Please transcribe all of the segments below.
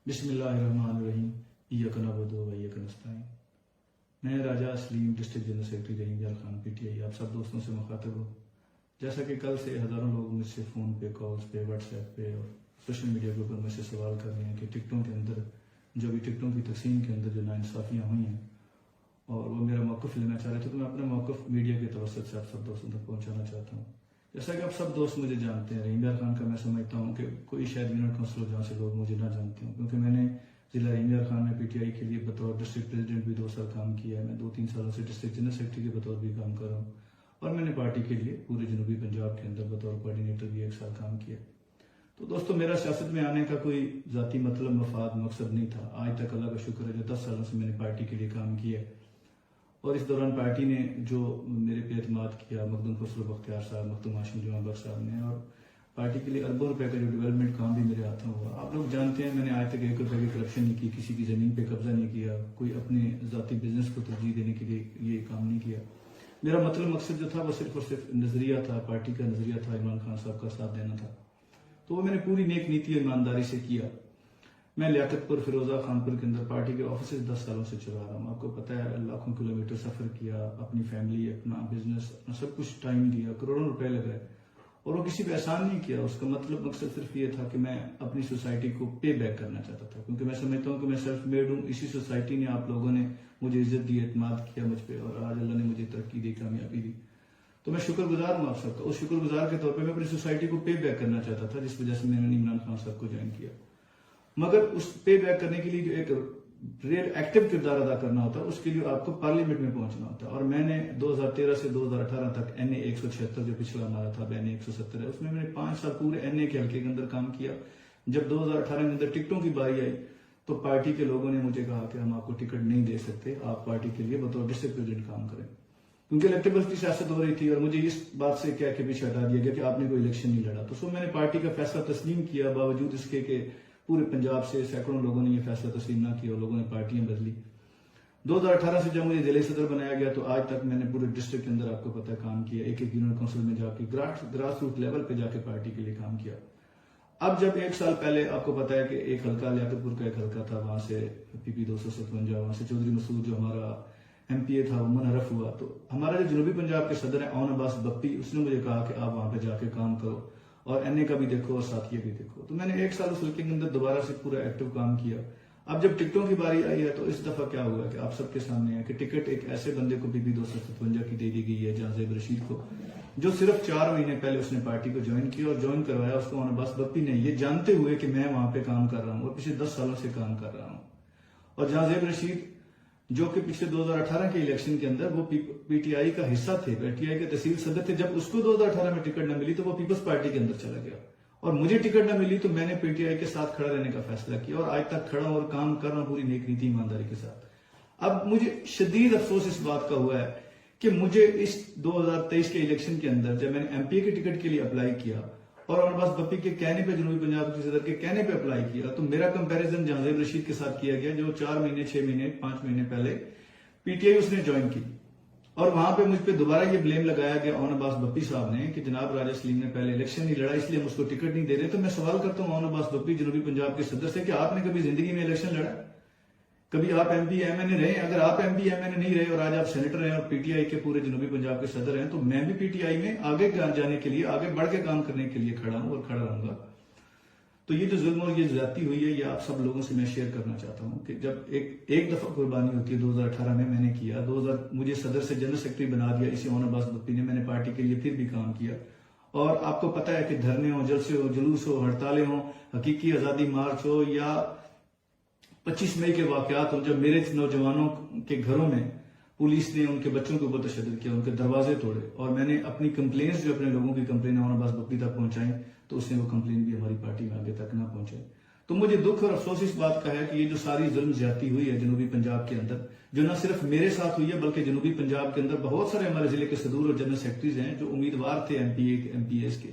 بسم اللہ الرحمن الرحیم ایاک نعبد و ایاک نستعین۔ میں راجہ اسلیم ڈسٹرکٹ جنرل سیکرٹری رحیم یار خان پی ٹی آئی آپ سب دوستوں سے مخاطب ہوں۔ جیسا کہ کل سے ہزاروں لوگ مجھ سے فون پہ، کالز پہ، واٹس ایپ پہ اور سوشل میڈیا کے اوپر مجھ سے سوال کر رہے ہیں کہ ٹکٹوں کے اندر جو بھی ٹکٹوں کی تقسیم کے اندر جو ناانصافیاں ہوئی ہیں اور وہ میرا موقف لینا چاہ رہے تھے، تو میں اپنا موقف میڈیا کے توسط سے آپ سب دوستوں تک پہنچانا چاہتا ہوں۔ جیسا کہ آپ سب دوست مجھے جانتے ہیں، رحیم یار خان کا میں سمجھتا ہوں کہ کوئی شاید یونٹ کونسل ہو جہاں سے لوگ مجھے نہ جانتے ہوں، کیونکہ میں نے ضلع رحیم یار خان میں پی ٹی آئی کے لیے بطور ڈسٹرکٹ پریزیڈنٹ بھی 2 سال کام کیا ہے۔ میں 2-3 سالوں سے ڈسٹرکٹ جنرل سیکرٹری کے بطور بھی کام کر رہا ہوں، اور میں نے پارٹی کے لیے پورے جنوبی پنجاب کے اندر بطور کوآرڈینیٹر بھی 1 سال کام کیا۔ تو دوستو، میرا سیاست میں آنے کا کوئی ذاتی مطلب، مفاد، مقصد نہیں تھا۔ آج تک اللہ کا شکر ہے جو 10 سالوں سے میں نے پارٹی کے لیے کام کیا ہے، اور اس دوران پارٹی نے جو میرے پہ اعتماد کیا، مخدوم خسرو بختیار صاحب، مختوم ہاشم جمعہ بخش صاحب نے، اور پارٹی کے لیے اربوں روپے کا جو ڈیولپمنٹ کام بھی میرے ہاتھوں ہوا۔ آپ لوگ جانتے ہیں میں نے آج تک 1 روپے کی کرپشن نہیں کی، کسی کی زمین پہ قبضہ نہیں کیا، کوئی اپنے ذاتی بزنس کو ترجیح دینے کے لیے یہ کام نہیں کیا۔ میرا مطلب مقصد جو تھا وہ صرف اور صرف نظریہ تھا، پارٹی کا نظریہ تھا، عمران خان صاحب کا ساتھ دینا تھا۔ تو وہ میں نے پوری نیک نیتی اور ایمانداری سے کیا۔ میں لیاقت پور، فیروزہ خان پور کے اندر پارٹی کے آفیسز 10 سالوں سے چلا رہا ہوں۔ آپ کو پتہ ہے لاکھوں کلومیٹر سفر کیا، اپنی فیملی، اپنا بزنس، اپنا سب کچھ ٹائم دیا، کروڑوں روپے لگائے، اور وہ کسی پہ احسان نہیں کیا۔ اس کا مطلب مقصد صرف یہ تھا کہ میں اپنی سوسائٹی کو پے بیک کرنا چاہتا تھا، کیونکہ میں سمجھتا ہوں کہ میں سیلف میڈ ہوں۔ اسی سوسائٹی نے، آپ لوگوں نے مجھے عزت دی، اعتماد کیا مجھ پہ، اور آج اللہ نے مجھے ترقی دی، کامیابی دی۔ تو میں شکر گزار ہوں آپ سب کا۔ اس شکر گزار کے طور پہ میں اپنی سوسائٹی کو پے بیک کرنا چاہتا تھا، جس وجہ سے میں نے عمران خان صاحب کو جوائن کیا۔ مگر اس پے بیک کرنے کے لیے جو ایک ریئل ایکٹیو کردار ادا کرنا ہوتا ہے، اس کے لیے آپ کو پارلیمنٹ میں پہنچنا ہوتا ہے۔ اور میں نے 2013 سے 2018 تک این اے 176 جو پچھلا ہمارا تھا، این اے 170 ہے، اس میں نے 5 سال پورے این اے کے حلقے کے اندر کام کیا۔ جب 2018 کے اندر ٹکٹوں کی باری آئی تو پارٹی کے لوگوں نے مجھے کہا کہ ہم آپ کو ٹکٹ نہیں دے سکتے، آپ پارٹی کے لیے بطور ڈسٹرکٹ پریزیڈنٹ کام کریں، کیونکہ الیکٹیبلز کی سیاست ہو رہی تھی، اور مجھے اس بات سے کہہ کے پیچھے ہٹا دیا گیا کہ آپ نے کوئی الیکشن نہیں لڑا۔ تو میں نے پارٹی کا فیصلہ تسلیم کیا، باوجود اس کے کہ پورے پنجاب سے سینکڑوں لوگوں نے یہ فیصلہ تسلیم نہ کیا اور لوگوں نے پارٹیاں بدلی۔ 2018 سے جب مجھے ضلع صدر بنایا گیا تو آج تک میں نے پورے ڈسٹرکٹ کے اندر، آپ کو پتہ ہے، کام کیا۔ ایک یونٹ کونسل میں جا کے گراس روٹ لیول پہ جا کے پارٹی کے لیے کام کیا۔ اب جب 1 سال پہلے آپ کو پتہ ہے کہ ایک حلقہ لیاقت پور کا ایک حلقہ تھا، وہاں سے پی پی 257، وہاں سے چودھری مسعود جو ہمارا ایم پی اے تھا وہ منحرف ہوا، تو ہمارا جو جنوبی پنجاب کے صدر ہیں اون عباس بپی، اس نے مجھے کہا کہ آپ وہاں پہ جا کے کام کرو اور این اے کا بھی دیکھو اور ساتھیہ بھی دیکھو۔ تو میں نے 1 سال اس حلقے کے اندر دوبارہ سے پورا ایکٹیو کام کیا۔ اب جب ٹکٹوں کی باری آئی ہے تو اس دفعہ کیا ہوا کہ آپ سب کے سامنے ہے کہ ٹکٹ ایک ایسے بندے کو پی پی 257 کی دے دی گئی ہے، جہاں زیب رشید کو، جو صرف 4 مہینے پہلے اس نے پارٹی کو جوائن کیا، اور جوائن کروایا اس کو اون عباس بپی نے، یہ جانتے ہوئے کہ میں وہاں پہ کام کر رہا ہوں اور پچھلے 10 سالوں سے کام کر رہا ہوں۔ اور جہاں زیب رشید جو کہ پچھلے 2018 کے الیکشن کے اندر وہ پی ٹی آئی کا حصہ تھے، پی ٹی آئی کے تحصیل صدر تھے، جب اس کو 2018 میں ٹکٹ نہ ملی تو وہ پیپلز پارٹی کے اندر چلا گیا، اور مجھے ٹکٹ نہ ملی تو میں نے پی ٹی آئی کے ساتھ کھڑا رہنے کا فیصلہ کیا، اور آج تک کھڑا ہوں اور کام کر رہا ہوں پوری نیک نیتی ایمانداری کے ساتھ۔ اب مجھے شدید افسوس اس بات کا ہوا ہے کہ مجھے اس 2023 کے الیکشن کے اندر جب میں نے ایم پی اے کے ٹکٹ کے لیے اپلائی کیا اور اون عباس بپی کے کہنے پہ، جنوبی پنجاب کے صدر کے کہنے پہ اپلائی کیا، تو میرا کمپیریزن جہاں زیب رشید کے ساتھ کیا گیا، جو 4 مہینے، 6 مہینے، 5 مہینے پہلے پی ٹی آئی اس نے جوائن کی، اور وہاں پہ مجھ پہ دوبارہ یہ بلیم لگایا گیا اون عباس بپی صاحب نے کہ جناب راجہ سلیم نے پہلے الیکشن نہیں لڑا، اس لیے ہم اس کو ٹکٹ نہیں دے رہے۔ تو میں سوال کرتا ہوں اون عباس بپی، جنوبی پنجاب کے صدر سے، کہ آپ نے کبھی زندگی میں الیکشن لڑا؟ کبھی آپ ایم پی ایم این اے رہے؟ اگر آپ ایم پی ایم این اے نہیں رہے اور آج آپ سینیٹر ہیں اور پی ٹی آئی کے پورے جنوبی پنجاب کے صدر ہیں، تو میں بھی پی ٹی آئی میں آگے جانے کے لیے، آگے بڑھ کے کام کرنے کے لیے کھڑا ہوں اور کھڑا رہوں گا۔ تو یہ جو ظلم اور یہ زیادتی ہوئی ہے، یہ آپ سب لوگوں سے میں شیئر کرنا چاہتا ہوں کہ جب ایک دفعہ قربانی ہوتی ہے، 2018 میں نے کیا، مجھے صدر سے جنرل سیکرٹری بنا دیا اسی اون عباس بپی نے، میں نے پارٹی کے لیے پھر بھی کام کیا، اور آپ کو پتہ ہے کہ دھرنے ہوں، جلسے ہو، جلوس ہو، ہڑتالیں ہوں، حقیقی آزادی مارچ ہو، یا 25 مئی کے واقعات ہوں، جب میرے نوجوانوں کے گھروں میں پولیس نے ان کے بچوں کے اوپر تشدد کیا، ان کے دروازے توڑے، اور میں نے اپنی کمپلینس جو اپنے لوگوں کی کمپلین اون عباس بپی تک پہنچائیں، تو اس نے وہ کمپلین بھی ہماری پارٹی میں آگے تک نہ پہنچائی۔ تو مجھے دکھ اور افسوس اس بات کا ہے کہ یہ جو ساری ظلم زیادتی ہوئی ہے جنوبی پنجاب کے اندر، جو نہ صرف میرے ساتھ ہوئی ہے بلکہ جنوبی پنجاب کے اندر بہت سارے ہمارے ضلع کے صدور اور جنرل سیکرٹریز ہیں جو امیدوار تھے ایم پی ایس کے،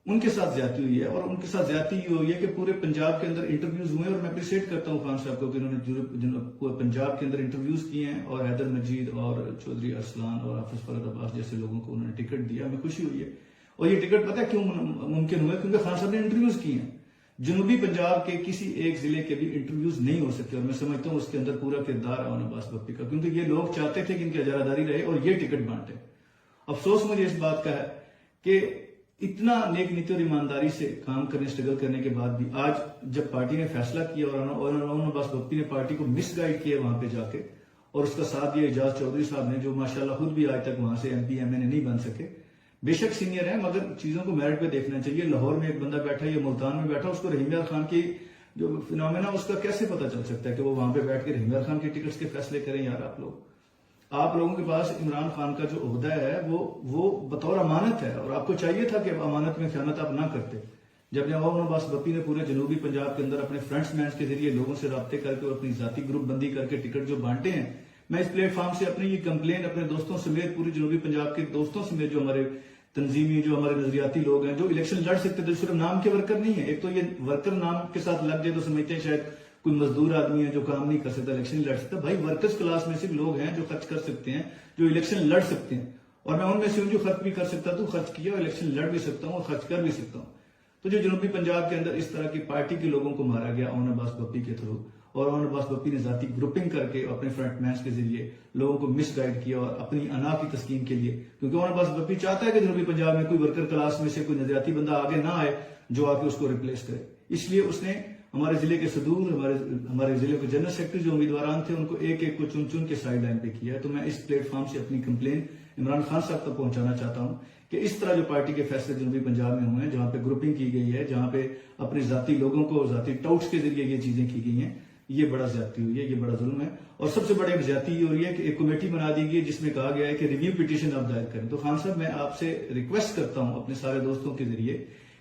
ان کے ساتھ زیادتی ہوئی ہے۔ اور ان کے ساتھ زیادتی یہ ہوئی ہے کہ پورے پنجاب کے اندر انٹرویوز ہوئے، اور میں اپریشیٹ کرتا ہوں خان صاحب کو کہ انہوں نے پورے پنجاب کے اندر انٹرویوز کیے ہیں، اور حیدر مجید اور چودھری ارسلان اور حافظ فرد عباس جیسے لوگوں کو انہوں نے ٹکٹ دیا، ہمیں خوشی ہوئی ہے۔ اور یہ ٹکٹ پتہ ہے کیوں ممکن ہوا؟ کیونکہ خان صاحب نے انٹرویوز کیے ہیں۔ جنوبی پنجاب کے کسی ایک ضلع کے بھی انٹرویوز نہیں ہو سکتے، اور میں سمجھتا ہوں اس کے اندر پورا کردار ہے اون عباس بپی کا، کیونکہ یہ لوگ چاہتے تھے کہ ان کی اجاراداری رہے اور یہ ٹکٹ بانٹے۔ افسوس مجھے اس بات کا ہے کہ اتنا نیک نیتی اور ایمانداری سے کام کرنے، اسٹرگل کرنے کے بعد بھی آج جب پارٹی نے فیصلہ کیا اور اون عباس بپی نے پارٹی کو مس گائیڈ کیا وہاں پہ جا کے، اور اس کا ساتھ دیا اعجاز چودھری صاحب نے، جو ماشاءاللہ خود بھی آج تک وہاں سے ایم پی ایم این اے نہیں بن سکے، بے شک سینئر ہیں مگر چیزوں کو میرٹ پہ دیکھنا چاہیے۔ لاہور میں ایک بندہ بیٹھا ہے یا ملتان میں بیٹھا، اس کو رحیم یار خان کی جو فنومینا اس کا کیسے پتا چل سکتا ہے کہ وہ وہاں پہ بیٹھ کے رحیم یار خان کے ٹکٹس کے فیصلے کریں؟ یار آپ لوگوں کے پاس عمران خان کا جو عہدہ ہے وہ بطور امانت ہے، اور آپ کو چاہیے تھا کہ امانت میں خیانت آپ نہ کرتے۔ جب اون عباس بپی نے پورے جنوبی پنجاب کے اندر اپنے فرنٹس مینس کے ذریعے لوگوں سے رابطے کر کے اور اپنی ذاتی گروپ بندی کر کے ٹکٹ جو بانٹے ہیں، میں اس پلیٹ فارم سے اپنی یہ کمپلین اپنے دوستوں سمیت پوری جنوبی پنجاب کے دوستوں سمیت جو ہمارے تنظیمی، جو ہمارے نظریاتی لوگ ہیں جو الیکشن لڑ سکتے تھے، صرف نام کے ورکر نہیں ہیں، ایک تو یہ ورکر نام کے ساتھ لگ جائے تو سمجھتے ہیں شاید کوئی مزدور آدمی ہے جو کام نہیں کر سکتا، الیکشن لڑ سکتا۔ بھائی ورکرز کلاس میں صرف لوگ ہیں جو خرچ کر سکتے ہیں، جو الیکشن لڑ سکتے ہیں، اور میں ان میں سے ہوں جو خرچ بھی کر سکتا تو خرچ کیا، اور الیکشن لڑ بھی سکتا ہوں اور خرچ کر بھی سکتا ہوں۔ تو جو جنوبی پنجاب کے اندر اس طرح کی پارٹی کے لوگوں کو مارا گیا اون عباس بپی کے تھرو، اور اون عباس بپی نے ذاتی گروپنگ کر کے اپنے فرنٹ مینس کے ذریعے لوگوں کو مس گائیڈ کیا اور اپنی انا کی تسکین کے لیے، کیونکہ اون عباس بپی چاہتا ہے کہ جنوبی پنجاب میں کوئی ورکر کلاس میں سے کوئی نظریاتی بندہ آگے نہ آئے جو آ کے اس کو ریپلیس کرے، اس لیے اس نے ہمارے ضلع کے صدور، ہمارے ضلع کے جنرل سیکرٹری جو امیدواران تھے ان کو ایک ایک کو چن چن کے سائیڈ لائن پہ کیا ہے۔ تو میں اس پلیٹ فارم سے اپنی کمپلین عمران خان صاحب تک پہنچانا چاہتا ہوں کہ اس طرح جو پارٹی کے فیصلے جنوبی پنجاب میں ہوئے ہیں، جہاں پہ گروپنگ کی گئی ہے، جہاں پہ اپنے ذاتی لوگوں کو ذاتی ٹاؤٹس کے ذریعے یہ چیزیں کی گئی ہیں، یہ بڑا زیادتی ہوئی ہے، یہ بڑا ظلم ہے۔ اور سب سے بڑی ایک زیادتی یہ ہو رہی ہے کہ ایک کمیٹی بنا دی گئی ہے جس میں کہا گیا ہے کہ ریویو پٹیشن آپ دائر کریں۔ تو خان صاحب میں آپ سے ریکویسٹ کرتا ہوں اپنے سارے دوستوں کے ذریعے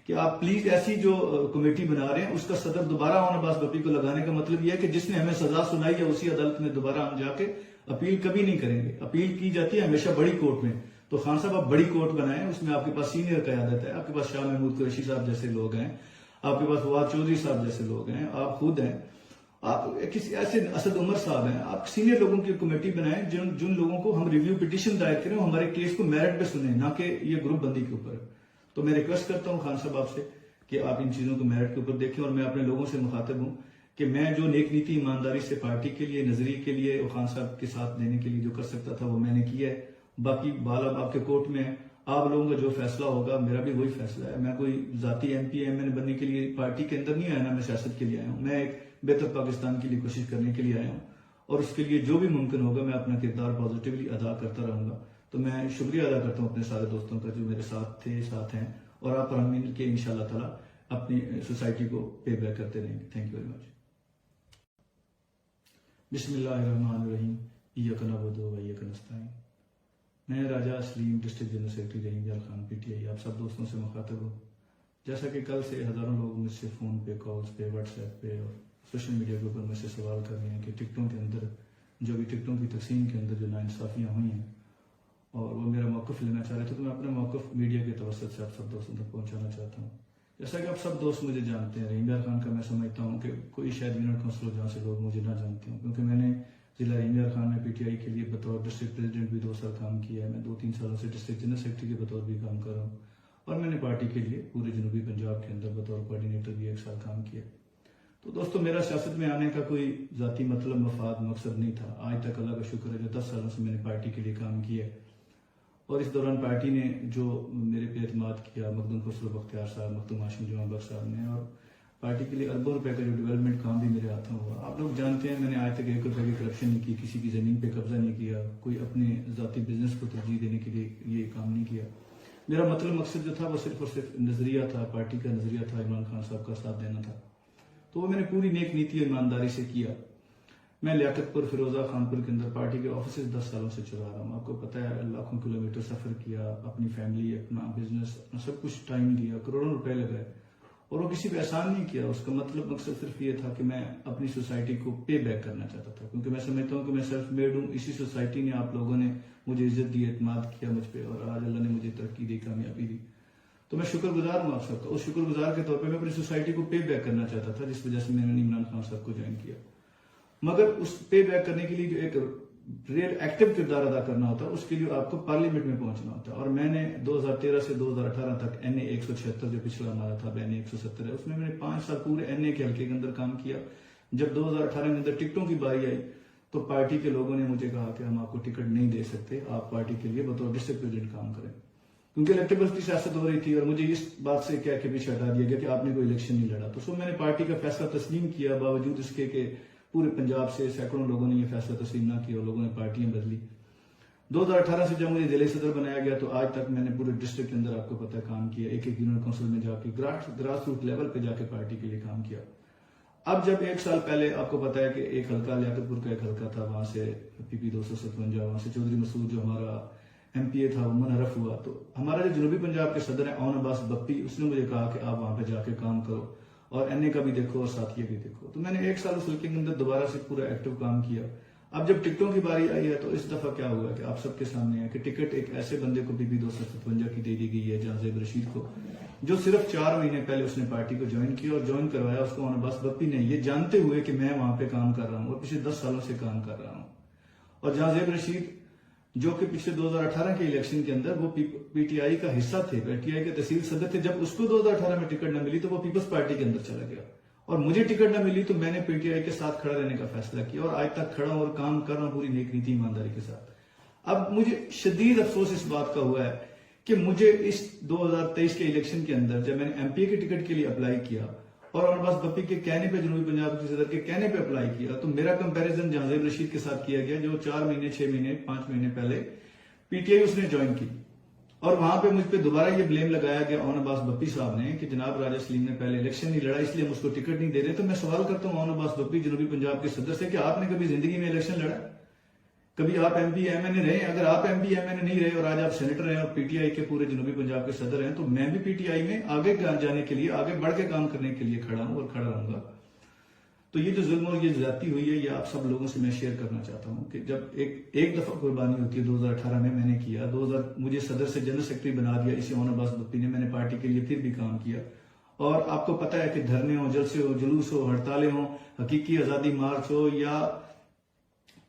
کہ آپ پلیز ایسی جو کمیٹی بنا رہے ہیں اس کا صدر دوبارہ اون عباس بپی کو لگانے کا مطلب یہ ہے کہ جس نے ہمیں سزا سنائی ہے اسی عدالت میں دوبارہ ہم جا کے اپیل کبھی نہیں کریں گے۔ اپیل کی جاتی ہے ہمیشہ بڑی کورٹ میں، تو خان صاحب آپ بڑی کورٹ بنائیں، اس میں آپ کے پاس سینئر قیادت ہے، آپ کے پاس شاہ محمود قریشی صاحب جیسے لوگ ہیں، آپ کے پاس فواد چودھری صاحب جیسے لوگ ہیں، آپ خود ہیں، آپ کسی ایسے اسد عمر صاحب ہیں، آپ سینئر لوگوں کی کمیٹی بنائیں جن لوگوں کو ہم ریویو پٹیشن دائر کریں، ہمارے کیس کو میرٹ پہ سنیں، نہ کہ یہ گروپ بندی کے اوپر۔ تو میں ریکویسٹ کرتا ہوں خان صاحب آپ سے کہ آپ ان چیزوں کو میرٹ کے اوپر دیکھیں، اور میں اپنے لوگوں سے مخاطب ہوں کہ میں جو نیک نیتی ایمانداری سے پارٹی کے لیے، نظریے کے لیے اور خان صاحب کے ساتھ دینے کے لیے جو کر سکتا تھا وہ میں نے کیا ہے۔ باقی بال اب آپ کے کورٹ میں ہے، آپ لوگوں کا جو فیصلہ ہوگا میرا بھی وہی فیصلہ ہے۔ میں کوئی ذاتی ایم پی ایم این اے بننے کے لیے پارٹی کے اندر نہیں آیا، نا میں سیاست کے لیے آیا ہوں، میں ایک بہتر پاکستان کے لیے کوشش کرنے کے لیے آیا ہوں، اور اس کے لیے جو بھی ممکن ہوگا میں اپنا کردار پازیٹیولی ادا کرتا رہوں گا۔ تو میں شکریہ ادا کرتا ہوں اپنے سارے دوستوں کا جو میرے ساتھ تھے، ساتھ ہیں، اور آپ ہم ان کے انشاءاللہ تعالی اپنی سوسائٹی کو پے بیک کرتے رہیں گے۔ Thank you very much. بسم اللہ الرحمن الرحیم، ایاک نعبد و ایاک نستعین۔ میں راجہ اسلیم ڈسٹرکٹ جنرل سیکرٹری رحیم یار خان پی ٹی آئی آپ سب دوستوں سے مخاطب ہوں۔ جیسا کہ کل سے ہزاروں لوگ مجھ سے فون پہ، کالز پہ، واٹس ایپ پہ اور سوشل میڈیا کے اوپر مجھ سے سوال کر رہے ہیں کہ ٹکٹوں کے اندر جو بھی ٹکٹوں کی تقسیم کے اندر جو ناانصافیاں ہوئی ہیں اور وہ میرا موقف لینا چاہ رہے تھے، تو میں اپنا موقف میڈیا کے توسط سے آپ سب دوستوں تک پہنچانا چاہتا ہوں۔ جیسا کہ آپ سب دوست مجھے جانتے ہیں، رحیم یار خان کا میں سمجھتا ہوں کہ کوئی شاید یونٹ کونسل ہو جہاں سے لوگ مجھے نہ جانتے ہوں، کیونکہ میں نے ضلع رحیم یار خان میں پی ٹی آئی کے لیے بطور ڈسٹرکٹ پریزیڈنٹ بھی 2 سال کام کیا ہے، میں 2-3 سالوں سے ڈسٹرکٹ جنرل سیکرٹری کے بطور بھی کام کر رہا ہوں، اور میں نے پارٹی کے لیے پورے جنوبی پنجاب کے اندر بطور کوآرڈینیٹر بھی 1 سال کام کیا۔ تو دوستو میرا سیاست میں آنے کا کوئی ذاتی مطلب، مفاد، مقصد نہیں تھا۔ آج تک اللہ کا شکر ہے جو 10 سالوں سے میں نے پارٹی کے لیے کام کیا ہے، اور اس دوران پارٹی نے جو میرے پہ اعتماد کیا، مخدوم خسرو بختیار صاحب، مخدوم ہاشم جمعہ بخش صاحب نے، اور پارٹی کے لیے اربوں روپے کا جو ڈیولپمنٹ کام بھی میرے ہاتھوں ہوا۔ آپ لوگ جانتے ہیں میں نے آج تک 1 روپے کی کرپشن نہیں کی، کسی کی زمین پہ قبضہ نہیں کیا، کوئی اپنے ذاتی بزنس کو ترجیح دینے کے لیے یہ کام نہیں کیا۔ میرا مطلب مقصد جو تھا وہ صرف اور صرف نظریہ تھا، پارٹی کا نظریہ تھا، عمران خان صاحب کا ساتھ دینا تھا، تو وہ میں نے پوری نیک نیتی اور ایمانداری سے کیا۔ میں لیاقت پور، فیروزہ خان پور کے اندر پارٹی کے آفیسز 10 سالوں سے چلا رہا ہوں۔ آپ کو پتہ ہے لاکھوں کلومیٹر سفر کیا، اپنی فیملی، اپنا بزنس، اپنا سب کچھ ٹائم دیا، کروڑوں روپے لگائے، اور وہ کسی پہ احسان نہیں کیا۔ اس کا مطلب مقصد صرف یہ تھا کہ میں اپنی سوسائٹی کو پے بیک کرنا چاہتا تھا، کیونکہ میں سمجھتا ہوں کہ میں سیلف میڈ ہوں۔ اسی سوسائٹی نے، آپ لوگوں نے مجھے عزت دی، اعتماد کیا مجھ پہ، اور آج اللہ نے مجھے ترقی دی، کامیابی دی، تو میں شکر گزار ہوں آپ سب کا۔ اس شکر گزار کے طور پہ میں اپنی سوسائٹی کو پے بیک کرنا چاہتا تھا، جس وجہ سے میں نے عمران خان صاحب کو جوائن کیا۔ مگر اس پے بیک کرنے کے لیے جو ایک ریئل ایکٹیو کردار ادا کرنا ہوتا ہے اس کے لیے آپ کو پارلیمنٹ میں پہنچنا ہوتا ہے. اور میں نے 2013 سے 2018 تک NA 176 جو پچھلا ہمارا تھا NA 170 ہے اس میں نے 5 سال پورے NA کے حلقے کے اندر کام کیا. جب 2018 کے اندر ٹکٹوں کی باری آئی تو پارٹی کے لوگوں نے مجھے کہا کہ ہم آپ کو ٹکٹ نہیں دے سکتے, آپ پارٹی کے لیے بطور ڈسٹرکٹ پریزیڈنٹ کام کریں, کیونکہ الیکٹیبلٹی سیاست ہو رہی تھی اور مجھے اس بات سے کیا کہ پیچھے ہٹا دیا گیا کہ آپ نے کوئی الیکشن نہیں لڑا. تو میں نے پارٹی کا فیصلہ تسلیم کیا باوجود اس کے کہ پورے پنجاب سے سینکڑوں لوگوں نے یہ فیصلہ تسلیم نہ کیا اور لوگوں نے پارٹیاں بدلی. 2018 سے جب مجھے ضلعی صدر بنایا گیا تو آج تک میں نے پورے ڈسٹرکٹ کے اندر آپ کو پتہ ہے کام کیا, ایک یونین کونسل میں جا کے گراس روٹ لیول پہ جا کے پارٹی کے لیے کام کیا. اب جب 1 سال پہلے آپ کو پتا ہے کہ ایک حلقہ لیاقت پور کا ایک حلقہ تھا, وہاں سے PP 257 وہاں سے چودھری مسعود جو ہمارا MPA تھا وہ منحرف ہوا, تو ہمارا جو جنوبی پنجاب کے صدر ہیں اون عباس بپی, اس نے مجھے کہا کہ آپ وہاں پہ جا کے کام کرو اور NA کا بھی دیکھو اور ساتھیہ بھی دیکھو. تو میں نے 1 سال اس حلقے کے اندر دوبارہ سے پورا ایکٹیو کام کیا. اب جب ٹکٹوں کی باری آئی ہے تو اس دفعہ کیا ہوا کہ آپ سب کے سامنے ہے کہ ٹکٹ ایک ایسے بندے کو PP 257 کی دے دی گئی ہے, جہاں زیب رشید کو, جو صرف 4 مہینے پہلے اس نے پارٹی کو جوائن کیا اور جوائن کروایا اس کو اون عباس بپی نے, یہ جانتے ہوئے کہ میں وہاں پہ کام کر رہا ہوں اور پچھلے 10 سالوں سے کام کر رہا ہوں. اور جہاں زیب رشید جو کہ پچھلے 2018 کے الیکشن کے اندر وہ PTI کا حصہ تھے, PTI کے تحصیل صدر تھے, جب اس کو 2018 میں ٹکٹ نہ ملی تو وہ پیپلز پارٹی کے اندر چلا گیا اور مجھے ٹکٹ نہ ملی تو میں نے PTI کے ساتھ کھڑا رہنے کا فیصلہ کیا اور آج تک کھڑا ہوں اور کام کر رہا ہوں پوری نیک نیتی ایمانداری کے ساتھ. اب مجھے شدید افسوس اس بات کا ہوا ہے کہ مجھے اس 2023 کے الیکشن کے اندر جب میں نے MPA کے ٹکٹ کے لیے اپلائی کیا اور اون عباس بپی کے کہنے پہ, جنوبی پنجاب کے صدر کے کہنے پہ اپلائی کیا, تو میرا کمپیریزن جہاں زیب رشید کے ساتھ کیا گیا جو 4 مہینے 6 مہینے 5 مہینے پہلے PTI اس نے جوائن کی, اور وہاں پہ مجھ پہ دوبارہ یہ بلیم لگایا گیا اون عباس بپی صاحب نے کہ جناب راجہ سلیم نے پہلے الیکشن نہیں لڑا اس لیے ہم اس کو ٹکٹ نہیں دے رہے. تو میں سوال کرتا ہوں اون عباس بپی جنوبی پنجاب کے صدر سے کہ آپ نے کبھی زندگی میں الیکشن لڑا, کبھی آپ MP MNA رہے؟ اگر آپ MP MNA نہیں رہے اور آج آپ سینیٹر ہیں اور PTI کے پورے جنوبی پنجاب کے صدر ہیں, تو میں بھی PTI میں آگے جانے کے لیے, آگے بڑھ کے کام کرنے کے لیے کھڑا ہوں اور کھڑا رہوں گا. تو یہ جو ظلم اور یہ زیادتی ہوئی ہے یہ آپ سب لوگوں سے میں شیئر کرنا چاہتا ہوں کہ جب ایک دفعہ قربانی ہوتی ہے 2018 میں نے کیا, مجھے صدر سے جنرل سیکرٹری بنا دیا اسے اون عباس بپی نے, میں نے پارٹی کے لیے پھر بھی کام کیا. اور آپ کو پتا ہے کہ دھرنے ہوں, جلسے ہو, جلوس ہو, ہڑتالیں ہوں, حقیقی آزادی مارچ ہو یا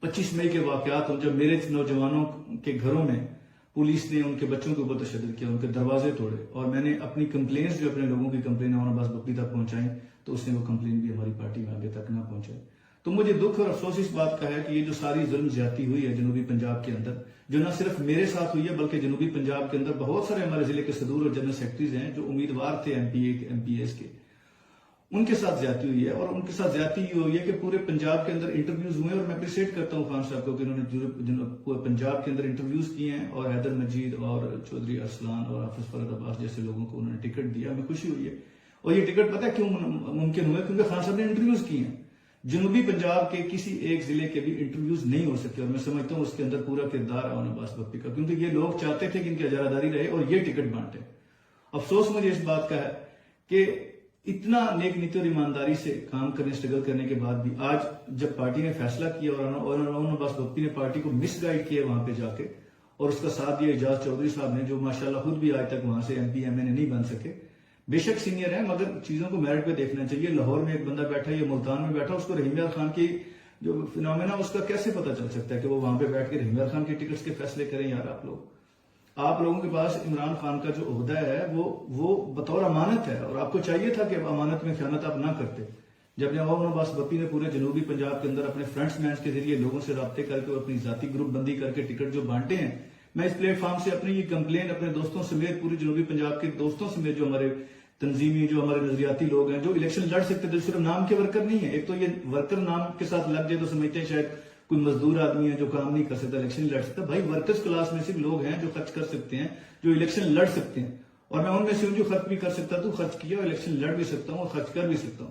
25 مئی کے واقعات ہوں, جب میرے نوجوانوں کے گھروں میں پولیس نے ان کے بچوں کے اوپر تشدد کیا, ان کے دروازے توڑے, اور میں نے اپنی کمپلینس جو اپنے لوگوں کی کمپلین اون عباس بپی تک پہنچائیں تو اس نے وہ کمپلین بھی ہماری پارٹی میں آگے تک نہ پہنچائی. تو مجھے دکھ اور افسوس اس بات کا ہے کہ یہ جو ساری ظلم زیادتی ہوئی ہے جنوبی پنجاب کے اندر, جو نہ صرف میرے ساتھ ہوئی ہے بلکہ جنوبی پنجاب کے اندر بہت سارے ہمارے ضلع کے صدور اور جنرل سیکرٹریز ہیں جو امیدوار تھے MPAs کے, ان کے ساتھ زیادتی ہوئی ہے. اور ان کے ساتھ زیادتی یہ ہوئی ہے کہ پورے پنجاب کے اندر انٹرویوز ہوئے, اور میں اپریشیٹ کرتا ہوں خان صاحب کو کہ انہوں نے پورے پنجاب کے اندر انٹرویوز کیے ہیں, اور حیدر مجید اور چودھری ارسلان اور حافظ فرد عباس جیسے لوگوں کو انہوں نے ٹکٹ دیا, ہمیں خوشی ہوئی ہے. اور یہ ٹکٹ پتہ ہے کیوں ممکن ہوا؟ کیونکہ خان صاحب نے انٹرویوز کیے ہیں. جنوبی پنجاب کے کسی ایک ضلع کے بھی انٹرویوز نہیں ہو سکتے, اور میں سمجھتا ہوں اس کے اندر پورا کردار ہے اون عباس بپی کا, کیونکہ یہ لوگ چاہتے تھے کہ ان کی اجاراداری رہے اور یہ ٹکٹ بانٹے. افسوس مجھے اس بات کا ہے کہ اتنا نیک نیتی اور ایمانداری سے کام کرنے, اسٹرگل کرنے کے بعد بھی آج جب پارٹی نے فیصلہ کیا اور اون عباس بپی نے پارٹی کو مس گائیڈ کیا وہاں پہ جا کے, اور اس کا ساتھ دیا اعجاز چودھری صاحب نے جو ماشاءاللہ خود بھی آج تک وہاں سے MP MNA نہیں بن سکے, بے شک سینئر ہے مگر چیزوں کو میرٹ پہ دیکھنا چاہیے. لاہور میں ایک بندہ بیٹھا ہے, یہ ملتان میں بیٹھا, اس کو رحیم یار خان کی جو فنومینا اس کا کیسے پتا چل سکتا ہے کہ وہ وہاں پہ بیٹھ کے رحیم یار خان کے ٹکٹس کے فیصلے کریں؟ یار آپ لوگوں کے پاس عمران خان کا جو عہدہ ہے وہ بطور امانت ہے, اور آپ کو چاہیے تھا کہ امانت میں خیانت آپ نہ کرتے. جب اون عباس بپی نے پورے جنوبی پنجاب کے اندر اپنے فرنٹس مینس کے ذریعے لوگوں سے رابطے کر کے اپنی ذاتی گروپ بندی کر کے ٹکٹ جو بانٹے ہیں, میں اس پلیٹ فارم سے اپنی یہ کمپلین اپنے دوستوں سمیت پوری جنوبی پنجاب کے دوستوں سمیت جو ہمارے تنظیمی جو ہمارے نظریاتی لوگ ہیں جو الیکشن لڑ سکتے تھے, صرف نام کے ورکر نہیں ہیں. ایک تو یہ ورکر نام کے ساتھ لگ جائے تو سمجھتے ہیں شاید کوئی مزدور آدمی ہے جو کام نہیں کر سکتا, الیکشن لڑ سکتا. بھائی ورکرز کلاس میں صرف لوگ ہیں جو خرچ کر سکتے ہیں, جو الیکشن لڑ سکتے ہیں, اور میں ان میں سے ہوں جو خرچ بھی کر سکتا, تو خرچ کیا اور الیکشن لڑ بھی سکتا ہوں اور خرچ کر بھی سکتا ہوں.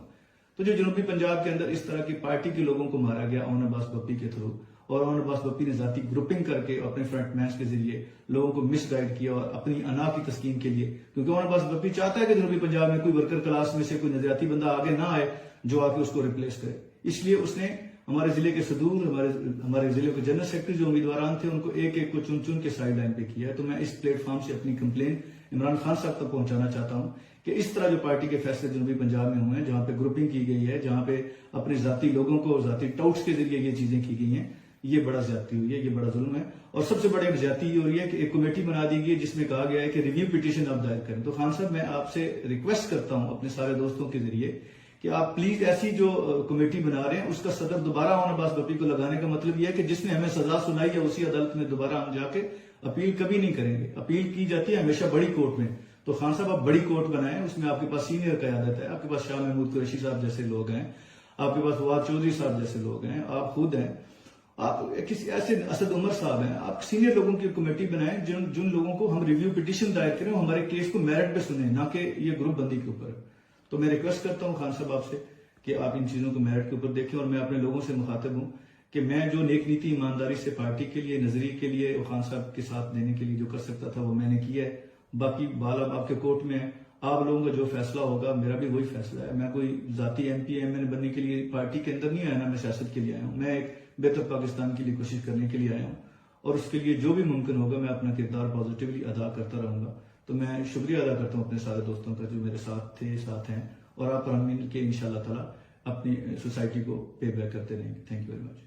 تو جو جنوبی پنجاب کے اندر اس طرح کی پارٹی کے لوگوں کو مارا گیا اون عباس بپی کے تھرو, اور اون عباس بپی نے ذاتی گروپنگ کر کے اپنے فرنٹ مینس کے ذریعے لوگوں کو مس گائیڈ کیا اور اپنی انا کی تسکین کے لیے, کیونکہ اون عباس بپی چاہتا ہے کہ جنوبی پنجاب میں کوئی ورکر کلاس میں سے کوئی نظریاتی بندہ آگے نہ آئے جو آ کے اس کو ریپلیس کرے. اس لیے اس نے ہمارے ضلع کے صدور, ہمارے ضلع کے جنرل سیکرٹری جو امیدواران تھے ان کو ایک ایک کو چن کے سائڈ لائن پہ کیا ہے. تو میں اس پلیٹ فارم سے اپنی کمپلین عمران خان صاحب تک پہنچانا چاہتا ہوں کہ اس طرح جو پارٹی کے فیصلے جنوبی پنجاب میں ہوئے ہیں, جہاں پہ گروپنگ کی گئی ہے, جہاں پہ اپنے ذاتی لوگوں کو ذاتی ٹاؤٹس کے ذریعے یہ چیزیں کی گئی ہیں, یہ بڑا زیادتی ہوئی ہے، یہ بڑا ظلم ہے، اور سب سے بڑی ایک زیادتی یہ ہو رہی ہے کہ ایک کمیٹی بنا دی گئی ہے جس میں کہا گیا ہے کہ ریویو پٹیشن آپ دائر کریں۔ تو خان صاحب میں آپ سے ریکویسٹ کرتا ہوں اپنے سارے دوستوں کے ذریعے کہ آپ پلیز ایسی جو کمیٹی بنا رہے ہیں اس کا صدر دوبارہ اون عباس بپی کو لگانے کا مطلب یہ ہے کہ جس نے ہمیں سزا سنائی ہے اسی عدالت میں دوبارہ ہم جا کے اپیل کبھی نہیں کریں گے۔ اپیل کی جاتی ہے ہمیشہ بڑی کورٹ میں، تو خان صاحب آپ بڑی کورٹ بنائیں، اس میں آپ کے پاس سینئر قیادت ہے، آپ کے پاس شاہ محمود قریشی صاحب جیسے لوگ ہیں، آپ کے پاس فواد چودھری صاحب جیسے لوگ ہیں، آپ خود ہیں، آپ کسی ایسے اسد عمر صاحب ہیں، آپ سینئر لوگوں کی کمیٹی بنائیں جن لوگوں کو ہم ریویو پٹیشن دائر کریں، ہمارے کیس کو میرٹ پہ سنیں، نہ کہ یہ گروپ بندی کے اوپر۔ تو میں ریکویسٹ کرتا ہوں خان صاحب آپ سے کہ آپ ان چیزوں کو میرٹ کے اوپر دیکھیں، اور میں اپنے لوگوں سے مخاطب ہوں کہ میں جو نیک نیتی ایمانداری سے پارٹی کے لیے، نظریے کے لیے، خان صاحب کے ساتھ دینے کے لیے جو کر سکتا تھا وہ میں نے کیا ہے۔ باقی بال اب آپ کے کورٹ میں ہے، آپ لوگوں کا جو فیصلہ ہوگا، میرا بھی وہی فیصلہ ہے۔ میں کوئی ذاتی ایم پی ایم این بننے کے لیے پارٹی کے اندر نہیں آیا نا، میں سیاست کے لیے آیا ہوں، میں ایک بہتر پاکستان کے لیے کوشش کرنے کے لیے آیا ہوں، اور اس کے لیے جو بھی ممکن ہوگا میں اپنا کردار پازیٹیولی ادا کرتا رہوں گا۔ تو میں شکریہ ادا کرتا ہوں اپنے سارے دوستوں کا جو میرے ساتھ تھے، ساتھ ہیں، اور آپ پر ہم مل کے انشاءاللہ تعالی اپنی سوسائٹی کو پے بیک کرتے رہیں گے۔ Thank you very much.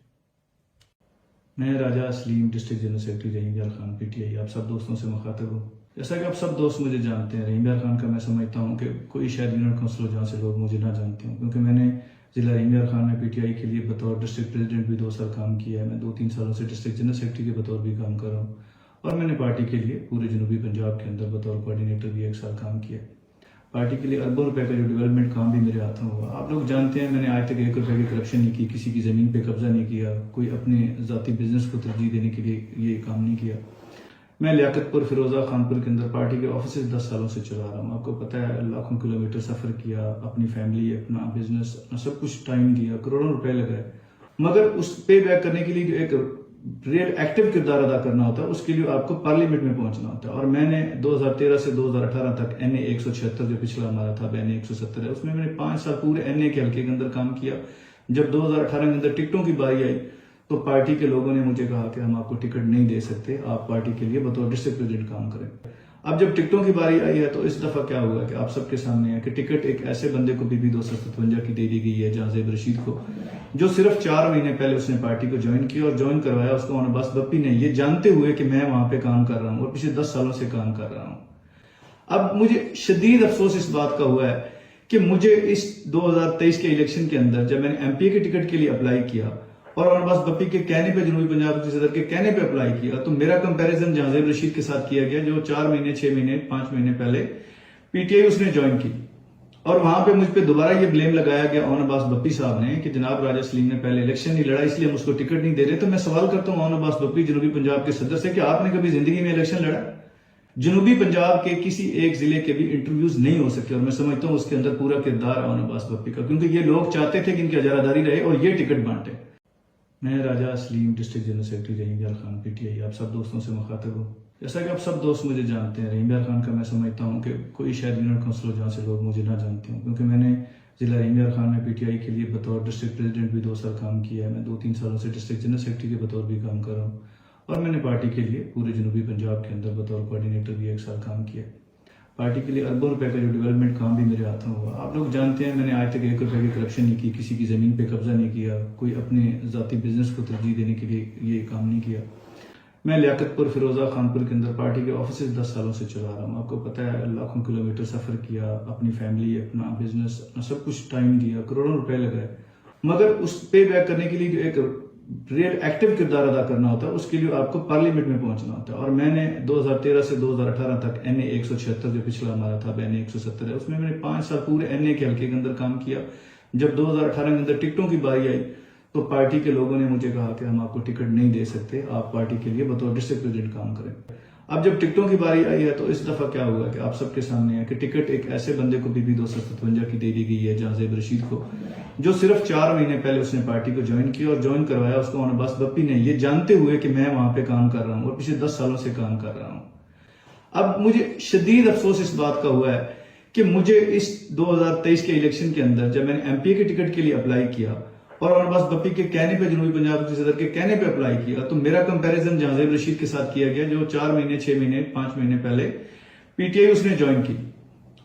میں راجہ اسلیم ڈسٹرکٹ جنرل سیکرٹری رحیم یار خان پی ٹی آئی آپ سب دوستوں سے مخاطب ہوں۔ جیسا کہ آپ سب دوست مجھے جانتے ہیں، رحیم یار خان کا میں سمجھتا ہوں کہ کوئی شاید یونٹ کونسلر جہاں سے لوگ مجھے نہ جانتے ہوں، کیونکہ میں نے ضلع رحیم یار خان میں پی ٹی آئی کے لیے بطور ڈسٹرکٹ پریزیڈنٹ بھی 2 سال کام کیا ہے، میں 2-3 سالوں سے ڈسٹرکٹ جنرل سیکرٹری کے بطور بھی کام کر رہا ہوں، اور میں نے پارٹی کے لیے پورے جنوبی پنجاب کے اندر بطور کوآرڈینیٹر بھی 1 سال کام کیا ہے۔ پارٹی کے لیے اربوں روپے کا جو ڈیولپمنٹ کام بھی میرے ہاتھوں ہوا۔ آپ لوگ جانتے ہیں میں نے آج تک 1 روپے کی کرپشن نہیں کی، کسی کی زمین پہ قبضہ نہیں کیا، کوئی اپنے ذاتی بزنس کو ترجیح دینے کے لیے یہ کام نہیں کیا۔ میں لیاقت پور، فیروزہ خان پور کے اندر پارٹی کے آفیسز 10 سالوں سے چلا رہا ہوں۔ آپ کو پتہ ہے لاکھوں کلومیٹر سفر کیا، اپنی فیملی، اپنا بزنس، اپنا سب کچھ ٹائم دیا، کروڑوں روپے لگائے، مگر اس پے بیک کرنے کے لیے جو ایک ریئل ایکٹیو کردار ادا کرنا ہوتا ہے اس کے لیے آپ کو پارلیمنٹ میں پہنچنا ہوتا ہے۔ اور میں نے 2013 سے 2018 تک این اے 176 جو پچھلا ہمارا تھا، این اے 170 ہے، اس میں نے 5 سال پورے این اے کے حلقے کے اندر کام کیا۔ جب 2018 کے اندر ٹکٹوں کی باری آئی تو پارٹی کے لوگوں نے مجھے کہا کہ ہم آپ کو ٹکٹ نہیں دے سکتے، آپ پارٹی کے لیے بطور ڈسٹرکٹ پریزیڈنٹ کام کریں۔ اب جب ٹکٹوں کی باری آئی ہے تو اس دفعہ کیا ہوا کہ آپ سب کے سامنے ہے کہ ٹکٹ ایک ایسے بندے کو بی بی 257 کی دے دی گئی ہے، جہاں زیب رشید کو، جو صرف 4 مہینے پہلے اس نے پارٹی کو جوائن کیا، اور جوائن کروایا اس کو اون عباس بپی نے، یہ جانتے ہوئے کہ میں وہاں پہ کام کر رہا ہوں اور پچھلے 10 سالوں سے کام کر رہا ہوں۔ اب مجھے شدید افسوس اس بات کا ہوا ہے کہ مجھے اس 2023 کے الیکشن کے اندر جب میں نے ایم پی کے ٹکٹ کے لیے اپلائی کیا اور اون عباس بپی کے کہنے پہ، جنوبی پنجاب کے صدر کے کہنے پہ اپلائی کیا، تو میرا کمپیریزن جہاں زیب رشید کے ساتھ کیا گیا، جو 4 مہینے، 6 مہینے، 5 مہینے پہلے پی ٹی آئی اس نے جوائن کی، اور وہاں پہ مجھ پہ دوبارہ یہ بلیم لگایا گیا اون عباس بپی صاحب نے کہ جناب راجہ سلیم نے پہلے الیکشن نہیں لڑا اس لیے ہم اس کو ٹکٹ نہیں دے رہے۔ تو میں سوال کرتا ہوں اون عباس بپی جنوبی پنجاب کے صدر سے کہ آپ نے کبھی زندگی میں الیکشن لڑا؟ جنوبی پنجاب کے کسی ایک ضلع کے بھی انٹرویوز نہیں ہو سکے، اور میں سمجھتا ہوں اس کے اندر پورا کردار ہے اون عباس بپی کا، کیونکہ یہ لوگ چاہتے تھے کہ ان کی اجاراداری رہے اور یہ ٹکٹ بانٹے۔ میں راجہ اسلیم ڈسٹرکٹ جنرل سیکرٹری رحیم یار خان پی ٹی آئی آپ سب دوستوں سے مخاطب ہوں۔ جیسا کہ آپ سب دوست مجھے جانتے ہیں، رحیم یار خان کا میں سمجھتا ہوں کہ کوئی شاید یونٹ کونسلر جہاں سے لوگ مجھے نہ جانتے ہوں، کیونکہ میں نے ضلع رحیم یار خان میں پی ٹی آئی کے لیے بطور ڈسٹرکٹ پریزیڈنٹ بھی 2 سال کام کیا ہے، میں 2-3 سالوں سے ڈسٹرکٹ جنرل سیکرٹری کے بطور بھی کام کر رہا ہوں، اور میں نے پارٹی کے لیے پورے جنوبی پنجاب کے اندر بطور کوآرڈینیٹر بھی 1 سال کام کیا۔ پارٹی کے لیے اربوں روپے کا جو ڈیولپمنٹ کام بھی میرے ہاتھوں ہوا۔ آپ لوگ جانتے ہیں میں نے آج تک 1 روپے کی کرپشن نہیں کی، کسی کی زمین پہ قبضہ نہیں کیا، کوئی اپنے ذاتی بزنس کو ترجیح دینے کے لیے یہ کام نہیں کیا۔ میں لیاقت پور، فیروزہ خان پور کے اندر پارٹی کے آفیسز 10 سالوں سے چلا رہا ہوں۔ آپ کو پتہ ہے لاکھوں کلومیٹر سفر کیا، اپنی فیملی، اپنا بزنس، اپنا سب کچھ ٹائم دیا، کروڑوں روپے لگائے، مگر اس پے بیک کرنے کے لیے جو ایک ریئل ایکٹیو کردار ادا کرنا ہوتا ہے اس کے لیے آپ کو پارلیمنٹ میں پہنچنا ہوتا ہے۔ اور میں نے 2013 سے 2018 تک این اے 176 جو پچھلا ہمارا تھا، این اے 170 ہے، اس میں نے 5 سال پورے این اے کے حلقے کے اندر کام کیا۔ جب 2018 کے اندر ٹکٹوں کی باری آئی تو پارٹی کے لوگوں نے مجھے کہا کہ ہم آپ کو ٹکٹ نہیں دے سکتے، آپ پارٹی کے لیے بطور ڈسٹرکٹ پریزیڈنٹ کام کریں۔ اب جب ٹکٹوں کی باری آئی ہے تو اس دفعہ کیا ہوا کہ آپ سب کے سامنے ہے کہ ٹکٹ ایک ایسے بندے کو بی بی 257 کی دے دی گئی ہے، جہاں زیب رشید کو، جو صرف 4 مہینے پہلے اس نے پارٹی کو جوائن کیا، اور جوائن کروایا اس کو اون عباس بپی نے، یہ جانتے ہوئے کہ میں وہاں پہ کام کر رہا ہوں اور پچھلے 10 سالوں سے کام کر رہا ہوں۔ اب مجھے شدید افسوس اس بات کا ہوا ہے کہ مجھے اس 2023 کے الیکشن کے اندر جب میں نے ایم پی کے ٹکٹ کے لیے اپلائی کیا اور اون عباس بپی کے کہنے پہ، جنوبی پنجاب کے صدر کے کہنے پہ اپلائی کیا، تو میرا کمپیریزن جہاں زیب رشید کے ساتھ کیا گیا، جو 4 مہینے، 6 مہینے، 5 مہینے پہلے پی ٹی آئی اس نے جوائن کی،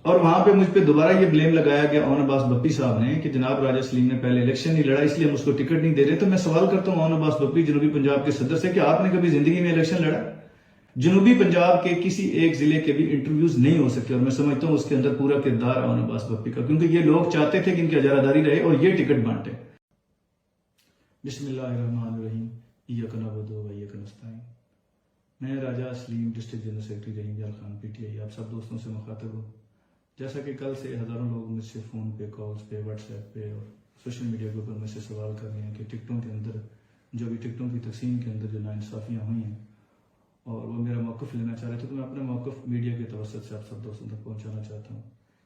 اور وہاں پہ مجھ پہ دوبارہ یہ بلیم لگایا گیا اون عباس بپی صاحب نے کہ جناب راجہ سلیم نے پہلے الیکشن نہیں لڑا اس لیے ہم اس کو ٹکٹ نہیں دے رہے. تو میں سوال کرتا ہوں اون عباس بپی جنوبی پنجاب کے صدر سے کہ آپ نے کبھی زندگی میں الیکشن لڑا؟ جنوبی پنجاب کے کسی ایک ضلع کے بھی انٹرویوز نہیں ہو سکتے اور میں سمجھتا ہوں اس کے اندر پورا کردار ہے اون عباس بپی کا, کیونکہ یہ لوگ چاہتے تھے کہ ان کی اجاراداری رہے اور یہ ٹکٹ بانٹے. بسم اللہ الرحمن الرحیم. ایاک نعبد و ایاک نستعین. میں راجہ سلیم ڈسٹرکٹ جنرل سیکرٹری رحیم جال خان پی ٹی آئی آپ سب دوستوں سے مخاطب ہوں. جیسا کہ کل سے ہزاروں لوگ مجھ سے فون پہ, کالز پہ, واٹس ایپ پہ اور سوشل میڈیا کے اوپر مجھ سے سوال کر رہے ہیں کہ ٹکٹوں کے اندر جو بھی ٹکٹوں کی تقسیم کے اندر جو ناانصافیاں ہوئی ہیں اور وہ میرا موقف لینا چاہ رہے تھے, تو میں اپنا موقف میڈیا کے توسط سے آپ سب دوستوں تک پہنچانا چاہتا ہوں.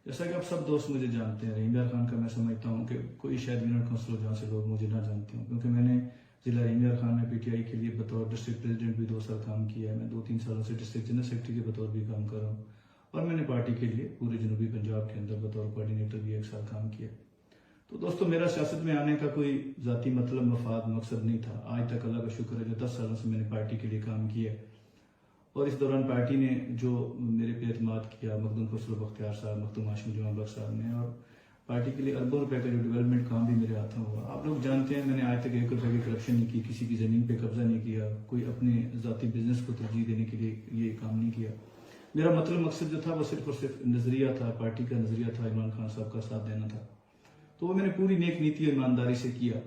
جیسا کہ آپ سب دوست مجھے جانتے ہیں, رحیم جال خان کا میں سمجھتا ہوں کہ کوئی شاید یونٹ کونسل ہو جہاں سے لوگ مجھے نہ جانتے ہوں, کیونکہ میں نے ضلع رحیم جال خان میں پی ٹی آئی کے لیے بطور ڈسٹرکٹ پریزیڈنٹ بھی 2 سال کام کیا ہے. میں 2-3 سالوں سے ڈسٹرکٹ جنرل سیکرٹری کے بطور بھی کام کر رہا ہوں اور میں نے پارٹی کے لیے پورے جنوبی پنجاب کے اندر بطور کوآرڈینیٹر بھی 1 سال کام کیا. تو دوستو میرا سیاست میں آنے کا کوئی ذاتی مطلب, مفاد, مقصد نہیں تھا. آج تک اللہ کا شکر ہے جو 10 سالوں سے میں نے پارٹی کے لیے کام کیا ہے اور اس دوران پارٹی نے جو میرے پہ اعتماد کیا, مخدوم خسرو بختیار صاحب, مختوم ہاشم جمعہ بخش صاحب نے, اور پارٹی کے لیے اربوں روپے کا جو ڈیولپمنٹ کام بھی میرے ہاتھوں ہوا. آپ لوگ جانتے ہیں میں نے آج تک 1 روپے کی کرپشن نہیں کی, کسی کی زمین پہ قبضہ نہیں کیا, کوئی اپنے ذاتی بزنس کو ترجیح دینے کے لیے یہ کام نہیں کیا. میرا مطلب مقصد جو تھا وہ صرف اور صرف نظریہ تھا, پارٹی کا نظریہ تھا, عمران خان صاحب کا ساتھ دینا تھا. تو وہ میں نے پوری نیک نیتی اور ایمانداری سے کیا.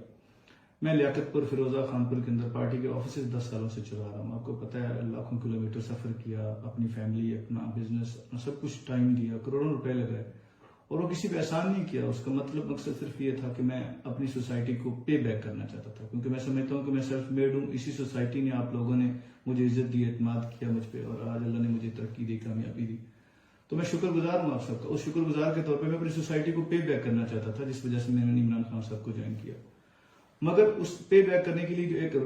میں لیاقت پور, فیروزہ خان پور کے اندر پارٹی کے آفیسز 10 سالوں سے چلا رہا ہوں. آپ کو پتہ ہے لاکھوں کلومیٹر سفر کیا, اپنی فیملی, اپنا بزنس, اپنا سب کچھ ٹائم دیا, کروڑوں روپے لگائے اور وہ کسی پہ احسان نہیں کیا. اس کا مطلب مقصد صرف یہ تھا کہ میں اپنی سوسائٹی کو پے بیک کرنا چاہتا تھا, کیونکہ میں سمجھتا ہوں کہ میں سیلف میڈ ہوں. اسی سوسائٹی نے, آپ لوگوں نے مجھے عزت دی, اعتماد کیا مجھ پہ اور آج اللہ نے مجھے ترقی دی, کامیابی دی. تو میں شکر گزار ہوں آپ سب کا. اس شکر گزار کے طور پہ میں اپنی سوسائٹی کو پے بیک کرنا چاہتا تھا, جس وجہ سے میں نے عمران خان صاحب کو جوائن کیا. مگر اس پے بیک کرنے کے لیے جو ایک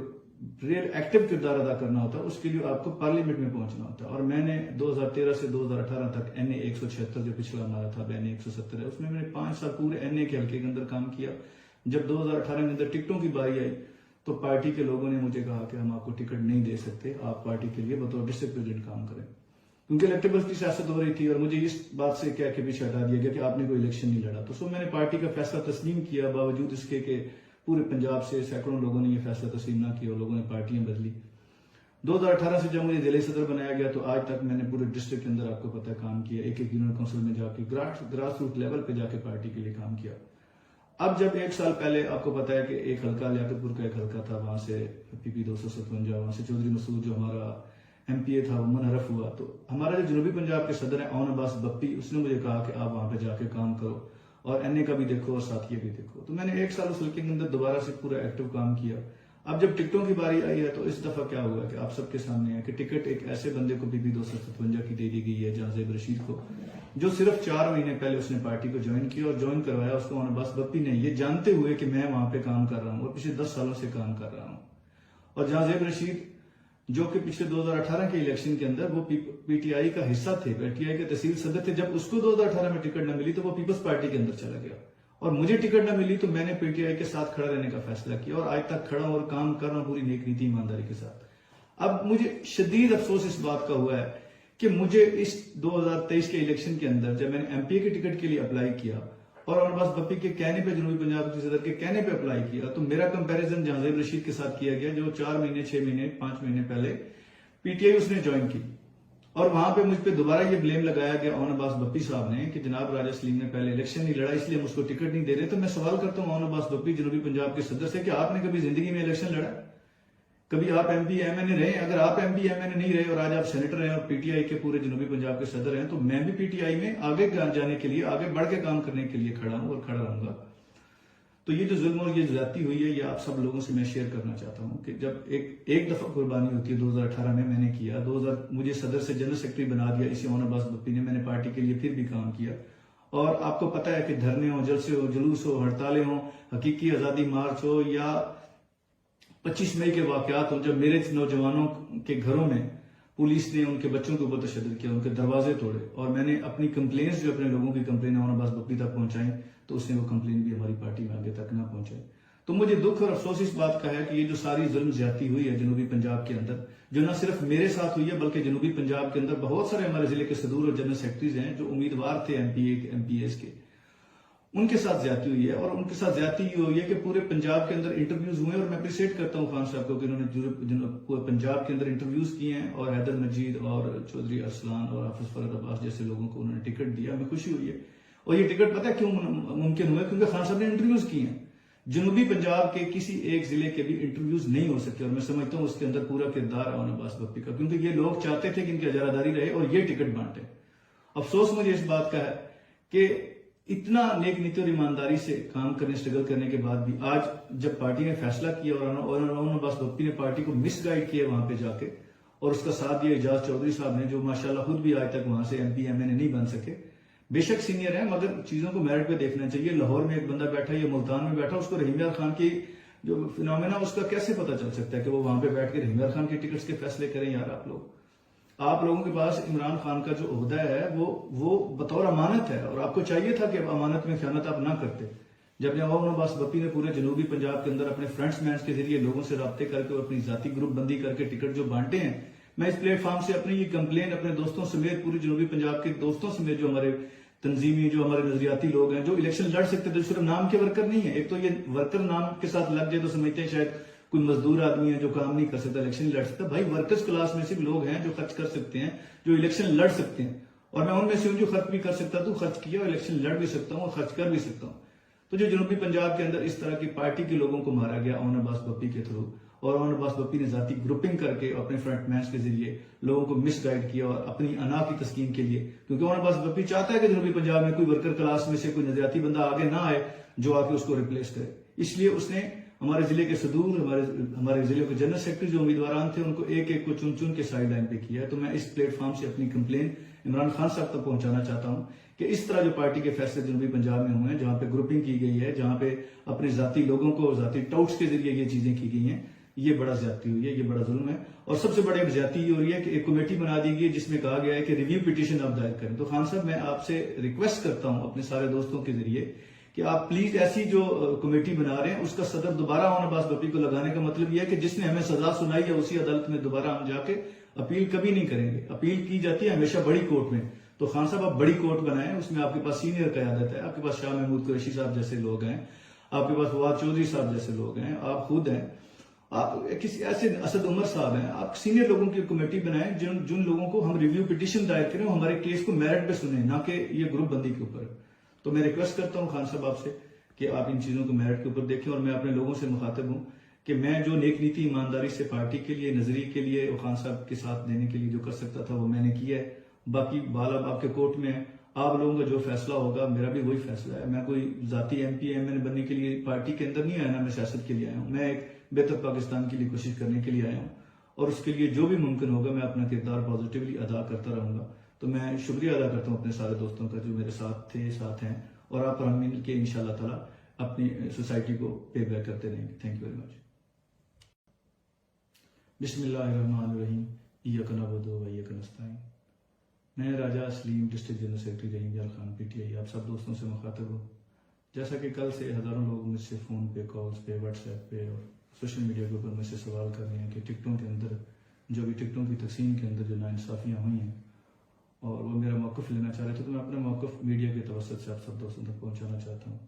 ریئل ایکٹیو کردار ادا کرنا ہوتا ہے, اس کے لیے آپ کو پارلیمنٹ میں پہنچنا ہوتا ہے. اور میں نے 2013 سے 2018 تک این اے 176 جو پچھلا ہمارا تھا, این اے 170 ہے, اس میں نے 5 سال پورے این اے کے حلقے کے اندر کام کیا. جب 2018 کے اندر ٹکٹوں کی باری آئی تو پارٹی کے لوگوں نے مجھے کہا کہ ہم آپ کو ٹکٹ نہیں دے سکتے, آپ پارٹی کے لیے بطور ڈسٹرکٹ پریزیڈنٹ کام کریں, کیونکہ الیکٹیبلز کی سیاست ہو رہی تھی اور مجھے اس بات سے کہہ کے پیچھے ہٹا دیا گیا کہ آپ نے کوئی الیکشن نہیں لڑا. تو میں نے پارٹی کا فیصلہ تسلیم کیا, باوجود اس کے کہ پورے پنجاب سے سینکڑوں لوگوں نے یہ فیصلہ تسلیم نہ کیا اور لوگوں نے پارٹیاں بدلی. 2018 سے جب مجھے ضلع صدر بنایا گیا تو آج تک میں نے پورے ڈسٹرکٹ کے اندر, آپ کو پتہ ہے, کام کیا. ایک یونٹ کونسل میں جا کے گراس روٹ لیول پہ جا کے پارٹی کے لیے کام کیا. اب جب 1 سال پہلے آپ کو پتا ہے کہ ایک حلقہ لیاقت پور کا ایک حلقہ تھا, وہاں سے پی پی 257, وہاں سے چودھری مسعود جو ہمارا ایم پی اے تھا وہ منحرف ہوا. تو ہمارا جو جنوبی پنجاب کے صدر ہیں اون عباس بپی, اس نے مجھے کہا کہ آپ وہاں پہ جا کے کام کرو اور این اے کا بھی دیکھو اور ساتھیہ بھی دیکھو. تو میں نے 1 سال اس حلقے کے اندر دوبارہ سے پورا ایکٹیو کام کیا. اب جب ٹکٹوں کی باری آئی ہے تو اس دفعہ کیا ہوا کہ آپ سب کے سامنے ہے کہ ٹکٹ ایک ایسے بندے کو پی پی 257 کی دے دی گئی ہے, جہاں زیب رشید کو, جو صرف 4 مہینے پہلے اس نے پارٹی کو جوائن کیا اور جوائن کروایا اس کو اون عباس بپی نے, یہ جانتے ہوئے کہ میں وہاں پہ کام کر رہا ہوں اور پچھلے 10 سالوں سے کام کر رہا ہوں. اور جہاں زیب رشید جو کہ پچھلے 2018 کے الیکشن کے اندر وہ پی ٹی آئی کا حصہ تھے, پی ٹی آئی کے تحصیل صدر تھے, جب اس کو 2018 میں ٹکٹ نہ ملی تو وہ پیپلز پارٹی کے اندر چلا گیا اور مجھے ٹکٹ نہ ملی تو میں نے پی ٹی آئی کے ساتھ کھڑا رہنے کا فیصلہ کیا اور آج تک کھڑا ہوں اور کام کر رہا ہوں پوری نیک نیتی ایمانداری کے ساتھ. اب مجھے شدید افسوس اس بات کا ہوا ہے کہ مجھے اس 2023 کے الیکشن کے اندر جب میں نے ایم پی اے کے ٹکٹ کے لیے اپلائی کیا اور اون عباس بپی کے کہنے پہ, جنوبی پنجاب کے صدر کے کہنے پہ اپلائی کیا, تو میرا کمپیریزن جہاں زیب رشید کے ساتھ کیا گیا جو 4 مہینے 6 مہینے 5 مہینے پہلے پی ٹی آئی اس نے جوائن کی. اور وہاں پہ مجھ پہ دوبارہ یہ بلیم لگایا گیا اون عباس بپی صاحب نے کہ جناب راجہ سلیم نے پہلے الیکشن نہیں لڑا اس لیے ہم اس کو ٹکٹ نہیں دے رہے. تو میں سوال کرتا ہوں اون عباس بپی جنوبی پنجاب کے صدر سے کہ آپ نے کبھی زندگی میں الیکشن لڑا؟ کبھی آپ ایم پی ایم این اے رہے؟ اگر آپ ایم پی ایم این اے نہیں رہے اور آج آپ سینیٹر ہیں اور پی ٹی آئی کے پورے جنوبی پنجاب کے صدر ہیں, تو میں بھی پی ٹی آئی میں آگے جانے کے لیے, آگے بڑھ کے کام کرنے کے لیے کھڑا ہوں اور کھڑا رہوں گا. تو یہ جو ظلم اور یہ زیادتی ہوئی ہے یہ آپ سب لوگوں سے میں شیئر کرنا چاہتا ہوں کہ جب ایک دفعہ قربانی ہوتی ہے 2018 میں نے کیا, مجھے صدر سے جنرل سیکرٹری بنا دیا اسی اون عباس بپی نے, میں نے پارٹی کے لیے پھر بھی کام کیا. اور آپ کو پتہ ہے کہ دھرنے ہوں, جلسے ہو, جلوس ہو, ہڑتالیں ہوں, حقیقی آزادی مارچ ہو یا 25 مئی کے واقعات ہوں, جب میرے نوجوانوں کے گھروں میں پولیس نے ان کے بچوں کے اوپر تشدد کیا, ان کے دروازے توڑے اور میں نے اپنی کمپلینس جو اپنے لوگوں کی کمپلین اون عباس بپی تک پہنچائیں تو اس نے وہ کمپلین بھی ہماری پارٹی میں آگے تک نہ پہنچائی. تو مجھے دکھ اور افسوس اس بات کا ہے کہ یہ جو ساری ظلم زیادتی ہوئی ہے جنوبی پنجاب کے اندر، جو نہ صرف میرے ساتھ ہوئی ہے بلکہ جنوبی پنجاب کے اندر بہت سارے ہمارے ضلع کے صدور اور جنرل سیکرٹریز ہیں جو امیدوار تھے ایم پی ایس کے، ان کے ساتھ زیادتی ہوئی ہے. اور ان کے ساتھ زیادتی یہ ہوئی ہے کہ پورے پنجاب کے اندر انٹرویوز ہوئے، اور میں اپریشیٹ کرتا ہوں خان صاحب کو کہ انہوں نے پورے پنجاب کے اندر انٹرویوز کیے ہیں، اور حیدر مجید اور چودھری ارسلان اور حافظ فرد عباس جیسے لوگوں کو انہوں نے ٹکٹ دیا. ہمیں خوشی ہوئی ہے، اور یہ ٹکٹ پتہ ہے کیوں ممکن ہوا ہے؟ کیونکہ خان صاحب نے انٹرویوز کیے ہیں. جنوبی پنجاب کے کسی ایک ضلع کے بھی انٹرویوز نہیں ہو سکتے، اور میں سمجھتا ہوں اس کے اندر پورا کردار ہے اون عباس بپی کا، کیونکہ یہ لوگ چاہتے تھے کہ ان کی اجاراداری رہے اور یہ ٹکٹ بانٹے. افسوس مجھے اس بات کا ہے کہ اتنا نیک نیتی اور ایمانداری سے کام کرنے اسٹرگل کرنے کے بعد بھی آج جب پارٹی نے فیصلہ کیا اور اون عباس بپی نے پارٹی کو مس گائیڈ کیا وہاں پہ جا کے، اور اس کا ساتھ دیا اعجاز چودھری صاحب نے، جو ماشاءاللہ خود بھی آج تک وہاں سے ایم پی ایم اے نہیں بن سکے. بے شک سینئر ہیں مگر چیزوں کو میرٹ پہ دیکھنا چاہیے. لاہور میں ایک بندہ بیٹھا یا ملتان میں بیٹھا، اس کو رحیم یار خان کی جو فنومینا اس کا کیسے پتا چل سکتا ہے کہ وہ وہاں پہ بیٹھ کے رحیم یار خان کے ٹکٹس کے فیصلے کریں؟ یار آپ لوگوں کے پاس عمران خان کا جو عہدہ ہے وہ بطور امانت ہے، اور آپ کو چاہیے تھا کہ امانت میں خیانت آپ نہ کرتے. جب اون عباس بپی نے پورے جنوبی پنجاب کے اندر اپنے فرنٹس مینس کے ذریعے لوگوں سے رابطے کر کے اور اپنی ذاتی گروپ بندی کر کے ٹکٹ جو بانٹے ہیں، میں اس پلیٹ فارم سے اپنی یہ کمپلین اپنے دوستوں سمیت پوری جنوبی پنجاب کے دوستوں سمیت جو ہمارے تنظیمی جو ہمارے نظریاتی لوگ ہیں جو الیکشن لڑ سکتے تھے، صرف نام کے ورکر نہیں ہیں. ایک تو یہ ورکر نام کے ساتھ لگ جائے تو سمجھتے ہیں شاید کوئی مزدور آدمی ہے جو کام نہیں کر سکتا، الیکشن لڑ سکتا. بھائی ورکرز کلاس میں صرف لوگ ہیں جو خرچ کر سکتے ہیں، جو الیکشن لڑ سکتے ہیں، اور میں ان میں سے ہوں جو خرچ بھی کر سکتا تو خرچ کیا، اور الیکشن لڑ بھی سکتا ہوں اور خرچ کر بھی سکتا ہوں. تو جو جنوبی پنجاب کے اندر اس طرح کی پارٹی کے لوگوں کو مارا گیا اون عباس بپی کے تھرو، اور اون عباس بپی نے ذاتی گروپنگ کر کے اپنے فرنٹ مینس کے ذریعے لوگوں کو مس گائیڈ کیا، اور اپنی انا کی تسکین کے لیے، کیونکہ اون عباس بپی چاہتا ہے کہ جنوبی پنجاب میں کوئی ورکر کلاس میں سے کوئی نظریاتی بندہ آگے نہ آئے جو آ کے اس کو ریپلیس کرے. اس لیے اس نے ہمارے ضلع کے صدور، ہمارے ضلع کے جنرل سیکرٹری جو امیدواران تھے، ان کو ایک ایک کو چن چن کے سائڈ لائن پہ کیا ہے. تو میں اس پلیٹ فارم سے اپنی کمپلین عمران خان صاحب تک پہنچانا چاہتا ہوں کہ اس طرح جو پارٹی کے فیصلے جنوبی پنجاب میں ہوئے ہیں، جہاں پہ گروپنگ کی گئی ہے، جہاں پہ اپنے ذاتی لوگوں کو ذاتی ٹاؤٹس کے ذریعے یہ چیزیں کی گئی ہیں، یہ بڑا زیادتی ہوئی ہے، یہ بڑا ظلم ہے. اور سب سے بڑی ایک زیادتی یہ ہو رہی ہے کہ ایک کمیٹی بنا دی گئی ہے جس میں کہا گیا ہے کہ ریویو پٹیشن آپ دائر کریں. تو خان صاحب میں آپ سے ریکویسٹ کرتا ہوں اپنے سارے دوستوں کے ذریعے کہ آپ پلیز ایسی جو کمیٹی بنا رہے ہیں اس کا صدر دوبارہ اون عباس بپی کو لگانے کا مطلب یہ ہے کہ جس نے ہمیں سزا سنائی ہے اسی عدالت میں دوبارہ ہم جا کے اپیل کبھی نہیں کریں گے. اپیل کی جاتی ہے ہمیشہ بڑی کورٹ میں. تو خان صاحب آپ بڑی کورٹ بنائیں، اس میں آپ کے پاس سینئر قیادت ہے، آپ کے پاس شاہ محمود قریشی صاحب جیسے لوگ ہیں، آپ کے پاس فواد چودھری صاحب جیسے لوگ ہیں، آپ خود ہیں، آپ کسی ایسے اسد عمر صاحب ہیں، آپ سینئر لوگوں کی کمیٹی بنائیں جن لوگوں کو ہم ریویو پٹیشن دائر کریں، ہمارے کیس کو میرٹ پہ سنیں، نہ کہ یہ گروپ بندی کے اوپر. تو میں ریکویسٹ کرتا ہوں خان صاحب آپ سے کہ آپ ان چیزوں کو میرٹ کے اوپر دیکھیں. اور میں اپنے لوگوں سے مخاطب ہوں کہ میں جو نیک نیتی ایمانداری سے پارٹی کے لیے، نظریے کے لیے اور خان صاحب کے ساتھ دینے کے لیے جو کر سکتا تھا وہ میں نے کیا ہے. باقی بال اب آپ کے کورٹ میں ہے، آپ لوگوں کا جو فیصلہ ہوگا میرا بھی وہی فیصلہ ہے. میں کوئی ذاتی ایم پی ایم این بننے کے لیے پارٹی کے اندر نہیں آیا، نا میں سیاست کے لیے آیا ہوں. میں ایک بہتر پاکستان کے لیے کوشش کرنے کے لیے آیا ہوں، اور اس کے لیے جو بھی ممکن ہوگا میں اپنا کردار پازیٹیولی ادا کرتا رہوں گا. تو میں شکریہ ادا کرتا ہوں اپنے سارے دوستوں کا جو میرے ساتھ تھے، ساتھ ہیں، اور آپ ہم مل کے انشاءاللہ تعالی اپنی سوسائٹی کو پے بیک کرتے رہیں گے. Thank you very much. بسم اللہ الرحمن الرحیم. ایاک نعبد و ایاک نستعین. میں راجہ اسلیم ڈسٹرکٹ جنرل سیکرٹری رحیم یار خان پی ٹی آئی آپ سب دوستوں سے مخاطب ہوں. جیسا کہ کل سے ہزاروں لوگ مجھ سے فون پہ، کالز پہ، واٹس ایپ پہ اور سوشل میڈیا کے اوپر مجھ سے سوال کر رہے ہیں کہ ٹکٹوں کے اندر جو بھی ٹکٹوں کی تقسیم کے اندر جو ناانصافیاں ہوئی ہیں اور وہ میرا موقف لینا چاہ رہے تھے، تو میں اپنا موقف میڈیا کے توسط سے آپ سب دوستوں تک پہنچانا چاہتا ہوں.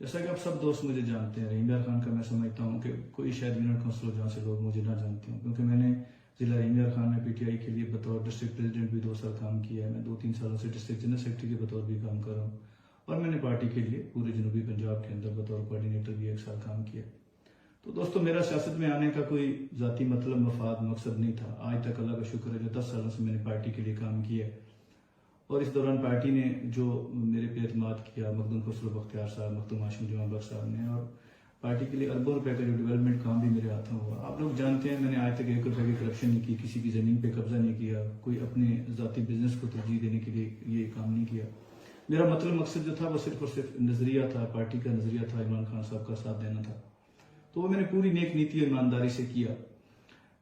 جیسا کہ آپ سب دوست مجھے جانتے ہیں، رحیم یار خان کا میں سمجھتا ہوں کہ کوئی شاید یونٹ کونسل جہاں سے لوگ مجھے نہ جانتے ہوں، کیونکہ میں نے ضلع رحیم یار خان میں پی ٹی آئی کے لیے بطور ڈسٹرکٹ پریزیڈنٹ بھی 2 سال کام کیا ہے. میں 2-3 سالوں سے ڈسٹرکٹ جنرل سیکرٹری کے بطور بھی کام کر رہا ہوں، اور میں نے پارٹی کے لیے پورے جنوبی پنجاب کے اندر بطور کوآرڈینیٹر بھی 1 سال کام کیا. تو دوستو میرا سیاست میں آنے کا کوئی ذاتی مطلب، مفاد، مقصد نہیں تھا. آج تک اللہ کا شکر ہے جو 10 سالوں سے میں نے پارٹی کے لیے کام کیا ہے، اور اس دوران پارٹی نے جو میرے پہ اعتماد کیا، مخدوم خسرو بختیار صاحب، مختوم ہاشم جمعہ بخش صاحب نے، اور پارٹی کے لیے اربوں روپے کا جو ڈیولپمنٹ کام بھی میرے ہاتھوں ہوا. آپ لوگ جانتے ہیں میں نے آج تک 1 روپے کی کرپشن نہیں کی، کسی کی زمین پہ قبضہ نہیں کیا، کوئی اپنے ذاتی بزنس کو ترجیح دینے کے لیے یہ کام نہیں کیا. میرا مطلب مقصد جو تھا وہ صرف اور صرف نظریہ تھا، پارٹی کا نظریہ تھا، عمران خان صاحب کا ساتھ دینا تھا. تو وہ میں نے پوری نیک نیتی اور ایمانداری سے کیا.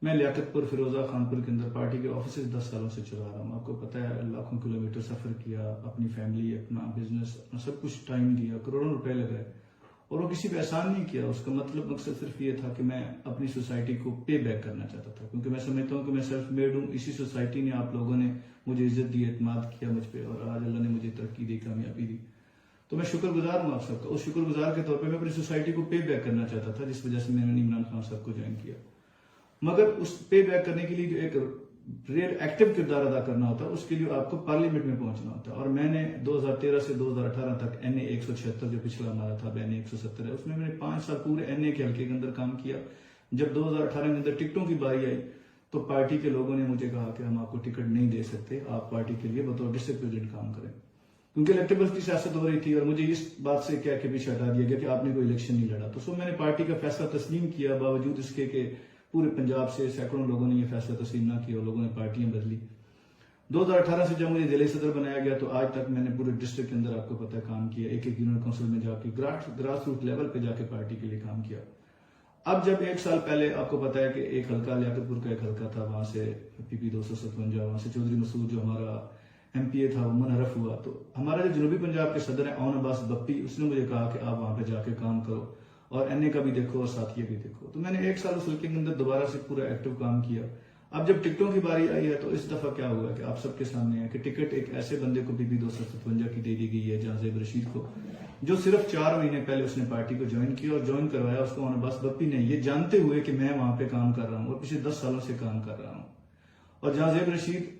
میں لیاقت پور، فیروزہ خان پور کے اندر پارٹی کے آفیسز 10 سالوں سے چلا رہا ہوں. آپ کو پتہ ہے لاکھوں کلومیٹر سفر کیا، اپنی فیملی، اپنا بزنس، اپنا سب کچھ ٹائم دیا، کروڑوں روپے لگائے، اور وہ کسی پہ احسان نہیں کیا. اس کا مطلب مقصد صرف یہ تھا کہ میں اپنی سوسائٹی کو پے بیک کرنا چاہتا تھا, کیونکہ میں سمجھتا ہوں کہ میں سیلف میڈ ہوں. اسی سوسائٹی نے, آپ لوگوں نے مجھے عزت دی, اعتماد کیا مجھ پہ, اور آج اللہ نے مجھے ترقی دی, کامیابی دی. تو میں شکر گزار ہوں آپ سب کا. اس شکر گزار کے طور پہ میں اپنی سوسائٹی کو پے بیک کرنا چاہتا تھا, جس وجہ سے میں نے عمران خان صاحب کو جوائن کیا. مگر اس پے بیک کرنے کے لیے جو ایک ریئل ایکٹیو کردار ادا کرنا ہوتا ہے, اس کے لیے آپ کو پارلیمنٹ میں پہنچنا ہوتا ہے. اور میں نے 2013 سے 2018 تک NA 176 جو پچھلا ہمارا تھا, NA 170 ہے, اس میں نے 5 سال پورے NA کے حلقے کے اندر کام کیا. جب 2018 کے اندر ٹکٹوں کی باری آئی تو پارٹی کے لوگوں نے مجھے کہا کہ ہم آپ کو ٹکٹ نہیں دے سکتے, آپ پارٹی کے لیے بطور ڈسٹرکٹ پریزیڈنٹ کام کریں, کیونکہ الیکٹیبل کی سیاست ہو رہی تھی. اور مجھے اس بات سے کیا کہ پیچھے ہٹا دیا گیا کہ آپ نے کوئی الیکشن نہیں لڑا. تو میں نے پارٹی کا فیصلہ تسلیم کیا, باوجود اس کے کہ پورے پنجاب سے سینکڑوں لوگوں نے یہ فیصلہ تسلیم نہ کیا اور لوگوں نے پارٹیاں بدلی. 2018 سے جب مجھے ضلعی صدر بنایا گیا تو آج تک میں نے پورے ڈسٹرکٹ کے اندر, آپ کو پتہ ہے, کام کیا. ایک یونین کونسل میں جا کے گراس روٹ لیول پہ جا کے پارٹی کے لیے کام کیا. اب جب 1 سال پہلے آپ کو پتا ہے کہ ایک حلقہ لیاقت پور کا ایک حلقہ تھا, وہاں سے PP 257, وہاں سے چودھری مسعود جو ہمارا MPA تھا وہ منحرف ہوا. تو ہمارا جو جنوبی پنجاب کے صدر ہیں اون عباس بپی, اس نے مجھے کہا کہ آپ وہاں پہ جا کے کام کرو اور NA کا بھی دیکھو اور ساتھیہ بھی دیکھو. تو میں نے 1 سال اس حلقے کے اندر دوبارہ سے پورا ایکٹیو کام کیا. اب جب ٹکٹوں کی باری آئی ہے تو اس دفعہ کیا ہوا کہ آپ سب کے سامنے ہے کہ ٹکٹ ایک ایسے بندے کو PP 257 کی دے دی گئی ہے, جہاں زیب رشید کو, جو صرف 4 مہینے پہلے اس نے پارٹی کو جوائن کیا, اور جوائن کروایا اس کو اون عباس بپی نے, یہ جانتے ہوئے کہ میں وہاں پہ کام کر رہا ہوں اور پچھلے 10 سالوں سے کام کر رہا ہوں. اور جہاں زیب رشید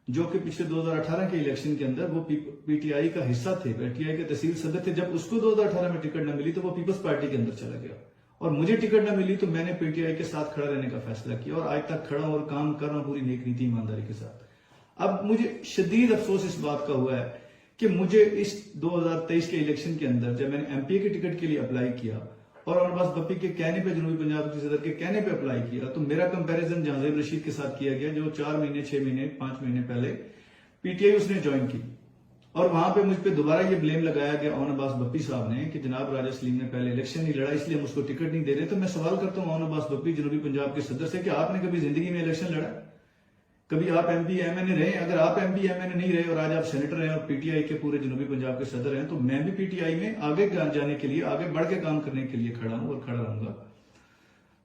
جو کہ پچھلے 2018 کے الیکشن کے اندر وہ PTI کا حصہ تھے, PTI کے تحصیل صدر تھے, جب اس کو 2018 میں ٹکٹ نہ ملی تو وہ پیپلز پارٹی کے اندر چلا گیا, اور مجھے ٹکٹ نہ ملی تو میں نے PTI کے ساتھ کھڑا رہنے کا فیصلہ کیا, اور آج تک کھڑا ہوں اور کام کر رہا ہوں پوری نیک نیتی ایمانداری کے ساتھ. اب مجھے شدید افسوس اس بات کا ہوا ہے کہ مجھے اس 2023 کے الیکشن کے اندر جب میں نے MPA کے ٹکٹ کے لیے اپلائی کیا اور اون عباس بپی کے کہنے پہ, جنوبی پنجاب کے صدر کے کہنے پہ اپلائی کیا, تو میرا کمپیریزن جہاں زیب رشید کے ساتھ کیا گیا, جو 4 مہینے 6 مہینے 5 مہینے پہلے PTI اس نے جوائن کی. اور وہاں پہ مجھ پہ دوبارہ یہ بلیم لگایا گیا اون عباس بپی صاحب نے کہ جناب راجہ سلیم نے پہلے الیکشن نہیں لڑا, اس لیے ہم اس کو ٹکٹ نہیں دے رہے. تو میں سوال کرتا ہوں اون عباس بپی جنوبی پنجاب کے صدر سے کہ آپ نے کبھی زندگی میں الیکشن لڑا؟ کبھی آپ MP MNA رہے؟ اگر آپ MP MNA نہیں رہے اور آج آپ سینیٹر ہیں اور PTI کے پورے جنوبی پنجاب کے صدر ہیں, تو میں بھی PTI میں آگے جانے کے لیے, آگے بڑھ کے کام کرنے کے لیے کھڑا ہوں اور کھڑا رہوں گا.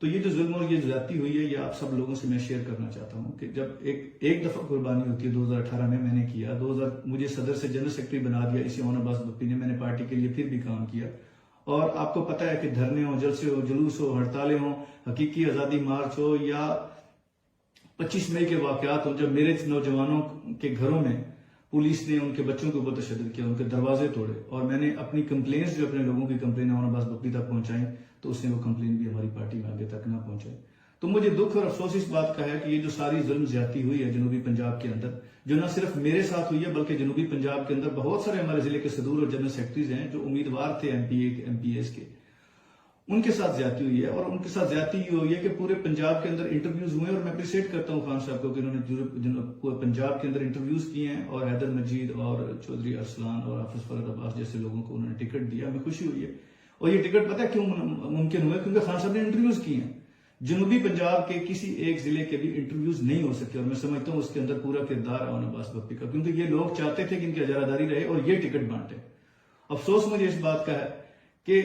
تو یہ جو ظلم اور یہ زیادتی ہوئی ہے, یہ آپ سب لوگوں سے میں شیئر کرنا چاہتا ہوں کہ جب ایک دفعہ قربانی ہوتی ہے 2018 میں نے کیا, مجھے صدر سے جنرل سیکرٹری بنا دیا اسی اون عباس بپی نے, میں نے پارٹی کے لیے پھر بھی کام کیا. اور آپ کو پتہ ہے کہ دھرنے ہوں, جلسے ہو, جلوس ہو, ہڑتالیں ہوں, حقیقی آزادی مارچ ہو یا 25 مئی کے واقعات ہوں, جب میرے نوجوانوں کے گھروں میں پولیس نے ان کے بچوں کے اوپر تشدد کیا, ان کے دروازے توڑے, اور میں نے اپنی کمپلینس جو اپنے لوگوں کی کمپلین اون عباس بپی تک پہنچائیں, تو اس نے وہ کمپلین بھی ہماری پارٹی میں آگے تک نہ پہنچائی. تو مجھے دکھ اور افسوس اس بات کا ہے کہ یہ جو ساری ظلم زیادتی ہوئی ہے جنوبی پنجاب کے اندر, جو نہ صرف میرے ساتھ ہوئی ہے بلکہ جنوبی پنجاب کے اندر بہت سارے ہمارے ضلع کے صدور اور جنرل سیکرٹریز ہیں جو امیدوار تھے MPAs کے, ان کے ساتھ زیادتی ہوئی ہے. اور ان کے ساتھ زیادتی یہ ہوئی ہے کہ پورے پنجاب کے اندر انٹرویوز ہوئے, اور میں اپریشیٹ کرتا ہوں خان صاحب کو کہ انہوں نے پورے پنجاب کے اندر انٹرویوز کیے ہیں, اور حیدر مجید اور چودھری ارسلان اور حافظ فرد عباس جیسے لوگوں کو انہوں نے ٹکٹ دیا, ہمیں خوشی ہوئی ہے. اور یہ ٹکٹ پتہ ہے کیوں ممکن ہوا ہے؟ کیونکہ خان صاحب نے انٹرویوز کیے ہیں. جنوبی پنجاب کے کسی ایک ضلع کے بھی انٹرویوز نہیں ہو سکتے, اور میں سمجھتا ہوں اس کے اندر پورا کردار ہے اون عباس بپی کا, کیونکہ یہ لوگ چاہتے تھے کہ ان کی اجاراداری رہے اور یہ ٹکٹ بانٹے. افسوس مجھے اس بات کا ہے کہ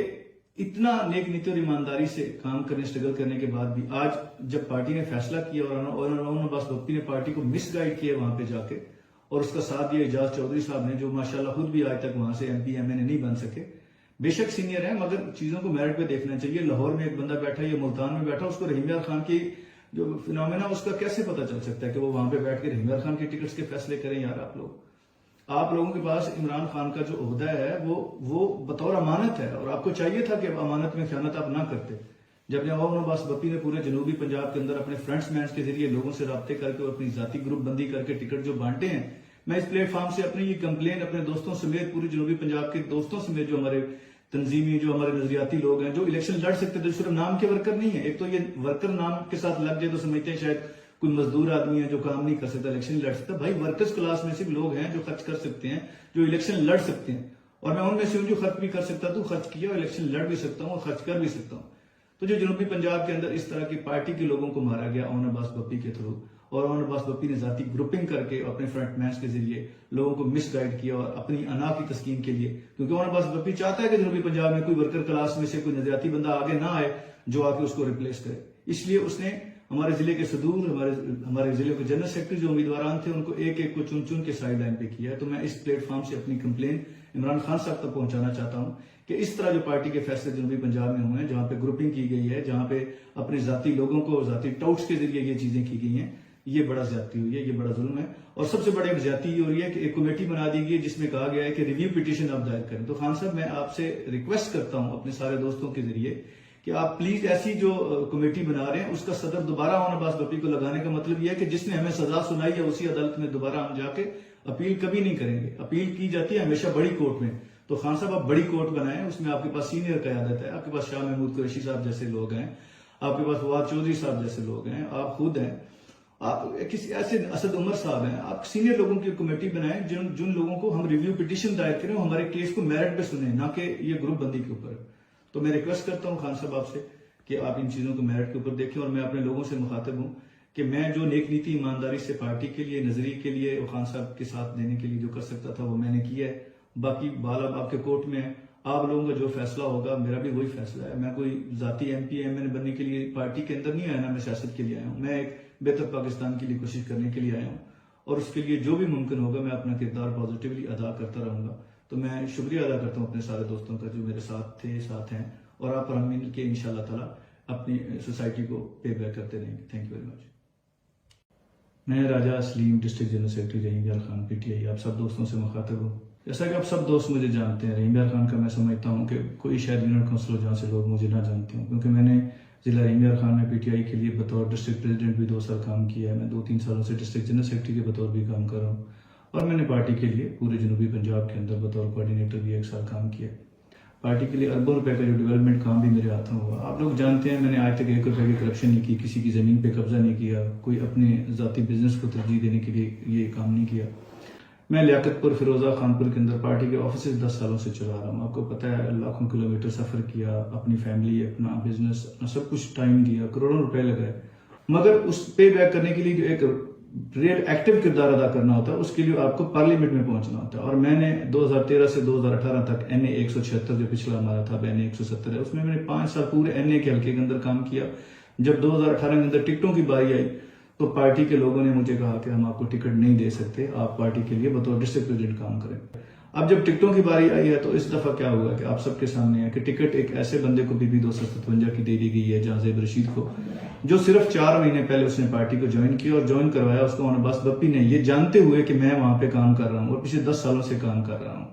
اتنا نیک نیتی اور ایمانداری سے کام کرنے, اسٹرگل کرنے کے بعد بھی آج جب پارٹی نے فیصلہ کیا اور اون عباس بپی نے پارٹی کو مس گائیڈ کیا وہاں پہ جا کے, اور اس کا ساتھ دیا اعجاز چودھری صاحب نے, جو ماشاءاللہ خود بھی آج تک وہاں سے MP MNA نہیں بن سکے. بے شک سینئر ہے مگر چیزوں کو میرٹ پہ دیکھنا چاہیے. لاہور میں ایک بندہ بیٹھا, یہ ملتان میں بیٹھا, اس کو رحیم یار خان کی جو فنومینا اس کا کیسے پتہ چل سکتا ہے کہ وہ وہاں پہ بیٹھ کے رحیم یار خان کے ٹکٹس کے فیصلے کریں؟ یار آپ لوگوں کے پاس عمران خان کا جو عہدہ ہے وہ بطور امانت ہے, اور آپ کو چاہیے تھا کہ امانت میں خیانت آپ نہ کرتے. جب اون عباس بپی نے پورے جنوبی پنجاب کے اندر اپنے فرنٹس مینس کے ذریعے لوگوں سے رابطے کر کے اور اپنی ذاتی گروپ بندی کر کے ٹکٹ جو بانٹے ہیں, میں اس پلیٹ فارم سے اپنی یہ کمپلین اپنے دوستوں سمیت, پوری جنوبی پنجاب کے دوستوں سمیت, جو ہمارے تنظیمی, جو ہمارے نظریاتی لوگ ہیں جو الیکشن لڑ سکتے تھے, صرف نام کے ورکر نہیں ہیں. ایک تو یہ ورکر نام کے ساتھ لگ جائے تو سمجھتے ہیں شاید کوئی مزدور آدمی ہے جو کام نہیں کر سکتا, الیکشن لڑ سکتا. بھائی ورکرز کلاس میں صرف لوگ ہیں جو خرچ کر سکتے ہیں, جو الیکشن لڑ سکتے ہیں, اور میں ان میں سے ہوں جو خرچ بھی کر سکتا, تو خرچ کیا اور الیکشن لڑ بھی سکتا ہوں اور خرچ کر بھی سکتا ہوں. تو جو جنوبی پنجاب کے اندر اس طرح کی پارٹی کے لوگوں کو مارا گیا اون عباس بپی کے تھرو, اور عمر عباس بپی نے ذاتی گروپنگ کر کے اپنے فرنٹ مینس کے ذریعے لوگوں کو مس گائیڈ کیا اور اپنی انا کی تسکین کے لیے، کیونکہ عمر عباس بپی چاہتا ہے کہ جنوبی پنجاب میں کوئی ورکر کلاس میں سے کوئی نظریاتی بندہ آگے نہ آئے جو آ کے اس کو ریپلیس کرے، اس لیے اس نے ہمارے ضلع کے صدور، ہمارے ضلع کے جنرل سیکرٹری جو امیدواران تھے ان کو ایک ایک کو چن چن کے سائڈ لائن پہ کیا ہے۔ تو میں اس پلیٹ فارم سے اپنی کمپلین عمران خان صاحب تک پہنچانا چاہتا ہوں کہ اس طرح جو پارٹی کے فیصلے جنوبی پنجاب میں ہوئے ہیں، جہاں پہ گروپنگ کی گئی ہے، جہاں پہ اپنے ذاتی لوگوں کو ذاتی ٹاؤٹس کے ذریعے یہ چیزیں کی گئی ہیں، یہ بڑا زیادتی ہوئی ہے، یہ بڑا ظلم ہے۔ اور سب سے بڑی ایک زیادتی یہ ہو رہی ہے کہ ایک کمیٹی بنا دی گئی ہے جس میں کہا گیا ہے کہ ریویو پٹیشن آپ دائر کریں۔ تو خان صاحب میں آپ سے ریکویسٹ کرتا ہوں اپنے سارے دوستوں کے ذریعے کہ آپ پلیز ایسی جو کمیٹی بنا رہے ہیں اس کا صدر دوبارہ عمر عباس بپی کو لگانے کا مطلب یہ ہے کہ جس نے ہمیں سزا سنائی ہے اسی عدالت میں دوبارہ ہم جا کے اپیل کبھی نہیں کریں گے۔ اپیل کی جاتی ہے ہمیشہ بڑی کورٹ میں، تو خان صاحب آپ بڑی کورٹ بنائیں، اس میں آپ کے پاس سینئر قیادت ہے، آپ کے پاس شاہ محمود قریشی صاحب جیسے لوگ ہیں، آپ کے پاس فواد چودھری صاحب جیسے لوگ ہیں، آپ خود ہیں، آپ کسی ایسے اسد عمر صاحب ہیں، آپ سینئر لوگوں کی کمیٹی بنائیں جن لوگوں کو ہم ریویو پٹیشن دائر کریں، ہمارے کیس کو میرٹ پہ سنیں، نہ کہ یہ گروپ بندی کے اوپر۔ تو میں ریکویسٹ کرتا ہوں خان صاحب آپ سے کہ آپ ان چیزوں کو میرٹ کے اوپر دیکھیں، اور میں اپنے لوگوں سے مخاطب ہوں کہ میں جو نیک نیتی ایمانداری سے پارٹی کے لیے، نظریے کے لیے اور خان صاحب کے ساتھ دینے کے لیے جو کر سکتا تھا وہ میں نے کیا ہے۔ باقی بال اب آپ کے کورٹ میں ہے، آپ لوگوں کا جو فیصلہ ہوگا میرا بھی وہی فیصلہ ہے۔ میں کوئی ذاتی ایم پی ایم این بننے کے لیے پارٹی کے اندر نہیں آیا نا، میں سیاست کے لیے آیا ہوں، میں ایک بہتر پاکستان کے لیے کوشش کرنے کے لیے آیا ہوں، اور اس کے لیے جو بھی ممکن ہوگا میں اپنا کردار پازیٹیولی ادا کرتا رہوں گا۔ تو میں شکریہ ادا کرتا ہوں اپنے سارے دوستوں کا جو میرے ساتھ تھے، ساتھ ہیں، اور آپ پر ہم مل کے انشاءاللہ تعالی اپنی سوسائٹی کو پے بیک کرتے رہیں گے۔ Thank you very much. میں راجہ اسلیم ڈسٹرکٹ جنرل سیکرٹری رحیم یار خان پی ٹی آئی آپ سب دوستوں سے مخاطب ہوں۔ جیسا کہ آپ سب دوست مجھے جانتے ہیں، رحیم یار خان کا میں سمجھتا ہوں کہ کوئی شاید یونٹ کونسل ہو جہاں سے لوگ مجھے نہ جانتے ہوں، کیونکہ میں نے ضلع رحیم یار خان میں پی ٹی آئی کے لیے بطور ڈسٹرکٹ پریزیڈنٹ بھی 2 سال کام کیا ہے، میں 2-3 سالوں سے ڈسٹرکٹ جنرل سیکرٹری کے بطور بھی کام کر رہا ہوں، اور میں نے پارٹی کے لیے پورے جنوبی پنجاب کے اندر بطور کوآرڈینیٹر بھی 1 سال کام کیا۔ پارٹی کے لیے اربوں روپے کا جو ڈیولپمنٹ کام بھی میرے ہاتھوں ہوا۔ آپ لوگ جانتے ہیں میں نے آج تک 1 روپے کی کرپشن نہیں کی، کسی کی زمین پہ قبضہ نہیں کیا، کوئی اپنے ذاتی بزنس کو ترجیح دینے کے لیے یہ کام نہیں کیا۔ میں لیاقت پور، فیروزہ خان پور کے اندر پارٹی کے آفیسز 10 سالوں سے چلا رہا ہوں۔ آپ کو پتہ ہے لاکھوں کلومیٹر سفر کیا، اپنی فیملی، اپنا بزنس، اپنا سب کچھ ٹائم دیا، کروڑوں روپے لگائے، مگر اس پے بیک کرنے کے لیے جو ایک ریئل ایکٹیو کردار ادا کرنا ہوتا ہے اس کے لیے آپ کو پارلیمنٹ میں پہنچنا ہوتا ہے۔ اور میں نے 2013 سے 2018 تک این اے 176 جو پچھلا ہمارا تھا، این اے 170 ہے، اس میں نے 5 سال پورے این اے کے حلقے کے اندر کام کیا۔ جب 2018 کے اندر ٹکٹوں کی باری آئی تو پارٹی کے لوگوں نے مجھے کہا کہ ہم آپ کو ٹکٹ نہیں دے سکتے، آپ پارٹی کے لیے بطور ڈسٹرکٹ پریزیڈنٹ کام کریں۔ اب جب ٹکٹوں کی باری آئی ہے تو اس دفعہ کیا ہوا کہ آپ سب کے سامنے ہے کہ ٹکٹ ایک ایسے بندے کو بی بی 257 کی دے دی گئی ہے، جہاں زیب رشید کو، جو صرف 4 مہینے پہلے اس نے پارٹی کو جوائن کیا، اور جوائن کروایا اس کو عمر عباس بپی نے، یہ جانتے ہوئے کہ میں وہاں پہ کام کر رہا ہوں اور پچھلے 10 سالوں سے کام کر رہا ہوں۔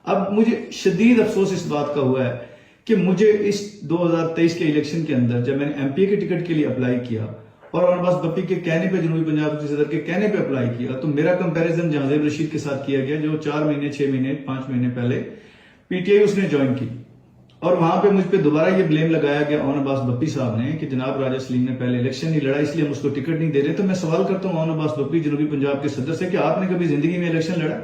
اب مجھے شدید افسوس اس بات کا ہوا ہے کہ مجھے اس 2023 کے الیکشن کے اندر جب میں نے ایم پی کے ٹکٹ کے لیے اپلائی کیا اور عمر عباس بپی کے کہنے پہ، جنوبی پنجاب کے صدر کے کہنے پہ اپلائی کیا، تو میرا کمپیریزن جہاں زیب رشید کے ساتھ کیا گیا جو 4 مہینے، 6 مہینے، 5 مہینے پہلے پی ٹی آئی اس نے جوائن کی، اور وہاں پہ مجھ پہ دوبارہ یہ بلیم لگایا گیا عمر عباس بپی صاحب نے کہ جناب راجہ سلیم نے پہلے الیکشن نہیں لڑا اس لیے ہم اس کو ٹکٹ نہیں دے رہے۔ تو میں سوال کرتا ہوں عمر عباس بپی جنوبی پنجاب کے صدر سے کہ آپ نے کبھی زندگی میں الیکشن لڑا؟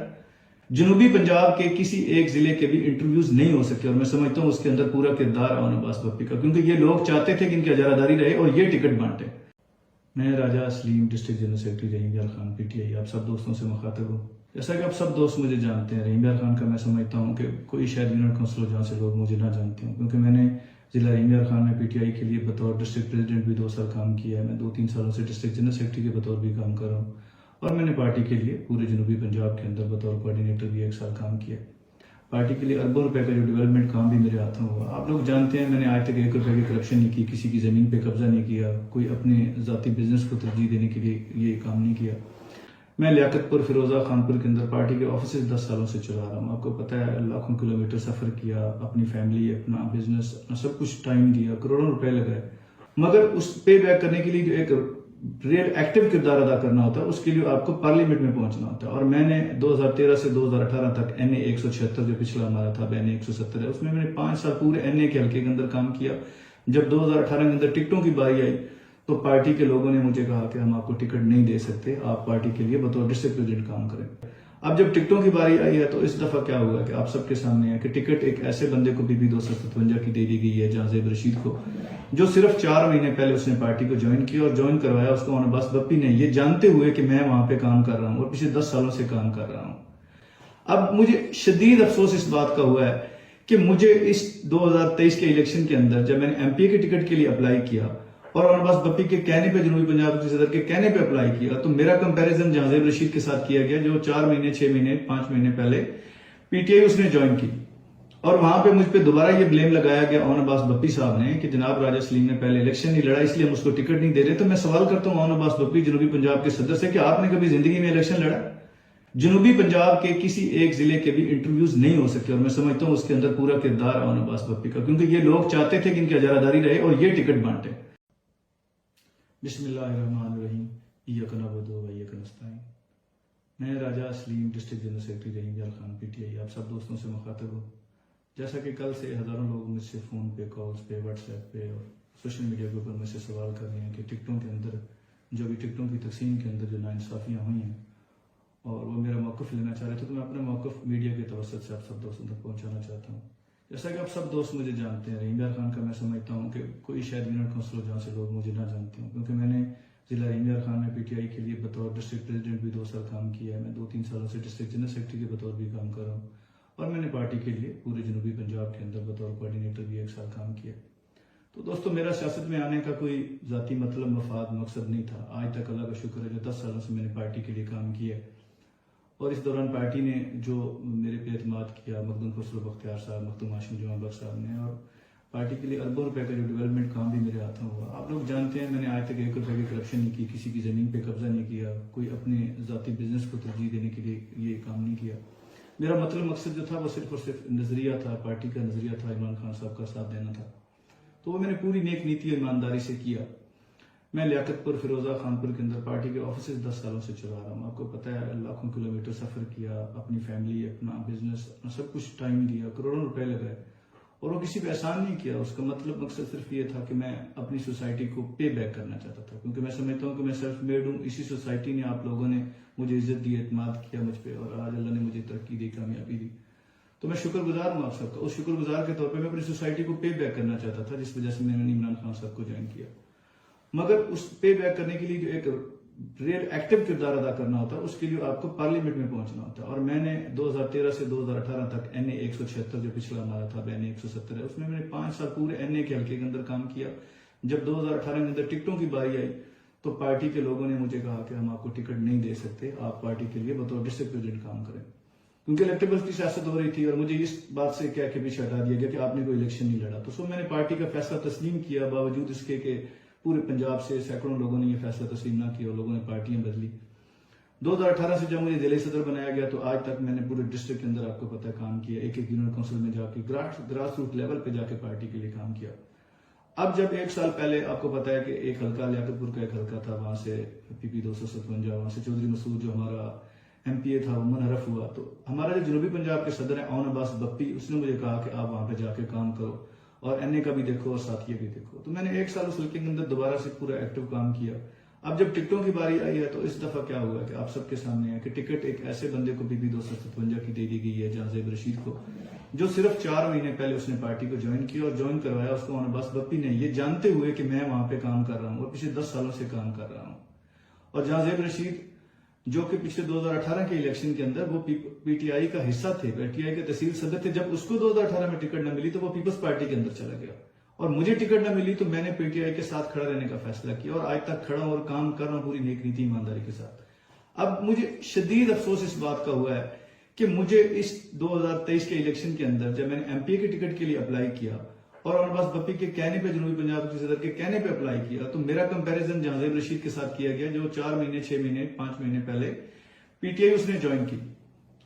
جنوبی پنجاب کے کسی ایک ضلع کے بھی انٹرویوز نہیں ہو سکے، اور میں سمجھتا ہوں اس کے اندر پورا کردار عمر عباس بپی کا، کیونکہ یہ لوگ چاہتے تھے کہ ان کی اجاراداری رہے اور یہ ٹکٹ بانٹے۔ میں راجہ اسلیم ڈسٹرکٹ جنرل سیکرٹری رحیم یار خان پی ٹی آئی آپ سب دوستوں سے مخاطب ہوں۔ جیسا کہ آپ سب دوست مجھے جانتے ہیں، رحیم یار خان کا میں سمجھتا ہوں کہ کوئی شاید یونٹ کونسل ہو جہاں سے لوگ مجھے نہ جانتے ہوں، کیونکہ میں نے ضلع رحیم یار خان میں پی ٹی آئی کے لیے بطور ڈسٹرکٹ پریزیڈنٹ بھی 2 سال کام کیا ہے، میں 2-3 سالوں سے ڈسٹرکٹ جنرل سیکرٹری کے بطور بھی کام کر رہا ہوں، اور میں نے پارٹی کے لیے پورے جنوبی پنجاب کے اندر بطور کوآرڈینیٹر بھی 1 سال کام کیا۔ پارٹی کے لیے اربوں روپے کا جو ڈیولپمنٹ کام بھی میرے ہاتھوں ہوا۔ آپ لوگ جانتے ہیں میں نے آج تک 1 روپے کی کرپشن نہیں کی، کسی کی زمین پہ قبضہ نہیں کیا، کوئی اپنے ذاتی بزنس کو ترجیح دینے کے لیے یہ کام نہیں کیا۔ میں لیاقت پور، فیروزہ خان پور کے اندر پارٹی کے آفیسز 10 سالوں سے چلا رہا ہوں۔ آپ کو پتہ ہے لاکھوں کلومیٹر سفر کیا، اپنی فیملی، اپنا بزنس، اپنا سب کچھ ٹائم دیا، کروڑوں روپے لگائے، مگر اس پے بیک کرنے کے لیے جو ایک ریئل ایکٹیو کردار ادا کرنا ہوتا ہے اس کے لیے آپ کو پارلیمنٹ میں پہنچنا ہوتا ہے۔ اور میں نے 2013 سے 2018 تک این اے 176 جو پچھلا ہمارا تھا، این اے 170 ہے، اس میں نے 5 سال پورے این اے کے حلقے کے اندر کام کیا۔ جب 2018 کے اندر ٹکٹوں کی باری آئی تو پارٹی کے لوگوں نے مجھے کہا کہ ہم آپ کو ٹکٹ نہیں دے سکتے، آپ پارٹی کے لیے بطور ڈسٹرکٹ پریزیڈنٹ کام کریں۔ اب جب ٹکٹوں کی باری آئی ہے تو اس دفعہ کیا ہوا کہ آپ سب کے سامنے ہے کہ ٹکٹ ایک ایسے بندے کو بی بی 257 کی دے دی گئی ہے، جہاں زیب رشید کو، جو صرف 4 مہینے پہلے اس نے پارٹی کو جوائن کیا اور جوائن کروایا اس کو اون عباس بپی نے، یہ جانتے ہوئے کہ میں وہاں پہ کام کر رہا ہوں اور پچھلے 10 سالوں سے کام کر رہا ہوں۔ اب مجھے شدید افسوس اس بات کا ہوا ہے کہ مجھے اس 2023 کے الیکشن کے اندر جب میں نے ایم پی اے کے ٹکٹ کے لیے اپلائی کیا اور اون عباس بپی کے کہنے پہ، جنوبی پنجاب کے صدر کے کہنے پہ اپلائی کیا، تو میرا کمپیریزن جہاں زیب رشید کے ساتھ کیا گیا جو 4 مہینے 6 مہینے 5 مہینے پہلے پی ٹی آئی اس نے جوائن کی، اور وہاں پہ مجھ پہ دوبارہ یہ بلیم لگایا گیا اون عباس بپی صاحب نے کہ جناب راجہ سلیم نے پہلے الیکشن نہیں لڑا اس لیے ہم اس کو ٹکٹ نہیں دے رہے۔ تو میں سوال کرتا ہوں اون عباس بپی جنوبی پنجاب کے صدر سے کہ آپ نے کبھی زندگی میں الیکشن لڑا؟ جنوبی پنجاب کے کسی ایک ضلع کے بھی انٹرویوز نہیں ہو سکتے، اور میں سمجھتا ہوں اس کے اندر پورا کردار ہے اون عباس بپی کا، کیونکہ یہ لوگ چاہتے تھے کہ ان کی اجاراداری رہے اور یہ ٹکٹ بانٹے۔ بسم اللہ الرحمن الرحیم، ایاک نعبد و ایاک نستعین۔ میں راجہ سلیم ڈسٹرکٹ جنرل سیکرٹری رحیم جال خان پی ٹی آئی آپ سب دوستوں سے مخاطب ہوں۔ جیسا کہ کل سے ہزاروں لوگ مجھ سے فون پہ، کالز پہ، واٹس ایپ پہ اور سوشل میڈیا کے اوپر مجھ سے سوال کر رہے ہیں کہ ٹکٹوں کے اندر جو بھی ٹکٹوں کی تقسیم کے اندر جو ناانصافیاں ہوئی ہیں اور وہ میرا موقف لینا چاہ رہے تھے، تو میں اپنا موقف میڈیا کے توسط سے آپ سب دوستوں تک پہنچانا چاہتا ہوں۔ جیسا کہ آپ سب دوست مجھے جانتے ہیں، رحیم جال خان کا میں سمجھتا ہوں کہ کوئی شاید یونٹ کونسل ہو جہاں سے لوگ مجھے نہ جانتے ہوں، کیونکہ میں نے ضلع رحیم جال خان میں پی ٹی آئی کے لیے بطور ڈسٹرکٹ پریزیڈنٹ بھی 2 سال کام کیا ہے۔ میں 2-3 سالوں سے ڈسٹرکٹ جنرل سیکرٹری کے بطور بھی کام کر رہا ہوں، اور میں نے پارٹی کے لیے پورے جنوبی پنجاب کے اندر بطور کوآرڈینیٹر بھی 1 سال کام کیا۔ تو دوستو، میرا سیاست میں آنے کا کوئی ذاتی مطلب، مفاد، مقصد نہیں تھا۔ آج تک اللہ کا شکر ہے جو 10 سالوں سے میں نے پارٹی کے لیے کام کیا ہے، اور اس دوران پارٹی نے جو میرے پہ اعتماد کیا، مخدوم خسرو بختیار صاحب، مختوم ہاشم جمعہ بخش صاحب نے، اور پارٹی کے لیے اربوں روپے کا جو ڈیولپمنٹ کام بھی میرے ہاتھوں ہوا۔ آپ لوگ جانتے ہیں میں نے آج تک 1 روپے کی کرپشن نہیں کی، کسی کی زمین پہ قبضہ نہیں کیا، کوئی اپنے ذاتی بزنس کو ترجیح دینے کے لیے یہ کام نہیں کیا۔ میرا مطلب مقصد جو تھا وہ صرف اور صرف نظریہ تھا، پارٹی کا نظریہ تھا، عمران خان صاحب کا ساتھ دینا تھا، تو وہ میں نے پوری نیک نیتی اور ایمانداری سے کیا۔ میں لیاقت پور، فیروزہ خان پور کے اندر پارٹی کے آفیسز 10 سالوں سے چلا رہا ہوں۔ آپ کو پتہ ہے لاکھوں کلومیٹر سفر کیا، اپنی فیملی، اپنا بزنس، اپنا سب کچھ ٹائم دیا، کروڑوں روپے لگائے، اور وہ کسی پہ احسان نہیں کیا۔ اس کا مطلب مقصد صرف یہ تھا کہ میں اپنی سوسائٹی کو پے بیک کرنا چاہتا تھا، کیونکہ میں سمجھتا ہوں کہ میں سیلف میڈ ہوں۔ اسی سوسائٹی نے، آپ لوگوں نے مجھے عزت دی، اعتماد کیا مجھ پہ، اور آج اللہ نے مجھے ترقی دی، کامیابی دی، تو میں شکر گزار ہوں آپ سب کا۔ اس شکر گزار کے طور پہ میں اپنی سوسائٹی کو پے بیک کرنا چاہتا تھا، جس وجہ سے میں نے عمران خان صاحب کو جوائن کیا۔ مگر اس پے بیک کرنے کے لیے جو ایک ریئل ایکٹیو کردار ادا کرنا ہوتا ہے، اس کے لیے آپ کو پارلیمنٹ میں پہنچنا ہوتا ہے، اور میں نے 2013 سے 2018 تک این اے 176 جو پچھلا ہمارا تھا، این اے 170 ہے، اس میں نے 5 سال پورے این اے کے حلقے کے اندر کام کیا۔ جب 2018 کے اندر ٹکٹوں کی باری آئی تو پارٹی کے لوگوں نے مجھے کہا کہ ہم آپ کو ٹکٹ نہیں دے سکتے، آپ پارٹی کے لیے بطور ڈسٹرکٹ پریزیڈنٹ کام کریں، کیونکہ الیکٹیبل کی سیاست ہو رہی تھی، اور مجھے اس بات سے کیا کہ پیچھے ہٹا دیا گیا کہ آپ نے کوئی الیکشن نہیں لڑا۔ تو میں نے پارٹی کا فیصلہ تسلیم کیا، باوجود اس کے کہ پورے پنجاب سے سینکڑوں لوگوں نے یہ فیصلہ تسلیم نہ کیا اور لوگوں نے پارٹیاں بدلی۔ 2018 سے جب مجھے ضلع صدر بنایا گیا تو آج تک میں نے پورے ڈسٹرکٹ کے اندر، آپ کو پتہ ہے، کام کیا، ایک یونٹ کونسل میں جا کے گراس روٹ لیول پہ جا کے پارٹی کے لیے کام کیا۔ اب جب 1 سال پہلے آپ کو پتہ ہے کہ ایک حلقہ لیاقت پور کا ایک حلقہ تھا، وہاں سے پی پی 257، وہاں سے چودھری مسعود جو ہمارا ایم پی اے تھا وہ منحرف ہوا، تو ہمارا جو جنوبی پنجاب کے صدر ہیں اون عباس بپی، اس نے مجھے کہا کہ آپ وہاں پہ جا کے کام کرو اور این اے کا بھی دیکھو اور ساتھیہ بھی دیکھو۔ تو میں نے 1 سال اس حلقے کے اندر دوبارہ سے پورا ایکٹیو کام کیا۔ اب جب ٹکٹوں کی باری آئی ہے تو اس دفعہ کیا ہوا کہ آپ سب کے سامنے ہے کہ ٹکٹ ایک ایسے بندے کو پی پی 257 کی دے دی گئی ہے، جہاں زیب رشید کو، جو صرف 4 مہینے پہلے اس نے پارٹی کو جوائن کیا اور جوائن کروایا اس کو اون عباس بپی نے، یہ جانتے ہوئے کہ میں وہاں پہ کام کر رہا ہوں اور پچھلے 10 سالوں سے کام کر رہا ہوں۔ اور جہاں زیب رشید جو کہ پچھلے 2018 کے الیکشن کے اندر وہ پی ٹی آئی کا حصہ تھے، پی ٹی آئی کے تحصیل صدر تھے، جب اس کو 2018 میں ٹکٹ نہ ملی تو وہ پیپلز پارٹی کے اندر چلا گیا، اور مجھے ٹکٹ نہ ملی تو میں نے پی ٹی آئی کے ساتھ کھڑا رہنے کا فیصلہ کیا، اور آج تک کھڑا ہوں اور کام کر رہا ہوں پوری نیک نیتی ایمانداری کے ساتھ۔ اب مجھے شدید افسوس اس بات کا ہوا ہے کہ مجھے اس 2023 کے الیکشن کے اندر جب میں نے ایم پی اے کے ٹکٹ کے لیے اپلائی کیا اور اون عباس بپی کے کہنے پہ، جنوبی پنجاب کے صدر کے کہنے پہ اپلائی کیا، تو میرا کمپیریزن جہاں زیب رشید کے ساتھ کیا گیا جو 4 مہینے 6 مہینے 5 مہینے پہلے پی ٹی آئی اس نے جوائن کی،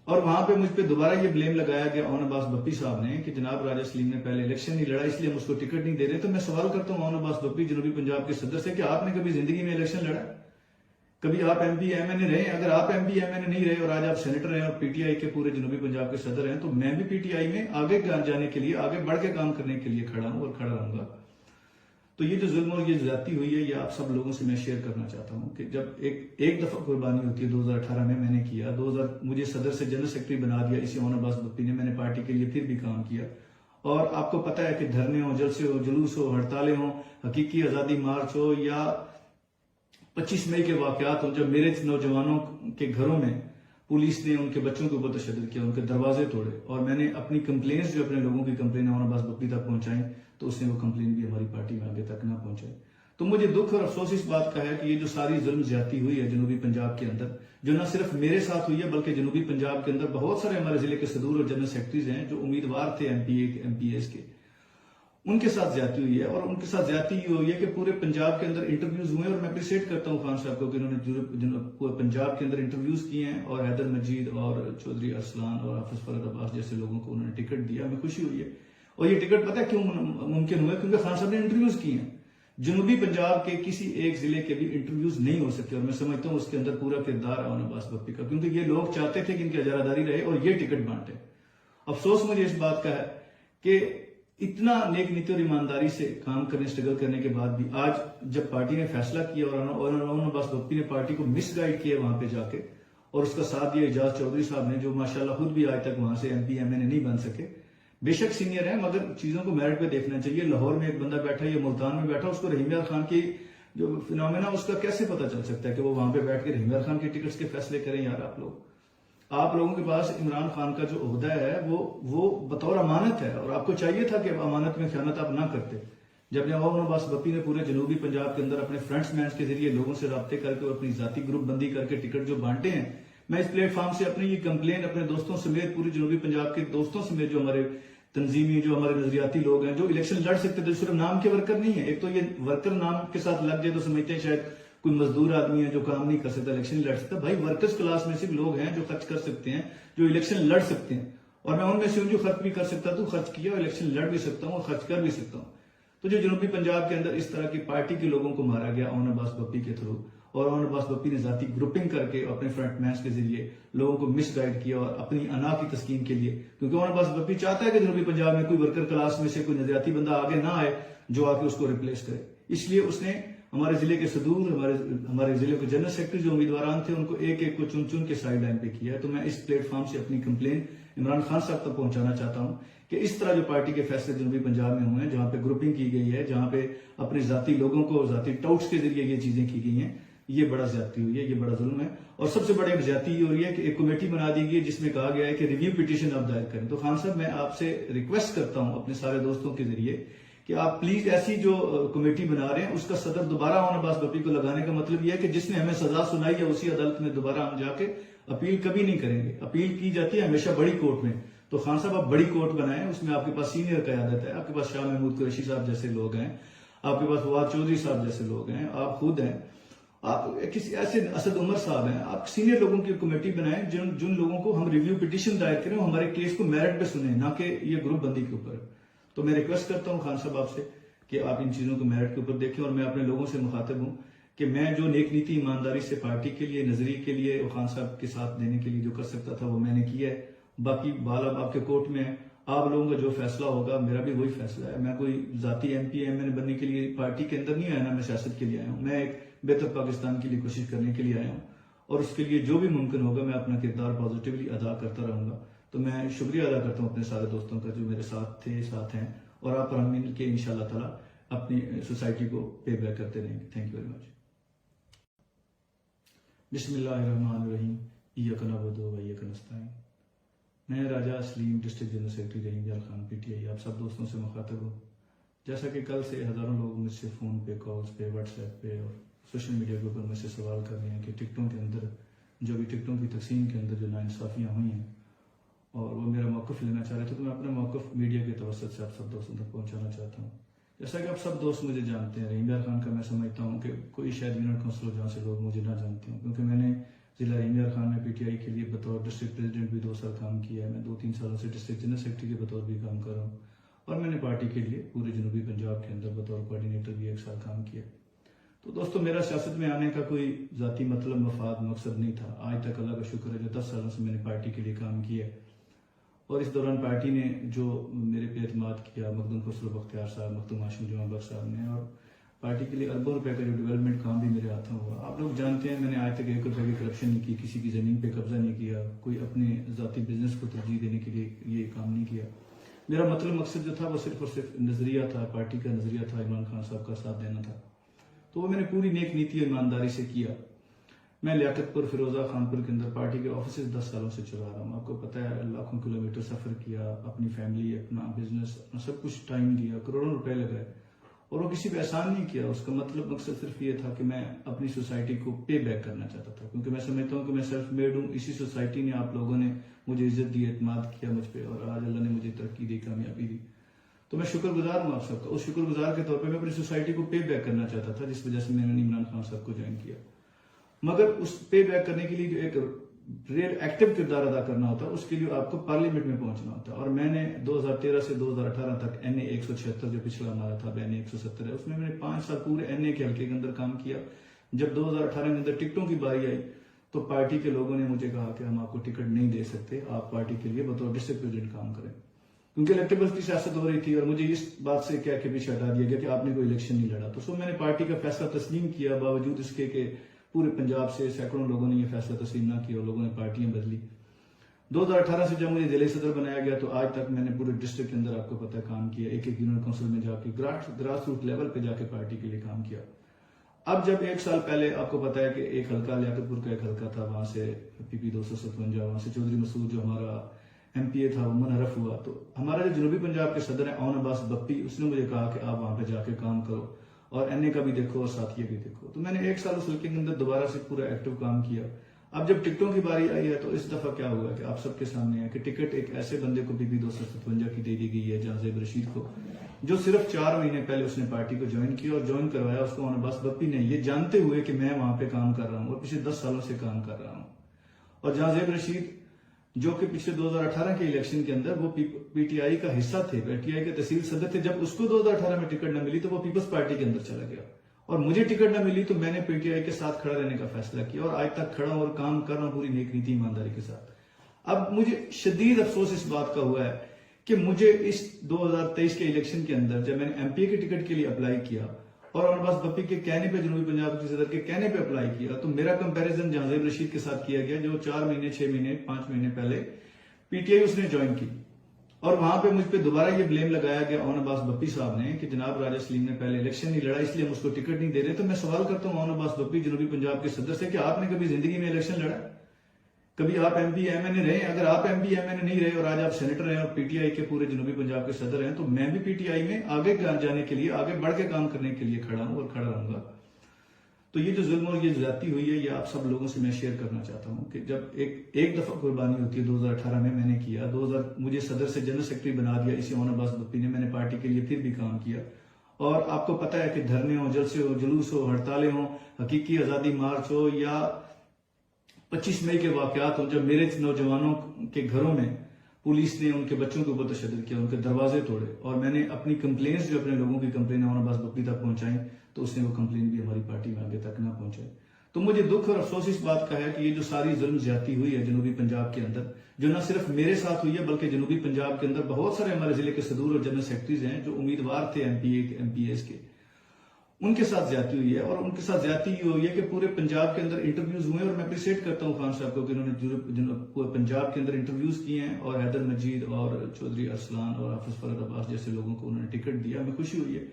اور وہاں پہ مجھ پہ دوبارہ یہ بلیم لگایا گیا اون عباس بپی صاحب نے کہ جناب راجہ سلیم نے پہلے الیکشن نہیں لڑا اس لیے ہم اس کو ٹکٹ نہیں دے رہے۔ تو میں سوال کرتا ہوں اون عباس بپی جنوبی پنجاب کے صدر سے کہ آپ نے کبھی زندگی میں الیکشن لڑا؟ کبھی آپ ایم پی ایم این اے رہے؟ اگر آپ ایم پی ایم این اے نہیں رہے اور آج آپ سینیٹر ہیں اور پی ٹی آئی کے پورے جنوبی پنجاب کے صدر ہیں، تو میں بھی پی ٹی آئی میں آگے جانے کے لیے، آگے بڑھ کے کام کرنے کے لیے کھڑا ہوں اور کھڑا رہوں گا۔ تو یہ جو ظلم اور یہ زیادتی ہوئی ہے یہ آپ سب لوگوں سے میں شیئر کرنا چاہتا ہوں کہ جب ایک دفعہ قربانی ہوتی ہے، 2018 میں نے کیا، مجھے صدر سے جنرل سیکرٹری بنا دیا اسی اون عباس بپی نے، میں نے پارٹی کے لیے پھر بھی کام کیا، اور آپ کو پتہ ہے کہ دھرنے ہوں، جلسے ہو، جلوس ہو، ہڑتالیں ہوں، حقیقی آزادی مارچ ہو یا 25 مئی کے واقعات ہوں، جب میرے نوجوانوں کے گھروں میں پولیس نے ان کے بچوں کے اوپر تشدد کیا، ان کے دروازے توڑے، اور میں نے اپنی کمپلینس جو اپنے لوگوں کی کمپلین عوام عباس بپی تک پہنچائیں تو اس نے وہ کمپلین بھی ہماری پارٹی میں آگے تک نہ پہنچائی. تو مجھے دکھ اور افسوس اس بات کا ہے کہ یہ جو ساری ظلم زیادتی ہوئی ہے جنوبی پنجاب کے اندر، جو نہ صرف میرے ساتھ ہوئی ہے بلکہ جنوبی پنجاب کے اندر بہت سارے ہمارے ضلع کے صدور اور جنرل سیکرٹریز ہیں جو امیدوار تھے ایم پی ایس کے، ان کے ساتھ زیادتی ہوئی ہے. اور ان کے ساتھ زیادتی یہ ہوئی ہے کہ پورے پنجاب کے اندر انٹرویوز ہوئے، اور میں اپریشیٹ کرتا ہوں خان صاحب کو کہ انہوں نے پورے پنجاب کے اندر انٹرویوز کیے ہیں، اور حیدر مجید اور چودھری ارسلان اور حافظ فرد عباس جیسے لوگوں کو انہوں نے ٹکٹ دیا. ہمیں خوشی ہوئی ہے، اور یہ ٹکٹ پتہ ہے کیوں ممکن ہوا ہے؟ کیونکہ خان صاحب نے انٹرویوز کیے ہیں. جنوبی پنجاب کے کسی ایک ضلع کے بھی انٹرویوز نہیں ہو سکے، اور میں سمجھتا ہوں اس کے اندر پورا کردار ہے عوام عباس بپی کا، کیونکہ یہ لوگ چاہتے تھے کہ ان کی اجاراداری رہے اور یہ ٹکٹ بانٹے. افسوس مجھے اس بات کا ہے کہ اتنا نیک نیتی اور ایمانداری سے کام کرنے، اسٹرگل کرنے کے بعد بھی آج جب پارٹی نے فیصلہ کیا اور عوام عباس بپی نے پارٹی کو مس گائیڈ کیا وہاں پہ جا کے، اور اس کا ساتھ دیا اعجاز چودھری صاحب نے، جو ماشاءاللہ خود بھی آج تک وہاں سے ایم پی ایم این اے نہیں بن سکے. بے شک سینئر ہیں مگر چیزوں کو میرٹ پہ دیکھنا چاہیے. لاہور میں ایک بندہ بیٹھا یا ملتان میں بیٹھا، اس کو رحیم یار خان کی جو فنومینا اس کا کیسے پتا چل سکتا ہے کہ وہ وہاں پہ بیٹھ کے رحیم یار خان کے ٹکٹس کے فیصلے کریں؟ یار آپ لوگوں کے پاس عمران خان کا جو عہدہ ہے وہ بطور امانت ہے، اور آپ کو چاہیے تھا کہ امانت میں خیانت آپ نہ کرتے. جب عوام عباس بپی نے پورے جنوبی پنجاب کے اندر اپنے فرنٹس مینس کے ذریعے لوگوں سے رابطے کر کے اور اپنی ذاتی گروپ بندی کر کے ٹکٹ جو بانٹے ہیں، میں اس پلیٹ فارم سے اپنی یہ کمپلین اپنے دوستوں سمیت پوری جنوبی پنجاب کے دوستوں سمیت جو ہمارے تنظیمی، جو ہمارے نظریاتی لوگ ہیں جو الیکشن لڑ سکتے تھے، صرف نام کے ورکر نہیں ہیں. ایک تو یہ ورکر نام کے ساتھ لگ جائے تو سمجھتے ہیں شاید کوئی مزدور آدمی ہے جو کام نہیں کر سکتا، الیکشن لڑ سکتا. بھائی ورکرز کلاس میں صرف لوگ ہیں جو خرچ کر سکتے ہیں، جو الیکشن لڑ سکتے ہیں، اور میں ان میں سے ہوں جو خرچ بھی کر سکتا تو خرچ کیا، اور الیکشن لڑ بھی سکتا ہوں اور خرچ کر بھی سکتا ہوں. تو جو جنوبی پنجاب کے اندر اس طرح کی پارٹی کے لوگوں کو مارا گیا عوام عباس بپی کے تھرو، اور عوام عباس بپی نے ذاتی گروپنگ کر کے اپنے فرنٹ مینس کے ذریعے لوگوں کو مس گائیڈ کیا، اور اپنی انا کی تسکین کے لیے، کیونکہ عوام عباس بپی چاہتا ہے کہ جنوبی پنجاب میں کوئی ورکر کلاس میں سے کوئی نظریاتی بندہ آگے نہ آئے جو آ کے اس کو ریپلیس کرے. اس لیے اس نے ہمارے ضلع کے صدور، ہمارے ضلع کے جنرل سیکرٹری جو امیدواران تھے، ان کو ایک ایک کو چن چن کے سائڈ لائن پہ کیا ہے. تو میں اس پلیٹ فارم سے اپنی کمپلین عمران خان صاحب تک پہنچانا چاہتا ہوں کہ اس طرح جو پارٹی کے فیصلے جنوبی پنجاب میں ہوئے ہیں، جہاں پہ گروپنگ کی گئی ہے، جہاں پہ اپنے ذاتی لوگوں کو ذاتی ٹاؤٹس کے ذریعے یہ چیزیں کی گئی ہیں، یہ بڑا زیادتی ہوئی ہے، یہ بڑا ظلم ہے. اور سب سے بڑی ایک زیادتی یہ ہو رہی ہے کہ ایک کمیٹی بنا دی گئی ہے جس میں کہا گیا ہے کہ ریویو پٹیشن آپ دائر کریں. تو خان صاحب میں آپ سے ریکویسٹ کرتا ہوں اپنے سارے دوستوں کے ذریعے کہ آپ پلیز ایسی جو کمیٹی بنا رہے ہیں اس کا صدر دوبارہ عوام عباس بپی کو لگانے کا مطلب یہ ہے کہ جس نے ہمیں سزا سنائی ہے اسی عدالت میں دوبارہ ہم جا کے اپیل کبھی نہیں کریں گے. اپیل کی جاتی ہے ہمیشہ بڑی کورٹ میں. تو خان صاحب آپ بڑی کورٹ بنائیں، اس میں آپ کے پاس سینئر قیادت ہے، آپ کے پاس شاہ محمود قریشی صاحب جیسے لوگ ہیں، آپ کے پاس فواد چودھری صاحب جیسے لوگ ہیں، آپ خود ہیں، آپ کسی ایسے اسد عمر صاحب ہیں، آپ سینئر لوگوں کی کمیٹی بنائیں جن لوگوں کو ہم ریویو پٹیشن دائر کریں، ہمارے کیس کو میرٹ پہ سنیں، نہ کہ یہ گروپ بندی کے اوپر. تو میں ریکویسٹ کرتا ہوں خان صاحب آپ سے کہ آپ ان چیزوں کو میرٹ کے اوپر دیکھیں. اور میں اپنے لوگوں سے مخاطب ہوں کہ میں جو نیک نیتی ایمانداری سے پارٹی کے لیے، نظریے کے لیے اور خان صاحب کے ساتھ دینے کے لیے جو کر سکتا تھا وہ میں نے کیا ہے. باقی بال اب آپ کے کورٹ میں ہے، آپ لوگوں کا جو فیصلہ ہوگا میرا بھی وہی فیصلہ ہے. میں کوئی ذاتی ایم پی ایم این اے بننے کے لیے پارٹی کے اندر نہیں آیا نا، میں سیاست کے لیے آیا ہوں. میں ایک بہتر پاکستان کے لیے کوشش کرنے کے لیے آیا ہوں، اور اس کے لیے جو بھی ممکن ہوگا میں اپنا کردار پازیٹیولی ادا کرتا رہوں گا. تو میں شکریہ ادا کرتا ہوں اپنے سارے دوستوں کا جو میرے ساتھ تھے، ساتھ ہیں، اور آپ پر ہم مل کے انشاءاللہ تعالیٰ اپنی سوسائٹی کو پے بیک کرتے رہیں گے. Thank you very much. بسم اللہ الرحمن الرحیم. ایاک نعبد و ایاک نستعین. میں راجہ اسلیم ڈسٹرکٹ جنرل سیکرٹری رحیم یار خان پی ٹی آئی آپ سب دوستوں سے مخاطب ہوں. جیسا کہ کل سے ہزاروں لوگ مجھ سے فون پہ، کالز پہ، واٹس ایپ پہ اور سوشل میڈیا کے اوپر مجھ سے سوال کر رہے ہیں کہ ٹکٹوں کے اندر جو بھی ٹکٹوں کی تقسیم کے اندر جو ناانصافیاں ہوئی ہیں اور وہ میرا موقف لینا چاہ رہے تھے، تو میں اپنا موقف میڈیا کے توسط سے آپ سب دوستوں تک پہنچانا چاہتا ہوں. جیسا کہ آپ سب دوست مجھے جانتے ہیں، رحیم یار خان کا میں سمجھتا ہوں کہ کوئی شاید یونٹ کونسل ہو جہاں سے لوگ مجھے نہ جانتے ہوں، کیونکہ میں نے ضلع رحیم یار خان میں پی ٹی آئی کے لیے بطور ڈسٹرکٹ پریزیڈنٹ بھی 2 سال کام کیا ہے. میں 2-3 سالوں سے ڈسٹرکٹ جنرل سیکرٹری کے بطور بھی کام کر رہا ہوں، اور میں نے پارٹی کے لیے پورے جنوبی پنجاب کے اندر بطور کوآرڈینیٹر بھی 1 سال کام کیا. تو دوستو میرا سیاست میں آنے کا کوئی ذاتی مطلب، مفاد، مقصد نہیں تھا. آج تک اللہ کا شکر ہے جو 10 سالوں سے میں نے پارٹی کے لیے کام کیا، اور اس دوران پارٹی نے جو میرے پہ اعتماد کیا، مخدوم خسرو بختیار صاحب، مختوم ہاشم جمعہ بخش صاحب نے، اور پارٹی کے لیے اربوں روپے کا جو ڈیولپمنٹ کام بھی میرے ہاتھوں ہوا. آپ لوگ جانتے ہیں میں نے آج تک 1 روپے کی کرپشن نہیں کی، کسی کی زمین پہ قبضہ نہیں کیا، کوئی اپنے ذاتی بزنس کو ترجیح دینے کے لیے یہ کام نہیں کیا. میرا مطلب مقصد جو تھا وہ صرف اور صرف نظریہ تھا، پارٹی کا نظریہ تھا، عمران خان صاحب کا ساتھ دینا تھا، تو وہ میں نے پوری نیک نیتی اور ایمانداری سے کیا۔ میں لیاقت پور، فیروزہ خان پور کے اندر پارٹی کے آفیسز 10 سالوں سے چلا رہا ہوں۔ آپ کو پتہ ہے لاکھوں کلومیٹر سفر کیا، اپنی فیملی، اپنا بزنس، اپنا سب کچھ ٹائم دیا، کروڑوں روپے لگائے، اور وہ کسی پہ احسان نہیں کیا۔ اس کا مطلب مقصد صرف یہ تھا کہ میں اپنی سوسائٹی کو پے بیک کرنا چاہتا تھا، کیونکہ میں سمجھتا ہوں کہ میں سیلف میڈ ہوں۔ اسی سوسائٹی نے، آپ لوگوں نے مجھے عزت دی، اعتماد کیا مجھ پہ، اور آج اللہ نے مجھے ترقی دی، کامیابی دی، تو میں شکر گزار ہوں آپ سب کا۔ اس شکر گزار کے طور پہ میں اپنی سوسائٹی کو پے بیک کرنا چاہتا تھا، جس وجہ سے میں نے عمران خان صاحب کو جوائن کیا۔ مگر اس پے بیک کرنے کے لیے جو ایک ریئل ایکٹیو کردار ادا کرنا ہوتا ہے، اس کے لیے آپ کو پارلیمنٹ میں پہنچنا ہوتا ہے، اور میں نے 2013 سے 2018 تک NA 176 جو پچھلا ہمارا تھا، NA 170 ہے، اس میں نے 5 سال پورے NA کے حلقے کے اندر کام کیا۔ جب 2018 کے اندر ٹکٹوں کی باری آئی تو پارٹی کے لوگوں نے مجھے کہا کہ ہم آپ کو ٹکٹ نہیں دے سکتے، آپ پارٹی کے لیے بطور ڈسٹرکٹ پریزیڈنٹ کام کریں، کیونکہ الیکٹیبل کی سیاست ہو رہی تھی، اور مجھے اس بات سے کہہ کے پیچھے ہٹا دیا گیا کہ آپ نے کوئی الیکشن نہیں لڑا۔ تو میں نے پارٹی کا فیصلہ تسلیم کیا، باوجود اس کے کہ پورے پنجاب سے سینکڑوں لوگوں نے یہ فیصلہ تسلیم نہ کیا اور لوگوں نے پارٹیاں بدلی۔ 2018 سے جب مجھے ضلعی صدر بنایا گیا تو آج تک میں نے پورے ڈسٹرکٹ کے اندر، آپ کو پتہ ہے، کام کیا، ایک یونین کونسل میں جا کے گراس روٹ لیول پہ جا کے پارٹی کے لیے کام کیا۔ اب جب 1 سال پہلے آپ کو پتہ ہے کہ ایک حلقہ لیاقت پور کا ایک حلقہ تھا، وہاں سے PP 257، وہاں سے چودھری مسعود جو ہمارا MPA تھا وہ منحرف ہوا، تو ہمارا جو جنوبی پنجاب کے صدر ہیں اون عباس بپی، اس نے مجھے کہا کہ آپ وہاں پہ جا کے کام کرو اور NA کا بھی دیکھو اور ساتھیہ بھی دیکھو۔ تو میں نے 1 سال اس حلقے کے اندر دوبارہ سے پورا ایکٹیو کام کیا۔ اب جب ٹکٹوں کی باری آئی ہے تو اس دفعہ کیا ہوا کہ آپ سب کے سامنے ہے کہ ٹکٹ ایک ایسے بندے کو PP 257 کی دے دی گئی ہے، جہاں زیب رشید کو، جو صرف 4 مہینے پہلے اس نے پارٹی کو جوائن کیا، اور جوائن کروایا اس کو اون عباس بپی نے، یہ جانتے ہوئے کہ میں وہاں پہ کام کر رہا ہوں اور پچھلے 10 سالوں سے کام کر رہا ہوں۔ اور جہاں زیب رشید جو کہ پچھلے 2018 کے الیکشن کے اندر وہ PTI کا حصہ تھے، PTI کے تحصیل صدر تھے، جب اس کو 2018 میں ٹکٹ نہ ملی تو وہ پیپلز پارٹی کے اندر چلا گیا، اور مجھے ٹکٹ نہ ملی تو میں نے PTI کے ساتھ کھڑا رہنے کا فیصلہ کیا، اور آج تک کھڑا ہوں اور کام کر رہا ہوں پوری نیک نیتی ایمانداری کے ساتھ۔ اب مجھے شدید افسوس اس بات کا ہوا ہے کہ مجھے اس 2023 کے الیکشن کے اندر جب میں نے MPA کے ٹکٹ کے لیے اپلائی کیا اور اون عباس بپی کے کہنے پہ، جنوبی پنجاب کے صدر کے کہنے پہ اپلائی کیا، تو میرا کمپیریزن جہاں زیب رشید کے ساتھ کیا گیا، جو 4 مہینے 6 مہینے 5 مہینے پہلے PTI اس نے جوائن کی، اور وہاں پہ مجھ پہ دوبارہ یہ بلیم لگایا گیا اون عباس بپی صاحب نے کہ جناب راجہ سلیم نے پہلے الیکشن نہیں لڑا، اس لیے ہم اس کو ٹکٹ نہیں دے رہے۔ تو میں سوال کرتا ہوں اون عباس بپی جنوبی پنجاب کے صدر سے کہ آپ نے کبھی زندگی میں الیکشن لڑا؟ کبھی آپ MP MNA رہے؟ اگر آپ MP MNA نہیں رہے اور آج آپ سینیٹر ہیں اور PTI کے پورے جنوبی پنجاب کے صدر ہیں، تو میں بھی PTI میں آگے جانے کے لیے، آگے بڑھ کے کام کرنے کے لیے کھڑا ہوں اور کھڑا رہوں گا۔ تو یہ جو ظلم اور یہ زیادتی ہوئی ہے، یہ آپ سب لوگوں سے میں شیئر کرنا چاہتا ہوں کہ جب ایک دفعہ قربانی ہوتی ہے، 2018 میں نے کیا، مجھے صدر سے جنرل سیکرٹری بنا دیا اسی اون عباس بپی نے، میں نے پارٹی کے لیے پھر بھی کام کیا، اور آپ کو پتہ ہے کہ دھرنے ہوں، جلسے ہو، جلوس ہو، ہڑتالیں ہوں، حقیقی آزادی مارچ ہو، یا 25 مئی کے واقعات ہوں، جب میرے نوجوانوں کے گھروں میں پولیس نے ان کے بچوں کے اوپر تشدد کیا، ان کے دروازے توڑے، اور میں نے اپنی کمپلینس جو اپنے لوگوں کی کمپلین اون عباس بپی تک پہنچائیں، تو اس نے وہ کمپلین بھی ہماری پارٹی میں آگے تک نہ پہنچائے۔ تو مجھے دکھ اور افسوس اس بات کا ہے کہ یہ جو ساری ظلم زیادتی ہوئی ہے جنوبی پنجاب کے اندر، جو نہ صرف میرے ساتھ ہوئی ہے بلکہ جنوبی پنجاب کے اندر بہت سارے ہمارے ضلع کے صدور اور جنرل سیکرٹریز ہیں جو امیدوار تھے MPAs کے، ان کے ساتھ زیادتی ہوئی ہے، اور ان کے ساتھ زیادتی یہ ہوئی ہے کہ پورے پنجاب کے اندر انٹرویوز ہوئے، اور میں اپریشیٹ کرتا ہوں خان صاحب کو کہ انہوں نے پورے پنجاب کے اندر انٹرویوز کیے ہیں، اور حیدر مجید اور چودھری ارسلان اور حافظ فرد عباس جیسے لوگوں کو انہوں نے ٹکٹ دیا، ہمیں خوشی ہوئی ہے۔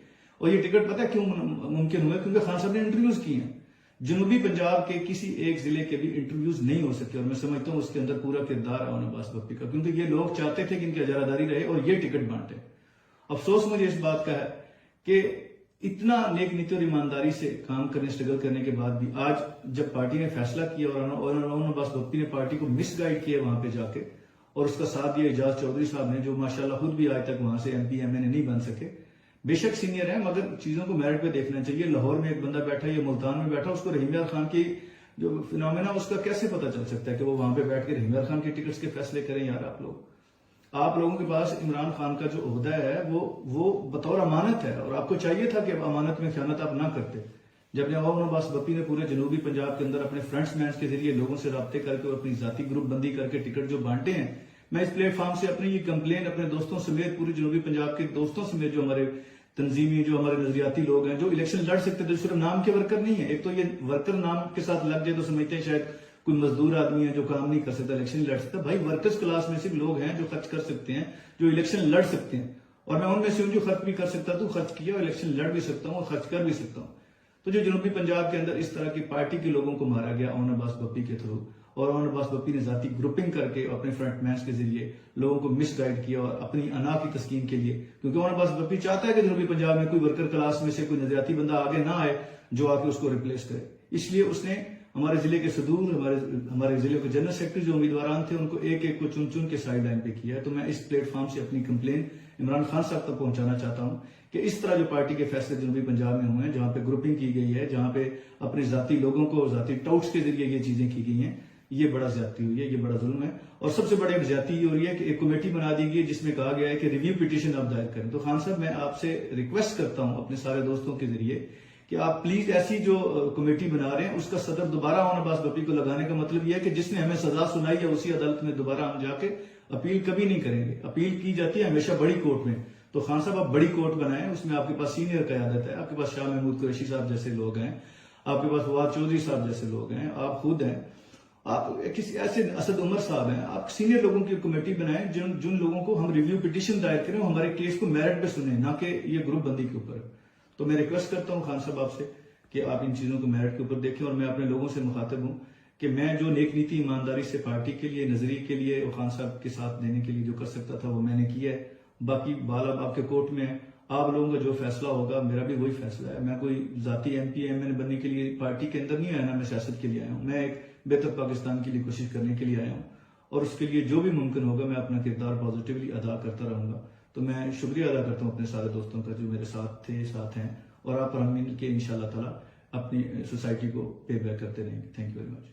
اور یہ ٹکٹ پتہ ہے کیوں ممکن ہوا؟ کیونکہ خان صاحب نے انٹرویوز کیے ہیں۔ جنوبی پنجاب کے کسی ایک ضلع کے بھی انٹرویوز نہیں ہو سکتے، اور میں سمجھتا ہوں اس کے اندر پورا کردار ہے اون عباس بپی کا، کیونکہ یہ لوگ چاہتے تھے کہ ان کی اجاراداری رہے اور یہ ٹکٹ بانٹے۔ افسوس مجھے اس بات کا ہے کہ اتنا نیک نیتی اور ایمانداری سے کام کرنے، اسٹرگل کرنے کے بعد بھی آج جب پارٹی نے فیصلہ کیا اور اون عباس بپی نے پارٹی کو مس گائیڈ کیا وہاں پہ جا کے، اور اس کا ساتھ دیا اعجاز چودھری صاحب نے، جو ماشاءاللہ خود بھی آج تک وہاں سے MP MNA نہیں بن سکے، بے شک سینئر ہے مگر چیزوں کو میرٹ پہ دیکھنا چاہیے۔ لاہور میں ایک بندہ بیٹھا ہے، یہ ملتان میں بیٹھا، اس کو رحیم یار خان کی جو فنومینا اس کا کیسے پتہ چل سکتا ہے کہ وہ وہاں پہ بیٹھ کے رحیم یار خان کے ٹکٹس کے فیصلے کریں؟ یار آپ لوگوں کے پاس عمران خان کا جو عہدہ ہے وہ بطور امانت ہے، اور آپ کو چاہیے تھا کہ امانت میں خیانت آپ نہ کرتے۔ جب اون عباس بپی نے پورے جنوبی پنجاب کے اندر اپنے فرنٹس مینس کے ذریعے لوگوں سے رابطے کر کے اور اپنی ذاتی گروپ بندی کر کے ٹکٹ جو بانٹے ہیں، میں اس پلیٹ فارم سے اپنی یہ کمپلین اپنے دوستوں سمیت، پوری جنوبی پنجاب کے دوستوں سمیت، جو ہمارے تنظیمی، جو ہمارے نظریاتی لوگ ہیں جو الیکشن لڑ سکتے تھے، صرف نام کے ورکر نہیں ہیں، ایک تو یہ ورکر نام کے ساتھ لگ جائے تو سمجھتے ہیں شاید کوئی مزدور آدمی ہے جو کام نہیں کر سکتا، الیکشن نہیں لڑ سکتا. بھائی ورکرز کلاس میں صرف لوگ ہیں جو خرچ کر سکتے ہیں، جو الیکشن لڑ سکتے ہیں، اور میں ان میں سے ہوں جو خرچ بھی کر سکتا تو خرچ کیا، اور الیکشن لڑ بھی سکتا ہوں اور خرچ کر بھی سکتا ہوں. تو جو جنوبی پنجاب کے اندر اس طرح کی پارٹی کے لوگوں کو مارا گیا اون عباس بپی کے تھرو، اور اون عباس بپی نے ذاتی گروپنگ کر کے اپنے فرنٹ مینس کے ذریعے لوگوں کو مس گائیڈ کیا اور اپنی انا کی تسکین کے لیے، کیونکہ اون عباس بپی چاہتا ہے کہ جنوبی پنجاب میں کوئی ورکر کلاس میں سے کوئی نظریاتی بندہ آگے نہ آئے جو آ کے اس کو ریپلیس کرے. اس لیے اس نے ہمارے ضلع کے صدور، ہمارے ضلع کے جنرل سیکرٹری جو امیدواران تھے ان کو ایک ایک کو چن چن کے سائڈ لائن پہ کیا ہے. تو میں اس پلیٹ فارم سے اپنی کمپلین عمران خان صاحب تک پہنچانا چاہتا ہوں کہ اس طرح جو پارٹی کے فیصلے جنوبی پنجاب میں ہوئے ہیں، جہاں پہ گروپنگ کی گئی ہے، جہاں پہ اپنے ذاتی لوگوں کو ذاتی ٹاؤٹس کے ذریعے یہ چیزیں کی گئی ہیں، یہ بڑا زیادتی ہوئی ہے، یہ بڑا ظلم ہے. اور سب سے بڑی زیادتی یہ ہو رہی ہے کہ ایک کمیٹی بنا دی گئی ہے جس میں کہا گیا ہے کہ ریویو پٹیشن آپ دائر کریں. تو خان صاحب میں آپ سے ریکویسٹ کرتا ہوں اپنے سارے دوستوں کے ذریعے کہ آپ پلیز ایسی جو کمیٹی بنا رہے ہیں اس کا صدر دوبارہ اون عباس بپی کو لگانے کا مطلب یہ ہے کہ جس نے ہمیں سزا سنائی ہے اسی عدالت میں دوبارہ ہم جا کے اپیل کبھی نہیں کریں گے. اپیل کی جاتی ہے ہمیشہ بڑی کورٹ میں. تو خان صاحب آپ بڑی کورٹ بنائیں، اس میں آپ کے پاس سینئر قیادت ہے، آپ کے پاس شاہ محمود قریشی صاحب جیسے لوگ ہیں، آپ کے پاس فواد چودھری صاحب جیسے لوگ ہیں، آپ خود ہیں، آپ کسی ایسے اسد عمر صاحب ہیں، آپ سینئر لوگوں کی کمیٹی بنائیں جن لوگوں کو ہم ریویو پٹیشن دائر کریں، ہمارے کیس کو میرٹ پہ سنیں، نہ کہ یہ گروپ بندی کے اوپر. تو میں ریکویسٹ کرتا ہوں خان صاحب آپ سے کہ آپ ان چیزوں کو میرٹ کے اوپر دیکھیں. اور میں اپنے لوگوں سے مخاطب ہوں کہ میں جو نیک نیتی ایمانداری سے پارٹی کے لیے، نظریے کے لیے اور خان صاحب کے ساتھ دینے کے لیے جو کر سکتا تھا وہ میں نے کیا ہے. باقی بال اب آپ کے کورٹ میں ہے، آپ لوگوں کا جو فیصلہ ہوگا، میرا بھی وہی فیصلہ ہے. میں کوئی ذاتی ایم پی ایم این بننے کے لیے پارٹی کے اندر نہیں آیا نا، میں سیاست کے لیے آیا ہوں. میں ایک بہتر پاکستان کے لیے کوشش کرنے کے لیے آیا ہوں، اور اس کے لیے جو بھی ممکن ہوگا میں اپنا کردار پازیٹیولی ادا کرتا رہوں گا. تو میں شکریہ ادا کرتا ہوں اپنے سارے دوستوں کا جو میرے ساتھ تھے، ساتھ ہیں، اور آپ ہم مل کے انشاءاللہ تعالی اپنی سوسائٹی کو پے بیک کرتے رہیں گے. Thank you very much.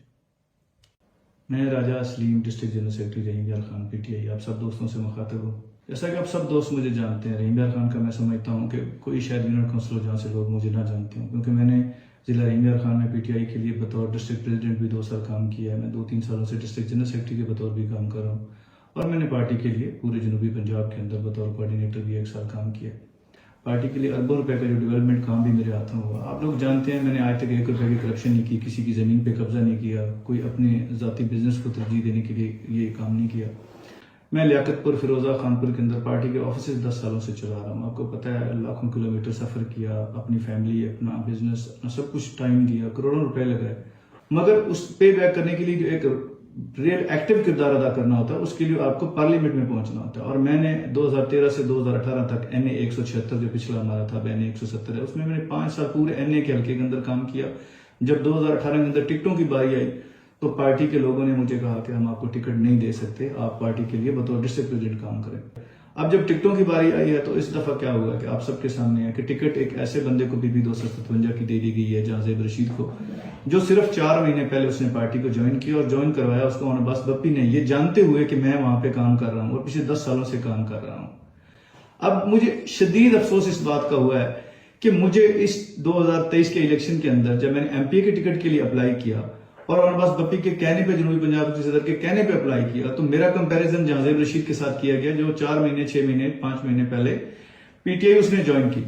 میں راجہ اسلیم ڈسٹرکٹ جنرل سیکرٹری رحیم یار خان پی ٹی آئی آپ سب دوستوں سے مخاطب ہوں. جیسا کہ آپ سب دوست مجھے جانتے ہیں، رحیم یار خان کا میں سمجھتا ہوں کہ کوئی شاید یونٹ کونسلر جہاں سے لوگ مجھے نہ جانتے ہوں، کیونکہ میں نے ضلع رحیم یار خان میں پی ٹی آئی کے لیے بطور ڈسٹرکٹ پریزیڈنٹ بھی 2 سال کام کیا ہے. میں 2-3 سالوں سے ڈسٹرکٹ جنرل سیکرٹری کے بطور بھی کام کر رہا ہوں، اور میں نے پارٹی کے لیے پورے جنوبی پنجاب کے اندر بطور کوآرڈینیٹر بھی 1 سال کام کیا. پارٹی کے لیے اربوں روپے کا جو ڈیولپمنٹ کام بھی میرے ہاتھوں ہوا. آپ لوگ جانتے ہیں میں نے آج تک 1 روپے کی کرپشن نہیں کی، کسی کی زمین پہ قبضہ نہیں کیا، کوئی اپنے ذاتی بزنس کو ترجیح دینے کے لیے یہ کام نہیں کیا. میں لیاقت پور، فیروزہ خان پور کے اندر پارٹی کے آفیسز 10 سالوں سے چلا رہا ہوں. آپ کو پتہ ہے لاکھوں کلومیٹر سفر کیا، اپنی فیملی، اپنا بزنس، اپنا سب کچھ ٹائم دیا، کروڑوں روپے لگائے. مگر اس پے بیک کرنے کے لیے جو ایک ریئل ایکٹیو کردار ادا کرنا ہوتا ہے اس کے لیے آپ کو پارلیمنٹ میں پہنچنا ہوتا ہے. اور میں نے 2013 سے 2018 تک NA 176 جو پچھلا ہمارا تھا NA 170 ہے، اس میں نے 5 سال پورے NA کے حلقے کے اندر کام کیا. جب 2018 کے اندر ٹکٹوں کی باری آئی تو پارٹی کے لوگوں نے مجھے کہا کہ ہم آپ کو ٹکٹ نہیں دے سکتے، آپ پارٹی کے لیے بطور ڈسٹرکٹ پریزیڈنٹ کام کریں. اب جب ٹکٹوں کی باری آئی ہے تو اس دفعہ کیا ہوا کہ آپ سب کے سامنے ہے کہ ٹکٹ ایک ایسے بندے کو بھی 257 کی دے دی گئی ہے، جہاں زیب رشید کو، جو صرف 4 مہینے پہلے اس نے پارٹی کو جوائن کیا، اور جوائن کروایا اس کو اون عباس بپی نے، یہ جانتے ہوئے کہ میں وہاں پہ کام کر رہا ہوں اور پچھلے 10 سالوں سے کام کر رہا ہوں. اب مجھے شدید افسوس اس بات کا ہوا ہے کہ مجھے اس 2023 کے الیکشن کے اندر جب میں نے MP کے ٹکٹ کے لیے اپلائی کیا اور اون عباس بپی کے کہنے پہ، جنوبی پنجاب کے صدر کے کہنے پہ اپلائی کیا، تو میرا کمپیریزن جہاں زیب رشید کے ساتھ کیا گیا جو 4 مہینے 6 مہینے 5 مہینے پہلے PTI اس نے جوائن کی.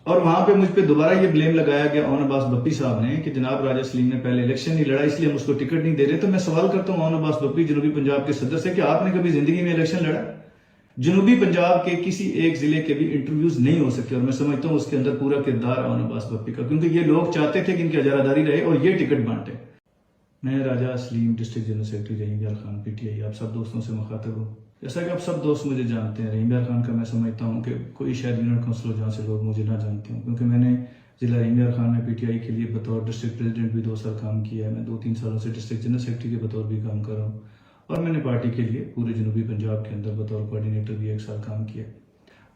اور وہاں پہ مجھ پہ دوبارہ یہ بلیم لگایا گیا اون عباس بپی صاحب نے کہ جناب راجہ سلیم نے پہلے الیکشن نہیں لڑا اس لیے ہم اس کو ٹکٹ نہیں دے رہے. تو میں سوال کرتا ہوں اون عباس بپی جنوبی پنجاب کے صدر سے کہ آپ نے کبھی زندگی میں الیکشن لڑا؟ جنوبی پنجاب کے کسی ایک ضلع کے بھی انٹرویوز نہیں ہو سکے، اور میں سمجھتا ہوں اس کے اندر پورا کردار اون عباس بپی کا، کیونکہ یہ لوگ چاہتے تھے کہ ان کی اجاراداری رہے اور یہ ٹکٹ بانٹے. میں راجہ اسلیم ڈسٹرکٹ جنرل سیکرٹری رحیم یار خان PTI آپ سب دوستوں سے مخاطب ہوں. جیسا کہ آپ سب دوست مجھے جانتے ہیں، رحیم یار خان کا میں سمجھتا ہوں کہ کوئی شاید یونٹ کونسلر جہاں سے لوگ مجھے نہ جانتے ہوں، کیونکہ میں نے ضلع رحیم یار خان میں PTI کے لیے بطور ڈسٹرکٹ پریزیڈنٹ بھی 2 سال کام کیا ہے. میں 2-3 سالوں سے ڈسٹرکٹ جنرل سیکرٹری کے بطور بھی کام کر رہا ہوں، اور میں نے پارٹی کے لیے پورے جنوبی پنجاب کے اندر بطور کوآرڈینیٹر بھی 1 سال کام کیا.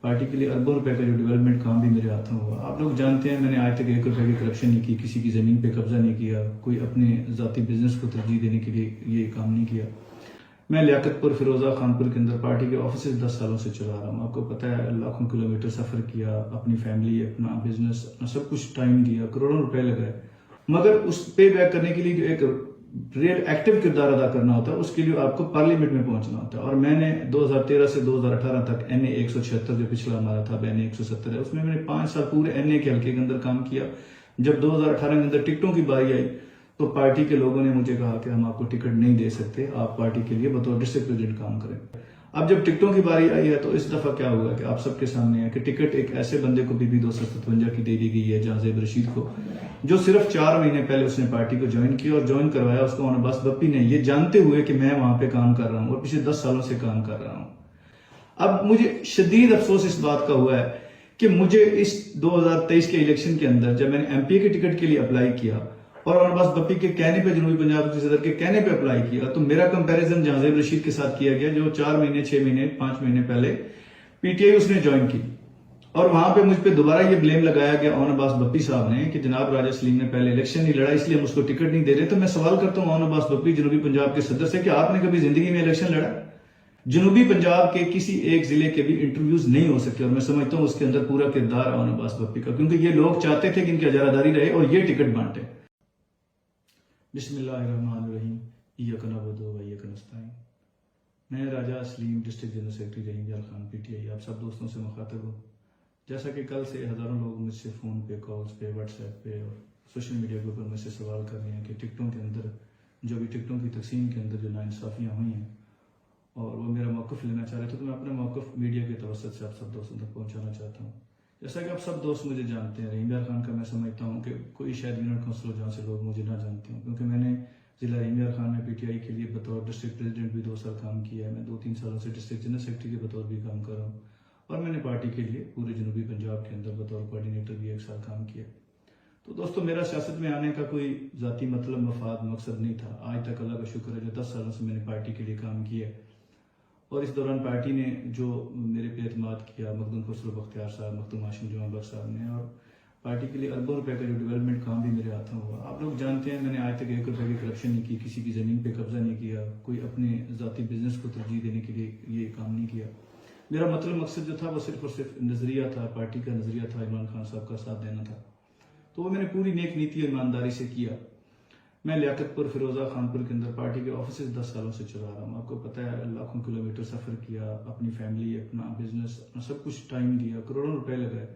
پارٹی کے لیے اربوں روپے کا جو ڈیولپمنٹ کام بھی میرے ہاتھوں ہوا. آپ لوگ جانتے ہیں میں نے آج تک 1 روپے کی کرپشن نہیں کی، کسی کی زمین پہ قبضہ نہیں کیا، کوئی اپنے ذاتی بزنس کو ترجیح دینے کے لیے یہ کام نہیں کیا. میں لیاقت پور، فیروزہ خان پور کے اندر پارٹی کے آفیسز 10 سالوں سے چلا رہا ہوں. آپ کو پتہ ہے لاکھوں کلومیٹر سفر کیا، اپنی فیملی، اپنا بزنس، اپنا سب کچھ ٹائم دیا، کروڑوں روپے لگائے. مگر اس پے بیک کرنے کے لیے جو ایک ریئل ایکٹیو کردار ادا کرنا ہوتا ہے اس کے لیے آپ کو پارلیمنٹ میں پہنچنا ہوتا ہے. اور میں نے 2013 سے 2018 تک NA 176 جو پچھلا ہمارا تھا NA 170 ہے، اس میں نے 5 سال پورے NA کے حلقے کے اندر کام کیا. جب 2018 کے اندر ٹکٹوں کی باری آئی تو پارٹی کے لوگوں نے مجھے کہا کہ ہم آپ کو ٹکٹ نہیں دے سکتے, آپ پارٹی کے لیے بطور ڈسٹرکٹ پریزیڈنٹ کام کریں. اب جب ٹکٹوں کی باری آئی ہے تو اس دفعہ کیا ہوا کہ آپ سب کے سامنے ہے کہ ٹکٹ ایک ایسے بندے کو PB 257 کی دے دی گئی ہے, جہاں زیب رشید کو, جو صرف 4 مہینے پہلے اس نے پارٹی کو جوائن کیا اور جوائن کروایا اس کو عباس بپی نے, یہ جانتے ہوئے کہ میں وہاں پہ کام کر رہا ہوں اور پچھلے 10 سالوں سے کام کر رہا ہوں. اب مجھے شدید افسوس اس بات کا ہوا ہے کہ مجھے اس 2023 کے الیکشن کے اندر جب میں نے MP کے ٹکٹ کے لیے اپلائی کیا اور عباس بپی کے کہنے پہ, جنوبی پنجاب کے صدر کے کہنے پہ اپلائی کیا, تو میرا کمپیریزن جہاں زیب رشید کے ساتھ کیا گیا جو 4 مہینے 6 مہینے 5 مہینے پہلے PTI اس نے جوائن کی, اور وہاں پہ مجھ پہ دوبارہ یہ بلیم لگایا گیا عباس بپی صاحب نے کہ جناب راجہ سلیم نے پہلے الیکشن نہیں لڑا اس لیے ہم اس کو ٹکٹ نہیں دے رہے. تو میں سوال کرتا ہوں عباس بپی جنوبی پنجاب کے صدر سے کہ آپ نے کبھی زندگی میں الیکشن لڑا؟ جنوبی پنجاب کے کسی ایک ضلع کے بھی انٹرویوز نہیں ہو سکے, اور میں سمجھتا ہوں اس کے اندر پورا کردار ہے عباس بپی کا, کیونکہ یہ لوگ چاہتے تھے کہ ان کی اجاراداری رہے اور یہ ٹکٹ بانٹے. بسم اللہ الرحمن الرحیم. ایاک نعبد و ایاک نستعین. میں راجہ سلیم ڈسٹرکٹ جنرل سیکرٹری رحیم جال خان PTI آپ سب دوستوں سے مخاطب ہوں. جیسا کہ کل سے ہزاروں لوگ مجھ سے فون پہ, کالز پہ, واٹس ایپ پہ اور سوشل میڈیا کے اوپر مجھ سے سوال کر رہے ہیں کہ ٹکٹوں کے اندر جو بھی ٹکٹوں کی تقسیم کے اندر جو ناانصافیاں ہوئی ہیں اور وہ میرا موقف لینا چاہ رہے تھے, تو میں اپنا موقف میڈیا کے توسط سے آپ سب دوستوں تک پہنچانا چاہتا ہوں. جیسا کہ آپ سب دوست مجھے جانتے ہیں, رحیم جال خان کا میں سمجھتا ہوں کہ کوئی شاید یونٹ کونسل ہو جہاں سے لوگ مجھے نہ جانتے ہوں, کیونکہ میں نے ضلع رحیم جال خان میں PTI کے لیے بطور ڈسٹرکٹ پریزیڈنٹ بھی 2 سال کام کیا ہے. میں 2-3 سالوں سے ڈسٹرکٹ جنرل سیکرٹری کے بطور بھی کام کر رہا ہوں, اور میں نے پارٹی کے لیے پورے جنوبی پنجاب کے اندر بطور کوآرڈینیٹر بھی 1 سال کام کیا. تو دوستو میرا سیاست میں آنے کا کوئی ذاتی مطلب مفاد مقصد نہیں تھا. آج تک اللہ کا شکر ہے جو 10 سالوں سے میں نے پارٹی کے لیے کام کیا ہے, اور اس دوران پارٹی نے جو میرے پہ اعتماد کیا, مخدوم خسرو بختیار صاحب, مختوم ہاشم جمعہ بخش صاحب نے, اور پارٹی کے لیے اربوں روپے کا جو ڈیولپمنٹ کام بھی میرے ہاتھوں ہوا. آپ لوگ جانتے ہیں میں نے آج تک 1 روپے کی کرپشن نہیں کی, کسی کی زمین پہ قبضہ نہیں کیا, کوئی اپنے ذاتی بزنس کو ترجیح دینے کے لیے یہ کام نہیں کیا. میرا مطلب مقصد جو تھا وہ صرف اور صرف نظریہ تھا, پارٹی کا نظریہ تھا, عمران خان صاحب کا ساتھ دینا تھا. تو وہ میں نے پوری نیک نیتی اور ایمانداری سے کیا. میں لیاقت پور, فیروزہ خان پور کے اندر پارٹی کے آفیسز 10 سالوں سے چلا رہا ہوں. آپ کو پتہ ہے لاکھوں کلومیٹر سفر کیا, اپنی فیملی, اپنا بزنس, اپنا سب کچھ ٹائم دیا, کروڑوں روپے لگائے,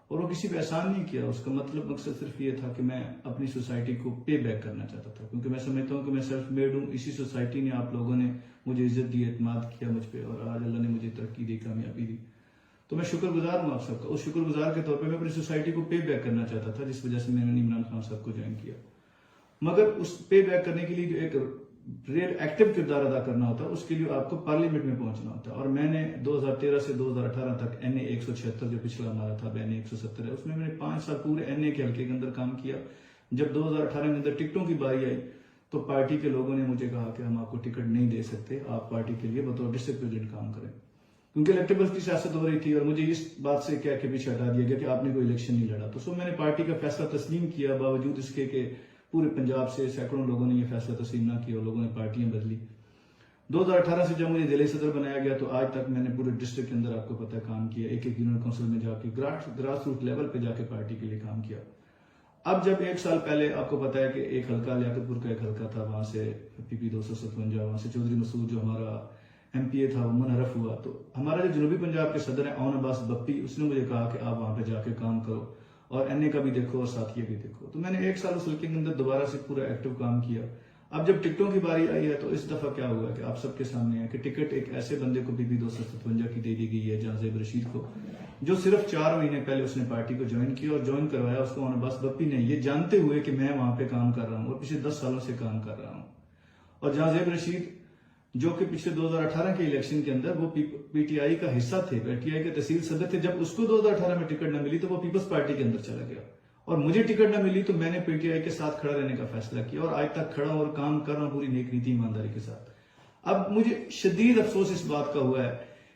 اور وہ کسی پہ احسان نہیں کیا. اس کا مطلب مقصد صرف یہ تھا کہ میں اپنی سوسائٹی کو پے بیک کرنا چاہتا تھا, کیونکہ میں سمجھتا ہوں کہ میں سیلف میڈ ہوں. اسی سوسائٹی نے, آپ لوگوں نے مجھے عزت دی, اعتماد کیا مجھ پہ, اور آج اللہ نے مجھے ترقی دی, کامیابی دی. تو میں شکر گزار ہوں آپ سب کا. اس شکر گزار کے طور پہ میں اپنی سوسائٹی کو پے بیک کرنا چاہتا تھا, جس وجہ سے میں نے عمران خان صاحب کو جوائن کیا. مگر اس پے بیک کرنے کے لیے جو ایک ریئل ایکٹیو کردار ادا کرنا ہوتا ہے, اس کے لیے آپ کو پارلیمنٹ میں پہنچنا ہوتا ہے. اور میں نے 2013 سے 2018 تک NA 176 جو پچھلا ہمارا تھا, NA 170 ہے, اس میں نے 5 سال پورے NA کے حلقے کے اندر کام کیا. جب 2018 کے اندر ٹکٹوں کی باری آئی تو پارٹی کے لوگوں نے مجھے کہا کہ ہم آپ کو ٹکٹ نہیں دے سکتے, آپ پارٹی کے لیے بطور ڈسٹرکٹ پریزیڈنٹ کام کریں, کیونکہ الیکٹیبلز کی سیاست ہو رہی تھی, اور مجھے اس بات سے کہہ کے پیچھے ہٹا دیا گیا کہ آپ نے کوئی الیکشن نہیں لڑا. تو میں نے پارٹی کا فیصلہ تسلیم کیا, باوجود اس کے کہ پورے پنجاب سے سینکڑوں لوگوں نے یہ فیصلہ تسلیم نہ کیا اور لوگوں نے پارٹیاں بدلی. 2018 سے جب مجھے ضلعی صدر بنایا گیا تو آج تک میں نے پورے ڈسٹرکٹ کے اندر آپ کو پتہ ہے کام کیا, ایک یونٹ کونسل میں جا کے گراس روٹ لیول پہ جا کے پارٹی کے لیے کام کیا. اب جب 1 سال پہلے آپ کو پتا ہے کہ ایک حلقہ لیاقت پور کا ایک حلقہ تھا, وہاں سے PB 257, وہاں سے چودھری مسعود جو ہمارا MPA تھا وہ منحرف ہوا. تو ہمارا جو جنوبی پنجاب کے صدر ہیں عباس بپی, اس نے مجھے کہا کہ آپ وہاں پہ جا کے کام کرو اور NA کا بھی دیکھو اور ساتھیہ بھی دیکھو. تو میں نے 1 سال اس حلقے کے اندر دوبارہ سے پورا ایکٹیو کام کیا. اب جب ٹکٹوں کی باری آئی ہے تو اس دفعہ کیا ہوا کہ آپ سب کے سامنے ہے کہ ٹکٹ ایک ایسے بندے کو PB 257 کی دے دی گئی ہے, جہاں زیب رشید کو, جو صرف 4 مہینے پہلے اس نے پارٹی کو جوائن کیا اور جوائن کروایا اس کو عباس بپی نے, یہ جانتے ہوئے کہ میں وہاں پہ کام کر رہا ہوں اور پچھلے 10 سالوں سے کام کر رہا ہوں. اور جہاں زیب رشید جو کہ پچھلے 2018 کے الیکشن کے اندر وہ PTI کا حصہ تھے, PTI کے تحصیل صدر تھے, جب اس کو 2018 میں ٹکٹ نہ ملی تو وہ پیپلز پارٹی کے اندر چلا گیا, اور مجھے ٹکٹ نہ ملی تو میں نے PTI کے ساتھ کھڑا رہنے کا فیصلہ کیا, اور آج تک کھڑا اور کام کر رہا ہوں پوری نیک نیتی ایمانداری کے ساتھ. اب مجھے شدید افسوس اس بات کا ہوا ہے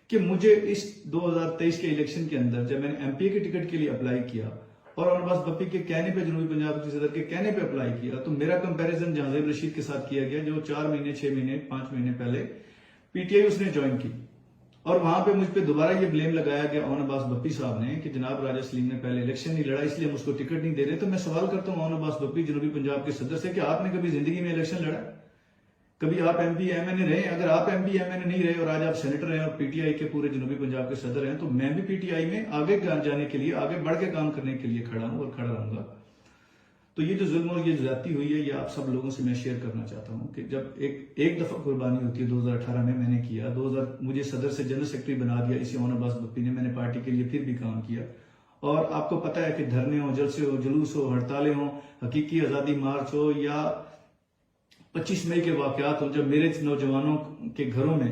کہ مجھے اس 2023 کے الیکشن کے اندر جب میں نے MPA کے ٹکٹ کے لیے اپلائی کیا اور عباس بپی کے کہنے پہ, جنوبی پنجاب کے صدر کے کہنے پہ اپلائی کیا, تو میرا کمپیریزن جہاں زیب رشید کے ساتھ کیا گیا جو 4 مہینے 6 مہینے 5 مہینے پہلے PTI اس نے جوائن کی, اور وہاں پہ مجھ پہ دوبارہ یہ بلیم لگایا گیا عباس بپی صاحب نے کہ جناب راجہ سلیم نے پہلے الیکشن نہیں لڑا اس لیے ہم اس کو ٹکٹ نہیں دے رہے. تو میں سوال کرتا ہوں عباس بپی جنوبی پنجاب کے صدر سے کہ آپ نے کبھی زندگی میں الیکشن لڑا؟ کبھی آپ MP MNA رہے؟ اگر آپ MP MNA نہیں رہے اور آج آپ سینیٹر ہیں اور PTI کے پورے جنوبی پنجاب کے صدر ہیں, تو میں بھی PTI میں آگے جانے کے لیے, آگے بڑھ کے کام کرنے کے لیے کھڑا ہوں اور کھڑا رہوں گا. تو یہ جو ظلم اور یہ زیادتی ہوئی ہے یہ آپ سب لوگوں سے میں شیئر کرنا چاہتا ہوں کہ جب ایک دفعہ قربانی ہوتی ہے 2018 میں نے کیا، مجھے صدر سے جنرل سیکرٹری بنا دیا اسی اون عباس بپی نے، میں نے پارٹی کے لیے پھر بھی کام کیا، اور آپ کو پتہ ہے کہ دھرنے ہوں، جلسے ہو، جلوس ہو، ہڑتالیں ہوں، حقیقی آزادی مارچ ہو یا 25 مئی کے واقعات ہوں، جب میرے نوجوانوں کے گھروں میں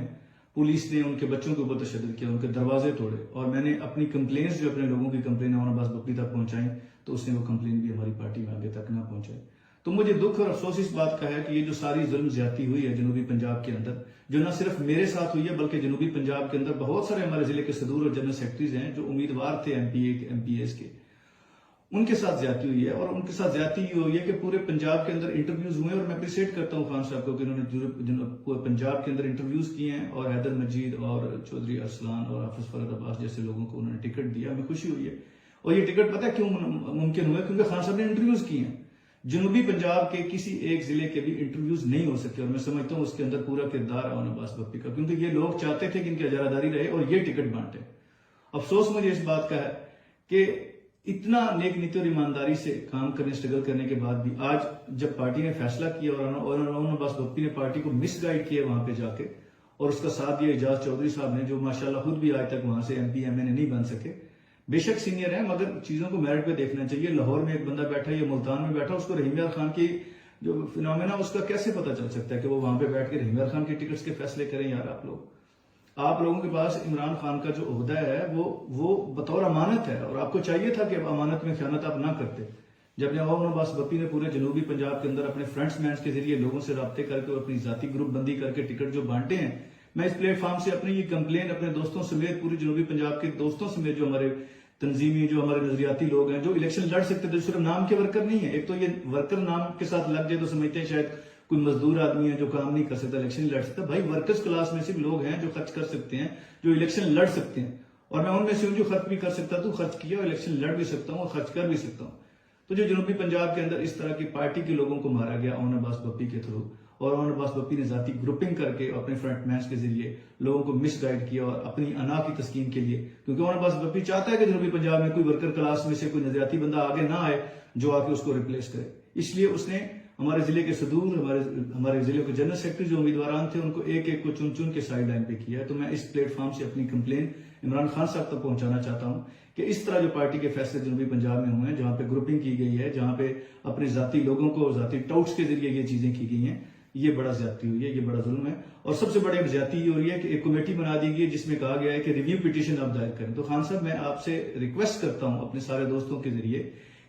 پولیس نے ان کے بچوں کے اوپر تشدد کیا، ان کے دروازے توڑے، اور میں نے اپنی کمپلینس جو اپنے لوگوں کی کمپلین اون عباس بپی تک پہنچائیں تو اس نے وہ کمپلین بھی ہماری پارٹی میں آگے تک نہ پہنچائے۔ تو مجھے دکھ اور افسوس اس بات کا ہے کہ یہ جو ساری ظلم زیادتی ہوئی ہے جنوبی پنجاب کے اندر، جو نہ صرف میرے ساتھ ہوئی ہے بلکہ جنوبی پنجاب کے اندر بہت سارے ہمارے ضلع کے صدور اور جنرل سیکرٹریز ہیں جو امیدوار تھے ایم پی ایز کے، ان کے ساتھ زیادتی ہوئی ہے، اور ان کے ساتھ زیادتی یہ ہوئی ہے کہ پورے پنجاب کے اندر انٹرویوز ہوئے، اور میں اپریشیٹ کرتا ہوں خان صاحب کو کہ انہوں نے پورے پنجاب کے اندر انٹرویوز کیے ہیں، اور حیدر مجید اور چودھری ارسلان اور حافظ فرد عباس جیسے لوگوں کو انہوں نے ٹکٹ دیا، ہمیں خوشی ہوئی ہے۔ اور یہ ٹکٹ پتہ ہے کیوں ممکن ہوا ہے؟ کیونکہ خان صاحب نے انٹرویوز کیے ہیں۔ جنوبی پنجاب کے کسی ایک ضلع کے بھی انٹرویوز نہیں ہو سکتے، اور میں سمجھتا ہوں اس کے اندر پورا کردار ہے اون عباس بپی کا، کیونکہ یہ لوگ چاہتے تھے کہ ان کی اجاراداری رہے اور یہ ٹکٹ بانٹے۔ افسوس مجھے اس بات کا ہے کہ اتنا نیک نیتی اور ایمانداری سے کام کرنے، اسٹرگل کرنے کے بعد بھی آج جب پارٹی نے فیصلہ کیا اور اون عباس بپی نے پارٹی کو مس گائیڈ کیا وہاں پہ جا کے، اور اس کا ساتھ دیا اعجاز چودھری صاحب نے، جو ماشاءاللہ خود بھی آج تک وہاں سے ایم پی ایم این اے نہیں بن سکے، بے شک سینئر ہیں مگر چیزوں کو میرٹ پہ دیکھنا چاہیے۔ لاہور میں ایک بندہ بیٹھا ہے یا ملتان میں بیٹھا، اس کو رحیم یار خان کی جو فنومینا اس کا کیسے پتہ چل سکتا ہے کہ وہ وہاں پہ بیٹھ کے رحیم یار خان کے ٹکٹس کے فیصلے کریں؟ یار آپ لوگوں کے پاس عمران خان کا جو عہدہ ہے وہ بطور امانت ہے، اور آپ کو چاہیے تھا کہ امانت میں خیانت آپ نہ کرتے۔ جب اون عباس بپی نے پورے جنوبی پنجاب کے اندر اپنے فرنٹس مینس کے ذریعے لوگوں سے رابطے کر کے اپنی ذاتی گروپ بندی کر کے ٹکٹ جو بانٹے ہیں، میں اس پلیٹ فارم سے اپنی یہ کمپلین اپنے دوستوں سمیت پوری جنوبی پنجاب کے دوستوں سمیت جو ہمارے تنظیمی جو ہمارے نظریاتی لوگ ہیں جو الیکشن لڑ سکتے تھے، صرف نام کے ورکر نہیں ہیں، ایک تو یہ ورکر نام کے ساتھ لگ جائے تو سمجھتے ہیں شاید کوئی مزدور آدمی ہے جو کام نہیں کر سکتا، الیکشن لڑ سکتا۔ بھائی ورکرز کلاس میں صرف لوگ ہیں جو خرچ کر سکتے ہیں، جو الیکشن لڑ سکتے ہیں، اور میں ان میں سے ہوں جو خرچ بھی کر سکتا تو خرچ کیا، اور الیکشن لڑ بھی سکتا ہوں اور خرچ کر بھی سکتا ہوں۔ تو جو جنوبی پنجاب کے اندر اس طرح کی پارٹی کے لوگوں کو مارا گیا اون عباس بپی کے تھرو، اور اون عباس بپی نے ذاتی گروپنگ کر کے اپنے فرنٹ مینس کے ذریعے لوگوں کو مس گائیڈ کیا، اور اپنی انا کی تسکین کے لیے، کیونکہ اون عباس بپی چاہتا ہے کہ جنوبی پنجاب میں کوئی ورکر کلاس میں سے کوئی نظریاتی بندہ آگے نہ آئے جو آ کے اس کو ریپلیس کرے، اس لیے اس نے ہمارے ضلع کے صدور، ہمارے ضلع کے جنرل سیکرٹری جو امیدواران تھے ان کو ایک ایک کو چن چن کے سائیڈ لائن پہ کیا ہے۔ تو میں اس پلیٹ فارم سے اپنی کمپلین عمران خان صاحب تک پہنچانا چاہتا ہوں کہ اس طرح جو پارٹی کے فیصلے جنوبی پنجاب میں ہوئے ہیں، جہاں پہ گروپنگ کی گئی ہے، جہاں پہ اپنے ذاتی لوگوں کو ذاتی ٹاؤٹس کے ذریعے یہ چیزیں کی گئی ہیں، یہ بڑا زیادتی ہوئی ہے، یہ بڑا ظلم ہے۔ اور سب سے بڑی زیادتی یہ ہو رہی ہے کہ ایک کمیٹی بنا دی گئی ہے جس میں کہا گیا ہے کہ ریویو پٹیشن آپ دائر کریں۔ تو خان صاحب میں آپ سے ریکویسٹ کرتا ہوں اپنے سارے دوستوں کے ذریعے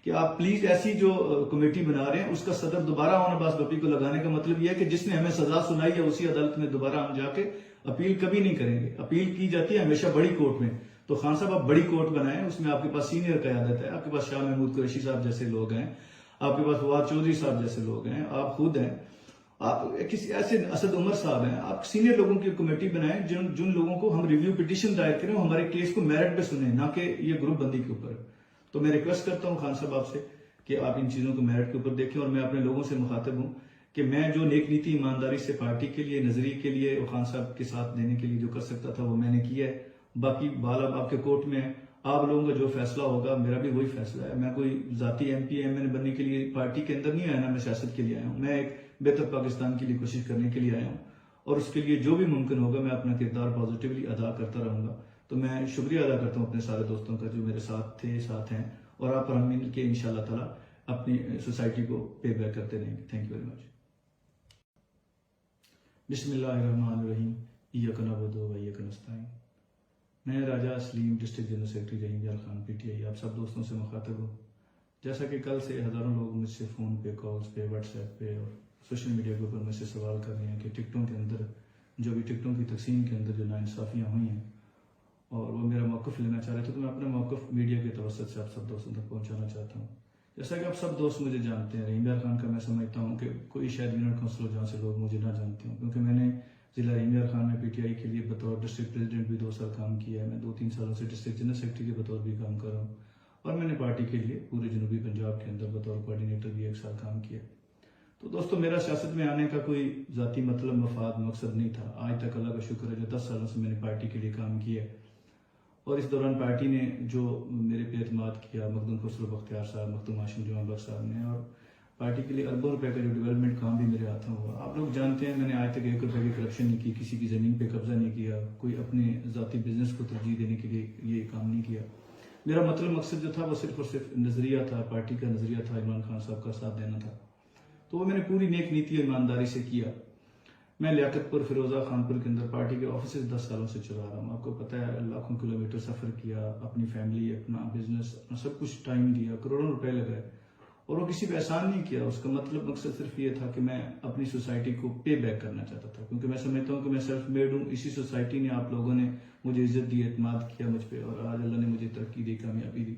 کہ آپ پلیز ایسی جو کمیٹی بنا رہے ہیں اس کا صدر دوبارہ اون عباس بپی کو لگانے کا مطلب یہ ہے کہ جس نے ہمیں سزا سنائی ہے اسی عدالت میں دوبارہ ہم جا کے اپیل کبھی نہیں کریں گے۔ اپیل کی جاتی ہے ہمیشہ بڑی کورٹ میں، تو خان صاحب آپ بڑی کورٹ بنائیں، اس میں آپ کے پاس سینئر قیادت ہے، آپ کے پاس شاہ محمود قریشی صاحب جیسے لوگ ہیں، آپ کے پاس فواد چودھری صاحب جیسے لوگ ہیں، آپ خود ہیں، آپ کسی ایسے اسد عمر صاحب ہیں، آپ سینئر لوگوں کی کمیٹی بنائیں جن لوگوں کو ہم ریویو پٹیشن دائر کریں، ہمارے کیس کو میرٹ پہ سنیں، نہ کہ یہ گروپ بندی کے اوپر۔ تو میں ریکویسٹ کرتا ہوں خان صاحب آپ سے کہ آپ ان چیزوں کو میرٹ کے اوپر دیکھیں، اور میں اپنے لوگوں سے مخاطب ہوں کہ میں جو نیک نیتی ایمانداری سے پارٹی کے لیے، نظریے کے لیے اور خان صاحب کے ساتھ دینے کے لیے جو کر سکتا تھا وہ میں نے کیا ہے۔ باقی بال اب آپ کے کورٹ میں ہے، آپ لوگوں کا جو فیصلہ ہوگا میرا بھی وہی فیصلہ ہے۔ میں کوئی ذاتی ایم پی ایم این بننے کے لیے پارٹی کے اندر نہیں آیا نا، میں سیاست کے لیے آیا ہوں، میں ایک بہتر پاکستان کے لیے کوشش کرنے کے لیے آیا ہوں، اور اس کے لیے جو بھی ممکن ہوگا میں اپنا کردار پازیٹیولی ادا کرتا رہوں گا۔ تو میں شکریہ ادا کرتا ہوں اپنے سارے دوستوں کا جو میرے ساتھ تھے، ساتھ ہیں، اور آپ ہم مل کے انشاءاللہ تعالی اپنی سوسائٹی کو پے بیک کرتے رہیں گے۔ Thank you very much. بسم اللہ الرحمن الرحیم، ایاک نعبد و ایاک نستعین۔ میں راجہ اسلیم ڈسٹرکٹ جنرل سیکرٹری رحیم یار خان پی ٹی آئی آپ سب دوستوں سے مخاطب ہوں۔ جیسا کہ کل سے ہزاروں لوگ مجھ سے فون پہ، کالز پہ، واٹس ایپ پہ اور سوشل میڈیا کے اوپر مجھ سے سوال کر رہے ہیں کہ ٹکٹوں کے اندر جو بھی ٹکٹوں کی تقسیم کے اندر جو ناانصافیاں ہوئی ہیں اور وہ میرا موقف لینا چاہ رہے تھے، تو میں اپنا موقف میڈیا کے توسط سے آپ سب دوستوں تک پہنچانا چاہتا ہوں۔ جیسا کہ آپ سب دوست مجھے جانتے ہیں، رحیم یار خان کا میں سمجھتا ہوں کہ کوئی شاید یونٹ کونسل ہو جہاں سے لوگ مجھے نہ جانتے ہوں، کیونکہ میں نے ضلع رحیم یار خان میں پی ٹی آئی کے لیے بطور ڈسٹرکٹ پریزیڈنٹ بھی 2 سال کام کیا ہے، میں 2-3 سالوں سے ڈسٹرکٹ جنرل سیکرٹری کے بطور بھی کام کر رہا ہوں، اور میں نے پارٹی کے لیے پورے جنوبی پنجاب کے اندر بطور کوآرڈینیٹر بھی 1 سال کام کیا۔ تو دوستو میرا سیاست میں آنے کا کوئی ذاتی مطلب، مفاد، مقصد نہیں تھا۔ آج تک اللہ کا شکر ہے جو 10 سالوں سے میں نے پارٹی کے لیے کام کیا ہے، اور اس دوران پارٹی نے جو میرے پہ اعتماد کیا، مخدوم خسرو بختیار صاحب، مخدوم ہاشم جمعہ بخش صاحب نے، اور پارٹی کے لیے اربوں روپے کا جو ڈیولپمنٹ کام بھی میرے ہاتھوں ہوا. آپ لوگ جانتے ہیں میں نے آج تک 1 روپے کی کرپشن نہیں کی, کسی کی زمین پہ قبضہ نہیں کیا, کوئی اپنے ذاتی بزنس کو ترجیح دینے کے لیے یہ کام نہیں کیا. میرا مقصد جو تھا وہ صرف اور صرف نظریہ تھا, پارٹی کا نظریہ تھا, عمران خان صاحب کا ساتھ دینا تھا. تو وہ میں نے پوری نیک نیتی اور ایمانداری سے کیا. میں لیاقت پور فیروزہ خان پور کے اندر پارٹی کے آفیسز 10 سالوں سے چلا رہا ہوں. آپ کو پتہ ہے لاکھوں کلومیٹر سفر کیا, اپنی فیملی, اپنا بزنس, اپنا سب کچھ ٹائم دیا, کروڑوں روپے لگائے, اور وہ کسی پہ احسان نہیں کیا. اس کا مقصد صرف یہ تھا کہ میں اپنی سوسائٹی کو پے بیک کرنا چاہتا تھا, کیونکہ میں سمجھتا ہوں کہ میں سیلف میڈ ہوں. اسی سوسائٹی نے, آپ لوگوں نے مجھے عزت دی, اعتماد کیا مجھ پہ, اور آج اللہ نے مجھے ترقی دی, کامیابی دی.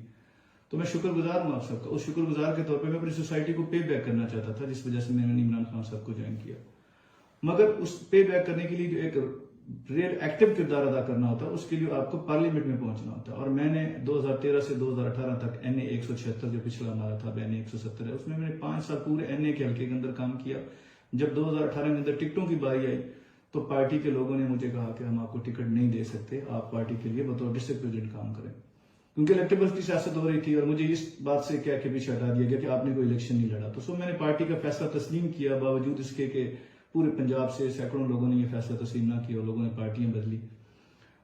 تو میں شکر گزار ہوں آپ سب کا. اس شکر گزار کے طور پہ میں اپنی سوسائٹی کو پے بیک کرنا چاہتا تھا, جس وجہ سے میں نے عمران خان صاحب کو جوائن کیا. مگر اس پے بیک کرنے کے لیے جو ایک ریئل ایکٹیو کردار ادا کرنا ہوتا ہے, اس کے لیے آپ کو پارلیمنٹ میں پہنچنا ہوتا ہے. اور میں نے 2013 سے 2018 تک NA 176 جو پچھلا ہمارا تھا, NA 170 ہے, اس میں نے 5 سال پورے NA کے حلقے کے اندر کام کیا. جب 2018 کے اندر ٹکٹوں کی باری آئی تو پارٹی کے لوگوں نے مجھے کہا کہ ہم آپ کو ٹکٹ نہیں دے سکتے, آپ پارٹی کے لیے بطور ڈسٹرکٹ پریزیڈنٹ کام کریں, کیونکہ الیکٹیبل کی سیاست ہو رہی تھی. اور مجھے اس بات سے کیا کہ پیچھے ہٹا دیا گیا کہ آپ نے کوئی الیکشن نہیں لڑا. تو میں نے پارٹی کا فیصلہ تسلیم کیا, باوجود اس کے کہ پورے پنجاب سے سینکڑوں لوگوں نے یہ فیصلہ تسلیم نہ کیا اور لوگوں نے پارٹیاں بدلی.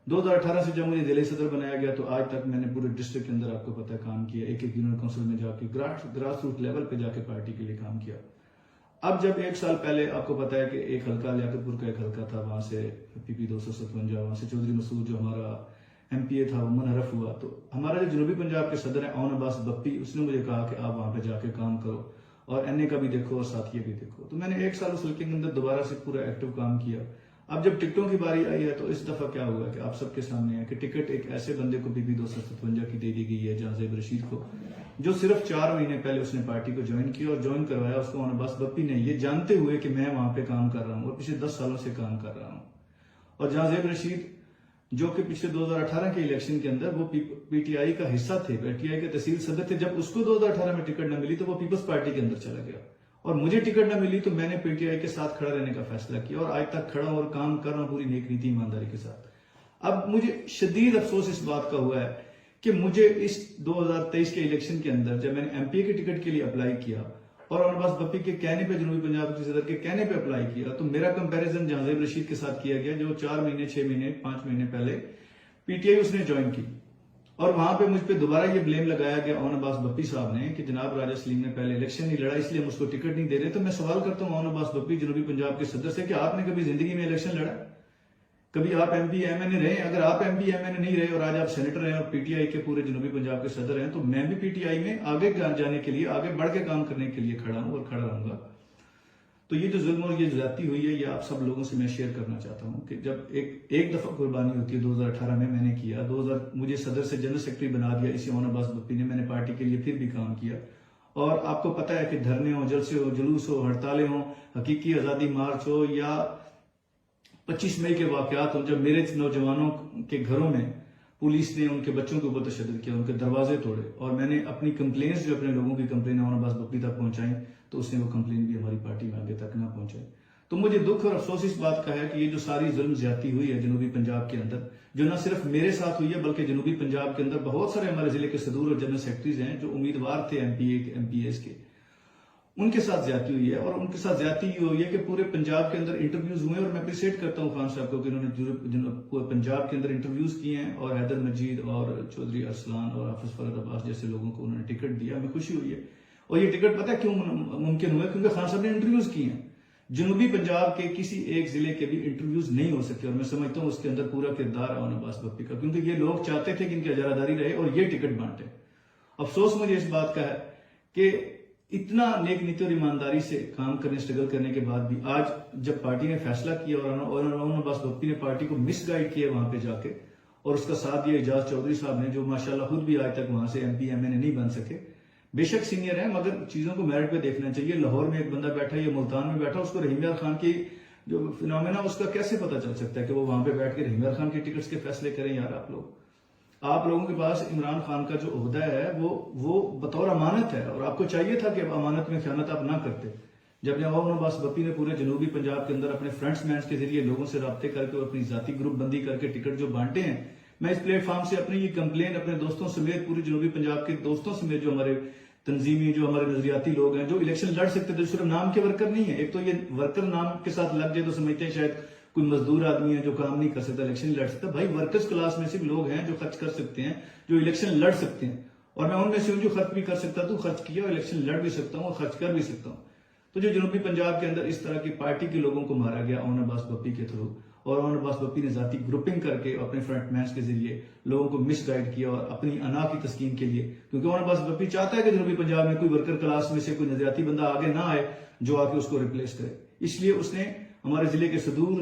2018 سے جب مجھے ضلعی صدر بنایا گیا تو آج تک میں نے پورے ڈسٹرکٹ کے اندر, آپ کو پتہ ہے, کام کیا. ایک یونین کونسل میں جا کے گراس روٹ لیول پہ جا کے پارٹی کے لیے کام کیا. اب جب 1 سال پہلے آپ کو پتہ ہے کہ ایک حلقہ لیاقت پور کا ایک حلقہ تھا, وہاں سے PP 257, وہاں سے چودھری مسعود جو ہمارا MPA تھا وہ منحرف ہوا. تو ہمارا جو جنوبی پنجاب کے صدر ہیں اون عباس بپی, اس نے مجھے کہا کہ آپ وہاں پہ جا کے کام کرو اور NA کا بھی دیکھو اور ساتھیہ بھی دیکھو. تو میں نے 1 سال اس حلقے کے اندر دوبارہ سے پورا ایکٹیو کام کیا. اب جب ٹکٹوں کی باری آئی ہے تو اس دفعہ کیا ہوا کہ آپ سب کے سامنے ہے کہ ٹکٹ ایک ایسے بندے کو PP 257 کی دے دی گئی ہے, جہاں زیب رشید کو, جو صرف 4 مہینے پہلے اس نے پارٹی کو جوائن کیا, اور جوائن کروایا اس کو اون عباس بپی نے, یہ جانتے ہوئے کہ میں وہاں پہ کام کر رہا ہوں اور پچھلے 10 سالوں سے کام کر رہا ہوں. اور جہاں زیب رشید جو کہ پچھلے 2018 کے الیکشن کے اندر وہ PTI کا حصہ تھے, PTI کے تحصیل صدر تھے, جب اس کو 2018 میں ٹکٹ نہ ملی تو وہ پیپلز پارٹی کے اندر چلا گیا, اور مجھے ٹکٹ نہ ملی تو میں نے PTI کے ساتھ کھڑا رہنے کا فیصلہ کیا, اور آج تک کھڑا اور کام کر رہا ہوں پوری نیک نیتی ایمانداری کے ساتھ. اب مجھے شدید افسوس اس بات کا ہوا ہے کہ مجھے اس 2023 کے الیکشن کے اندر جب میں نے MPA کے ٹکٹ کے لیے اپلائی کیا اور اون عباس بپی کے کہنے پہ, جنوبی پنجاب کے صدر کے کہنے پہ اپلائی کیا, تو میرا کمپیریزن جہاں زیب رشید کے ساتھ کیا گیا, جو 4 مہینے 6 مہینے 5 مہینے پہلے PTI اس نے جوائن کی. اور وہاں پہ مجھ پہ دوبارہ یہ بلیم لگایا گیا اون عباس بپی صاحب نے کہ جناب راجہ سلیم نے پہلے الیکشن نہیں لڑا, اس لیے ہم اس کو ٹکٹ نہیں دے رہے. تو میں سوال کرتا ہوں اون عباس بپی جنوبی پنجاب کے صدر سے کہ آپ نے کبھی زندگی میں الیکشن لڑا؟ کبھی آپ MP MNA رہے؟ اگر آپ MP MNA نہیں رہے اور آج آپ سینیٹر ہیں اور PTI کے پورے جنوبی پنجاب کے صدر ہیں, تو میں بھی PTI میں آگے جانے کے لیے, آگے بڑھ کے کام کرنے کے لیے کھڑا ہوں اور کھڑا رہوں گا. تو یہ جو ظلم اور یہ زیادتی ہوئی ہے, یہ آپ سب لوگوں سے میں شیئر کرنا چاہتا ہوں کہ جب ایک دفعہ قربانی ہوتی ہے, 2018 میں نے کیا, 2000 مجھے صدر سے جنرل سیکرٹری بنا دیا اسی اون عباس بپی نے, میں نے پارٹی کے لیے پھر بھی کام کیا. اور آپ کو پتہ ہے کہ دھرنے ہوں, جلسے ہو, جلوس ہو, ہڑتالیں ہوں, حقیقی آزادی مارچ ہو, یا 25 مئی کے واقعات ہوں, جب میرے نوجوانوں کے گھروں میں پولیس نے ان کے بچوں کے اوپر تشدد کیا, ان کے دروازے توڑے, اور میں نے اپنی کمپلینس جو اپنے لوگوں کی کمپلین اون عباس بپی تک پہنچائیں, تو اس نے وہ کمپلین بھی ہماری پارٹی میں آگے تک نہ پہنچائی. تو مجھے دکھ اور افسوس اس بات کا ہے کہ یہ جو ساری ظلم زیادتی ہوئی ہے جنوبی پنجاب کے اندر, جو نہ صرف میرے ساتھ ہوئی ہے بلکہ جنوبی پنجاب کے اندر بہت سارے ہمارے ضلع کے صدور اور جنرل سیکرٹریز ہیں جو امیدوار تھے MPAs کے, ان کے ساتھ زیادتی ہوئی ہے. اور ان کے ساتھ زیادتی یہ ہوئی ہے کہ پورے پنجاب کے اندر انٹرویوز ہوئے, اور میں اپریشیٹ کرتا ہوں خان صاحب کو کہ انہوں نے پورے پنجاب کے اندر انٹرویوز کیے ہیں, اور حیدر مجید اور چودھری ارسلان اور حافظ فرد عباس جیسے لوگوں کو انہوں نے ٹکٹ دیا, ہمیں خوشی ہوئی ہے. اور یہ ٹکٹ پتہ ہے کیوں ممکن ہوا؟ کیونکہ خان صاحب نے انٹرویوز کیے ہیں. جنوبی پنجاب کے کسی ایک ضلع کے بھی انٹرویوز نہیں ہو سکتے, اور میں سمجھتا ہوں اس کے اندر پورا کردار ہے اون عباس بپی کا, کیونکہ یہ لوگ چاہتے تھے کہ ان کی اجاراداری رہے اور یہ ٹکٹ بانٹے. افسوس مجھے اس بات کا ہے کہ اتنا نیک نیتی اور ایمانداری سے کام کرنے, اسٹرگل کرنے کے بعد بھی آج جب پارٹی نے فیصلہ کیا اور اون عباس بپی نے پارٹی کو مس گائیڈ کیا وہاں پہ جا کے, اور اس کا ساتھ دیا اعجاز چودھری صاحب نے, جو ماشاءاللہ خود بھی آج تک وہاں سے MP MNA نہیں بن سکے. بے شک سینئر ہیں, مگر چیزوں کو میرٹ پہ دیکھنا چاہیے. لاہور میں ایک بندہ بیٹھا ہے, یہ ملتان میں بیٹھا, اس کو رحیم یار خان کی جو فنومینا اس کا کیسے پتا چل سکتا ہے کہ وہ وہاں پہ بیٹھ کے رحیم یار خان کے ٹکٹس کے فیصلے کریں؟ یار آپ لوگوں کے پاس عمران خان کا جو عہدہ ہے وہ بطور امانت ہے, اور آپ کو چاہیے تھا کہ امانت میں خیانت آپ نہ کرتے. جب اون عباس بپی نے پورے جنوبی پنجاب کے اندر اپنے فرنٹس مینس کے ذریعے لوگوں سے رابطے کر کے اپنی ذاتی گروپ بندی کر کے ٹکٹ جو بانٹے ہیں, میں اس پلیٹ فارم سے اپنی یہ کمپلین اپنے دوستوں سمیت, پوری جنوبی پنجاب کے دوستوں سمیت جو ہمارے تنظیمی جو ہمارے نظریاتی لوگ ہیں جو الیکشن لڑ سکتے تھے، صرف نام کے ورکر نہیں ہیں. ایک تو یہ ورکر نام کے ساتھ لگ جائے تو سمجھتے ہیں شاید کوئی مزدور آدمی ہے جو کام نہیں کر سکتا، الیکشن لڑ سکتا. بھائی ورکرز کلاس میں صرف لوگ ہیں جو خرچ کر سکتے ہیں، جو الیکشن لڑ سکتے ہیں، اور میں ان میں سے ہوں جو خرچ بھی کر سکتا تو خرچ کیا، اور الیکشن لڑ بھی سکتا ہوں اور خرچ کر بھی سکتا ہوں. تو جو جنوبی پنجاب کے اندر اس طرح کی پارٹی کے لوگوں کو مارا گیا اون عباس بپی کے تھرو، اور اون عباس بپی نے ذاتی گروپنگ کر کے اپنے فرنٹ مینس کے ذریعے لوگوں کو مس گائیڈ کیا اور اپنی انا کی تسکین کے لیے، کیونکہ اون عباس بپی چاہتا ہے کہ جنوبی پنجاب میں کوئی ورکر کلاس میں سے کوئی نظریاتی بندہ آگے نہ آئے جو آ کے اس کو ریپلیس کرے. اس لیے اس نے ہمارے ضلع کے صدور،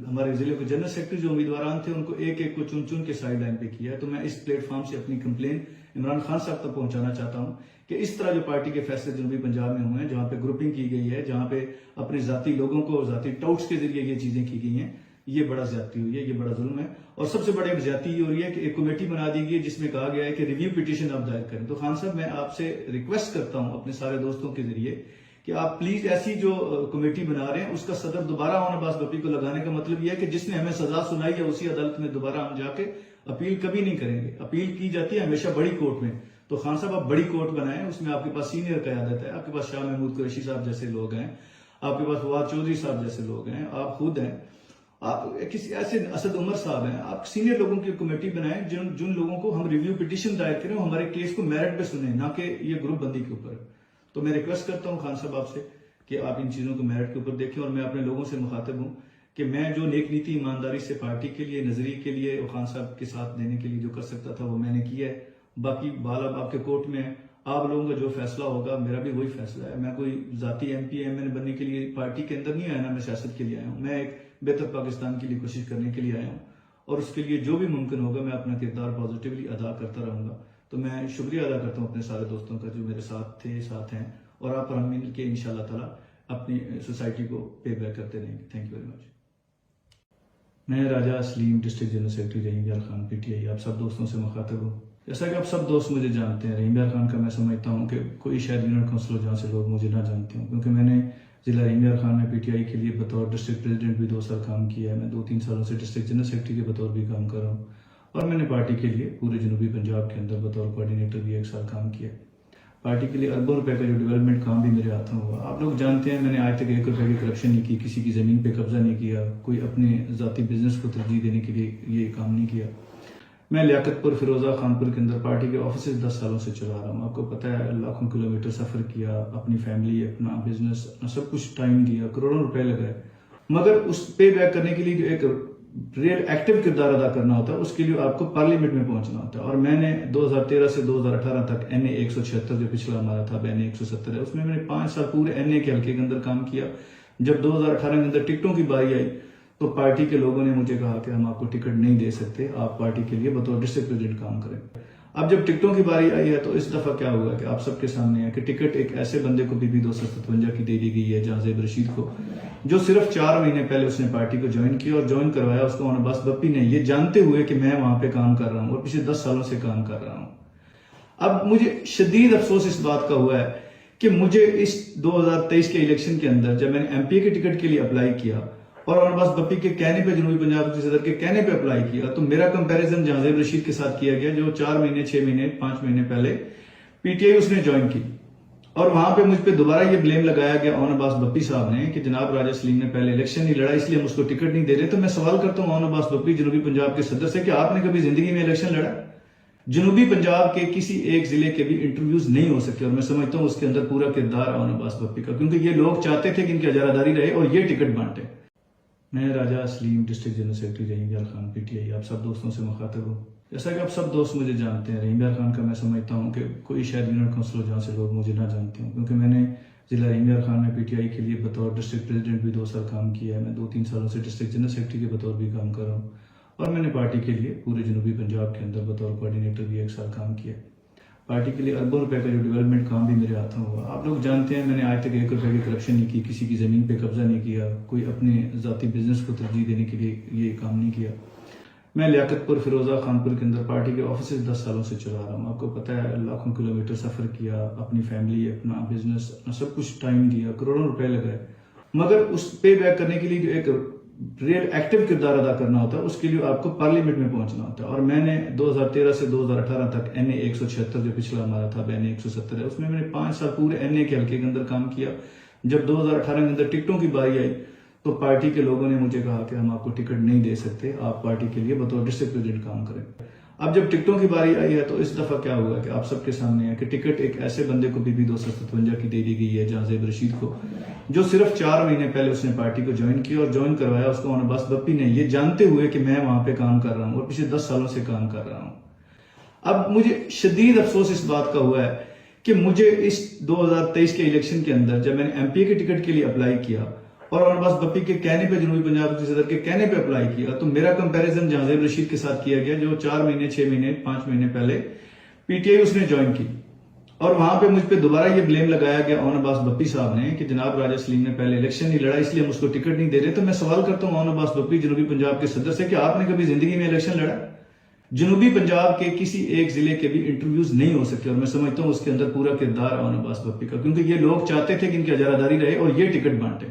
ہمارے ضلع کے جنرل سیکرٹری جو امیدواران تھے ان کو ایک ایک کو چن چن کے سائیڈ لائن پہ کیا ہے. تو میں اس پلیٹ فارم سے اپنی کمپلین عمران خان صاحب تک پہنچانا چاہتا ہوں کہ اس طرح جو پارٹی کے فیصلے جنوبی پنجاب میں ہوئے ہیں، جہاں پہ گروپنگ کی گئی ہے، جہاں پہ اپنے ذاتی لوگوں کو ذاتی ٹاؤٹس کے ذریعے یہ چیزیں کی گئی ہیں، یہ بڑا زیادتی ہوئی ہے، یہ بڑا ظلم ہے. اور سب سے بڑی زیادتی یہ ہو رہی ہے کہ ایک کمیٹی بنا دی گئی ہے جس میں کہا گیا ہے کہ ریویو پٹیشن آپ دائر کریں. تو خان صاحب میں آپ سے ریکویسٹ کرتا ہوں اپنے سارے دوستوں کے ذریعے کہ آپ پلیز ایسی جو کمیٹی بنا رہے ہیں اس کا صدر دوبارہ اون عباس بپی کو لگانے کا مطلب یہ ہے کہ جس نے ہمیں سزا سنائی ہے اسی عدالت میں دوبارہ ہم جا کے اپیل کبھی نہیں کریں گے. اپیل کی جاتی ہے ہمیشہ بڑی کورٹ میں. تو خان صاحب آپ بڑی کورٹ بنائیں، اس میں آپ کے پاس سینئر قیادت ہے، آپ کے پاس شاہ محمود قریشی صاحب جیسے لوگ ہیں، آپ کے پاس فواد چودھری صاحب جیسے لوگ ہیں، آپ خود ہیں، آپ کسی ایسے اسد عمر صاحب ہیں، آپ سینئر لوگوں کی کمیٹی بنائیں جن لوگوں کو ہم ریویو پٹیشن دائر کریں، ہمارے کیس کو میرٹ پہ سنیں، نہ کہ یہ گروپ بندی کے اوپر. تو میں ریکویسٹ کرتا ہوں خان صاحب آپ سے کہ آپ ان چیزوں کو میرٹ کے اوپر دیکھیں. اور میں اپنے لوگوں سے مخاطب ہوں کہ میں جو نیک نیتی ایمانداری سے پارٹی کے لیے، نظریے کے لیے اور خان صاحب کے ساتھ دینے کے لیے جو کر سکتا تھا وہ میں نے کیا ہے. باقی بال اب آپ کے کورٹ میں ہے، آپ لوگوں کا جو فیصلہ ہوگا میرا بھی وہی فیصلہ ہے. میں کوئی ذاتی ایم پی ایم این بننے کے لیے پارٹی کے اندر نہیں آیا نا، میں سیاست کے لیے آیا ہوں. میں ایک بہتر پاکستان کے لیے کوشش کرنے کے لیے آیا ہوں، اور اس کے لیے جو بھی ممکن ہوگا میں اپنا کردار پازیٹیولی ادا کرتا رہوں گا. تو میں شکریہ ادا کرتا ہوں اپنے سارے دوستوں کا جو میرے ساتھ تھے، ساتھ ہیں، اور آپ ہم مل کے انشاءاللہ تعالی اپنی سوسائٹی کو پے بیک کرتے رہیں گے. Thank you very much. میں راجہ اسلیم ڈسٹرکٹ جنرل سیکرٹری رحیم یار خان پی ٹی آئی آپ سب دوستوں سے مخاطب ہوں. جیسا کہ آپ سب دوست مجھے جانتے ہیں، رحیم یار خان کا میں سمجھتا ہوں کہ کوئی شاید یونٹ کونسل ہو جہاں سے لوگ مجھے نہ جانتے ہوں، کیونکہ میں نے ضلع رحیم یار خان میں پی ٹی آئی کے لیے بطور ڈسٹرکٹ پریزیڈنٹ بھی 2 سال کام کیا ہے. میں 2-3 سالوں سے ڈسٹرکٹ جنرل سیکرٹری کے بطور بھی کام کر رہا ہوں، اور میں نے پارٹی کے لیے پورے جنوبی پنجاب کے اندر بطور کوآرڈینیٹر بھی 1 سال کام کیا. پارٹی کے لیے اربوں روپے کا جو ڈیولپمنٹ کام بھی میرے ہاتھوں ہوا. آپ لوگ جانتے ہیں میں نے آج تک 1 روپے کی کرپشن نہیں کی، کسی کی زمین پہ قبضہ نہیں کیا، کوئی اپنے ذاتی بزنس کو ترجیح دینے کے لیے یہ کام نہیں کیا. میں لیاقت پور، فیروزہ خان پور کے اندر پارٹی کے آفیسز 10 سالوں سے چلا رہا ہوں. آپ کو پتہ ہے لاکھوں کلومیٹر سفر کیا، اپنی فیملی، اپنا بزنس، سب کچھ ٹائم دیا، کروڑوں روپے لگائے. مگر اس پے بیک کرنے کے لیے جو ایک ریئل ایکٹیو کردار ادا کرنا ہوتا ہے اس کے لیے آپ کو پارلیمنٹ میں پہنچنا ہوتا ہے. اور میں نے 2013 سے 2018 تک NA 176 جو پچھلا ہمارا تھا NA 170 ہے، اس میں نے 5 سال پورے NA کے حلقے کے اندر کام کیا. جب 2018 کے اندر ٹکٹوں کی باری آئی تو پارٹی کے لوگوں نے مجھے کہا کہ ہم آپ کو ٹکٹ نہیں دے سکتے، آپ پارٹی کے لیے بطور ڈسٹرکٹ پریزیڈنٹ کام کریں. اب جب ٹکٹوں کی باری آئی ہے تو اس دفعہ کیا ہوا کہ آپ سب کے سامنے ہے کہ ٹکٹ ایک ایسے بندے کو بھی 257 کی دے دی گئی ہے، جہاں زیب رشید کو، جو صرف 4 مہینے پہلے اس نے پارٹی کو جوائن کیا، اور جوائن کروایا اس کو اون عباس بپی نے، یہ جانتے ہوئے کہ میں وہاں پہ کام کر رہا ہوں اور پچھلے 10 سالوں سے کام کر رہا ہوں. اب مجھے شدید افسوس اس بات کا ہوا ہے کہ مجھے اس 2023 کے الیکشن کے اندر جب میں نے MP کے ٹکٹ کے لیے اپلائی کیا اور اون عباس بپی کے کہنے پہ، جنوبی پنجاب کے صدر کے کہنے پہ اپلائی کیا، تو میرا کمپیریزن جہاں زیب رشید کے ساتھ کیا گیا جو 4 مہینے 6 مہینے 5 مہینے پہلے PTI اس نے جوائن کی. اور وہاں پہ مجھ پہ دوبارہ یہ بلیم لگایا گیا اون عباس بپی صاحب نے کہ جناب راجہ سلیم نے پہلے الیکشن نہیں لڑا اس لیے ہم اس کو ٹکٹ نہیں دے رہے. تو میں سوال کرتا ہوں اون عباس بپی جنوبی پنجاب کے صدر سے کہ آپ نے کبھی زندگی میں الیکشن لڑا؟ جنوبی پنجاب کے کسی ایک ضلع کے بھی انٹرویوز نہیں ہو سکے، اور میں سمجھتا ہوں اس کے اندر پورا کردار اون عباس بپی کا، کیونکہ یہ لوگ چاہتے تھے کہ ان کی اجاراداری رہے اور یہ ٹکٹ بانٹے. میں راجہ اسلیم ڈسٹرکٹ جنرل سیکرٹری رحیم یار خان PTI آپ سب دوستوں سے مخاطب ہوں. جیسا کہ آپ سب دوست مجھے جانتے ہیں، رحیم یار خان کا میں سمجھتا ہوں کہ کوئی شاید یونٹ کونسل ہو جہاں سے لوگ مجھے نہ جانتے ہوں، کیونکہ میں نے ضلع رحیم یار خان میں PTI کے لیے بطور ڈسٹرکٹ پریزیڈنٹ بھی 2 سال کام کیا ہے. میں 2-3 سالوں سے ڈسٹرکٹ جنرل سیکرٹری کے بطور بھی کام کر رہا ہوں، اور میں نے پارٹی کے لیے پورے جنوبی پنجاب کے اندر بطور کوآرڈینیٹر بھی 1 سال کام کیا. پارٹی کے لیے اربوں روپے کا جو ڈیولپمنٹ کام بھی میرے ہاتھوں ہوا. آپ لوگ جانتے ہیں میں نے آج تک 1 روپے کی کرپشن نہیں کی، کسی کی زمین پہ قبضہ نہیں کیا، کوئی اپنے ذاتی بزنس کو ترجیح دینے کے لیے یہ کام نہیں کیا. میں لیاقت پور، فیروزہ خان پور کے اندر پارٹی کے آفیسز 10 سالوں سے چلا رہا ہوں. آپ کو پتہ ہے لاکھوں کلومیٹر سفر کیا، اپنی فیملی، اپنا بزنس، سب کچھ ٹائم دیا، کروڑوں روپے لگائے. مگر اس پے بیک کرنے کے لیے جو ایک ریئل ایکٹیو کردار ادا کرنا ہوتا ہے اس کے لیے آپ کو پارلیمنٹ میں پہنچنا ہوتا ہے. اور میں نے 2013 سے 2018 تک NA 176 جو پچھلا ہمارا تھا NA 170 ہے اس میں نے 5 سال پورے NA کے حلقے کے اندر کام کیا. جب 2018 کے اندر ٹکٹوں کی باری آئی تو پارٹی کے لوگوں نے مجھے کہا کہ ہم آپ کو ٹکٹ نہیں دے سکتے, آپ پارٹی کے لیے بطور ڈسٹرکٹ پریزیڈنٹ کام کریں. اب جب ٹکٹوں کی باری آئی ہے تو اس دفعہ کیا ہوا کہ آپ سب کے سامنے ہے کہ ٹکٹ ایک ایسے بندے کو PP 257 کی دے دی گئی ہے, جہاں زیب رشید کو, جو صرف 4 مہینے پہلے اس نے پارٹی کو جوائن کیا اور جوائن کروایا اس کو اون عباس بپی نے, یہ جانتے ہوئے کہ میں وہاں پہ کام کر رہا ہوں اور پچھلے 10 سالوں سے کام کر رہا ہوں. اب مجھے شدید افسوس اس بات کا ہوا ہے کہ مجھے اس 2023 کے الیکشن کے اندر جب میں نے MP کے ٹکٹ کے لیے اپلائی کیا اور اون عباس بپی کے کہنے پہ, جنوبی پنجاب کے صدر کے کہنے پہ اپلائی کیا, تو میرا کمپیریزن جہاں زیب رشید کے ساتھ کیا گیا جو 4 مہینے 6 مہینے 5 مہینے پہلے PTI اس نے جوائن کی, اور وہاں پہ مجھ پہ دوبارہ یہ بلیم لگایا گیا اون عباس بپی صاحب نے کہ جناب راجہ سلیم نے پہلے الیکشن نہیں لڑا اس لیے ہم اس کو ٹکٹ نہیں دے رہے. تو میں سوال کرتا ہوں اون عباس بپی جنوبی پنجاب کے صدر سے کہ آپ نے کبھی زندگی میں الیکشن لڑا؟ جنوبی پنجاب کے کسی ایک ضلع کے بھی انٹرویوز نہیں ہو سکے, اور میں سمجھتا ہوں اس کے اندر پورا کردار ہے اون عباس بپی کا, کیونکہ یہ لوگ چاہتے تھے کہ ان کی اجارہ داری رہے اور یہ ٹکٹ بانٹے.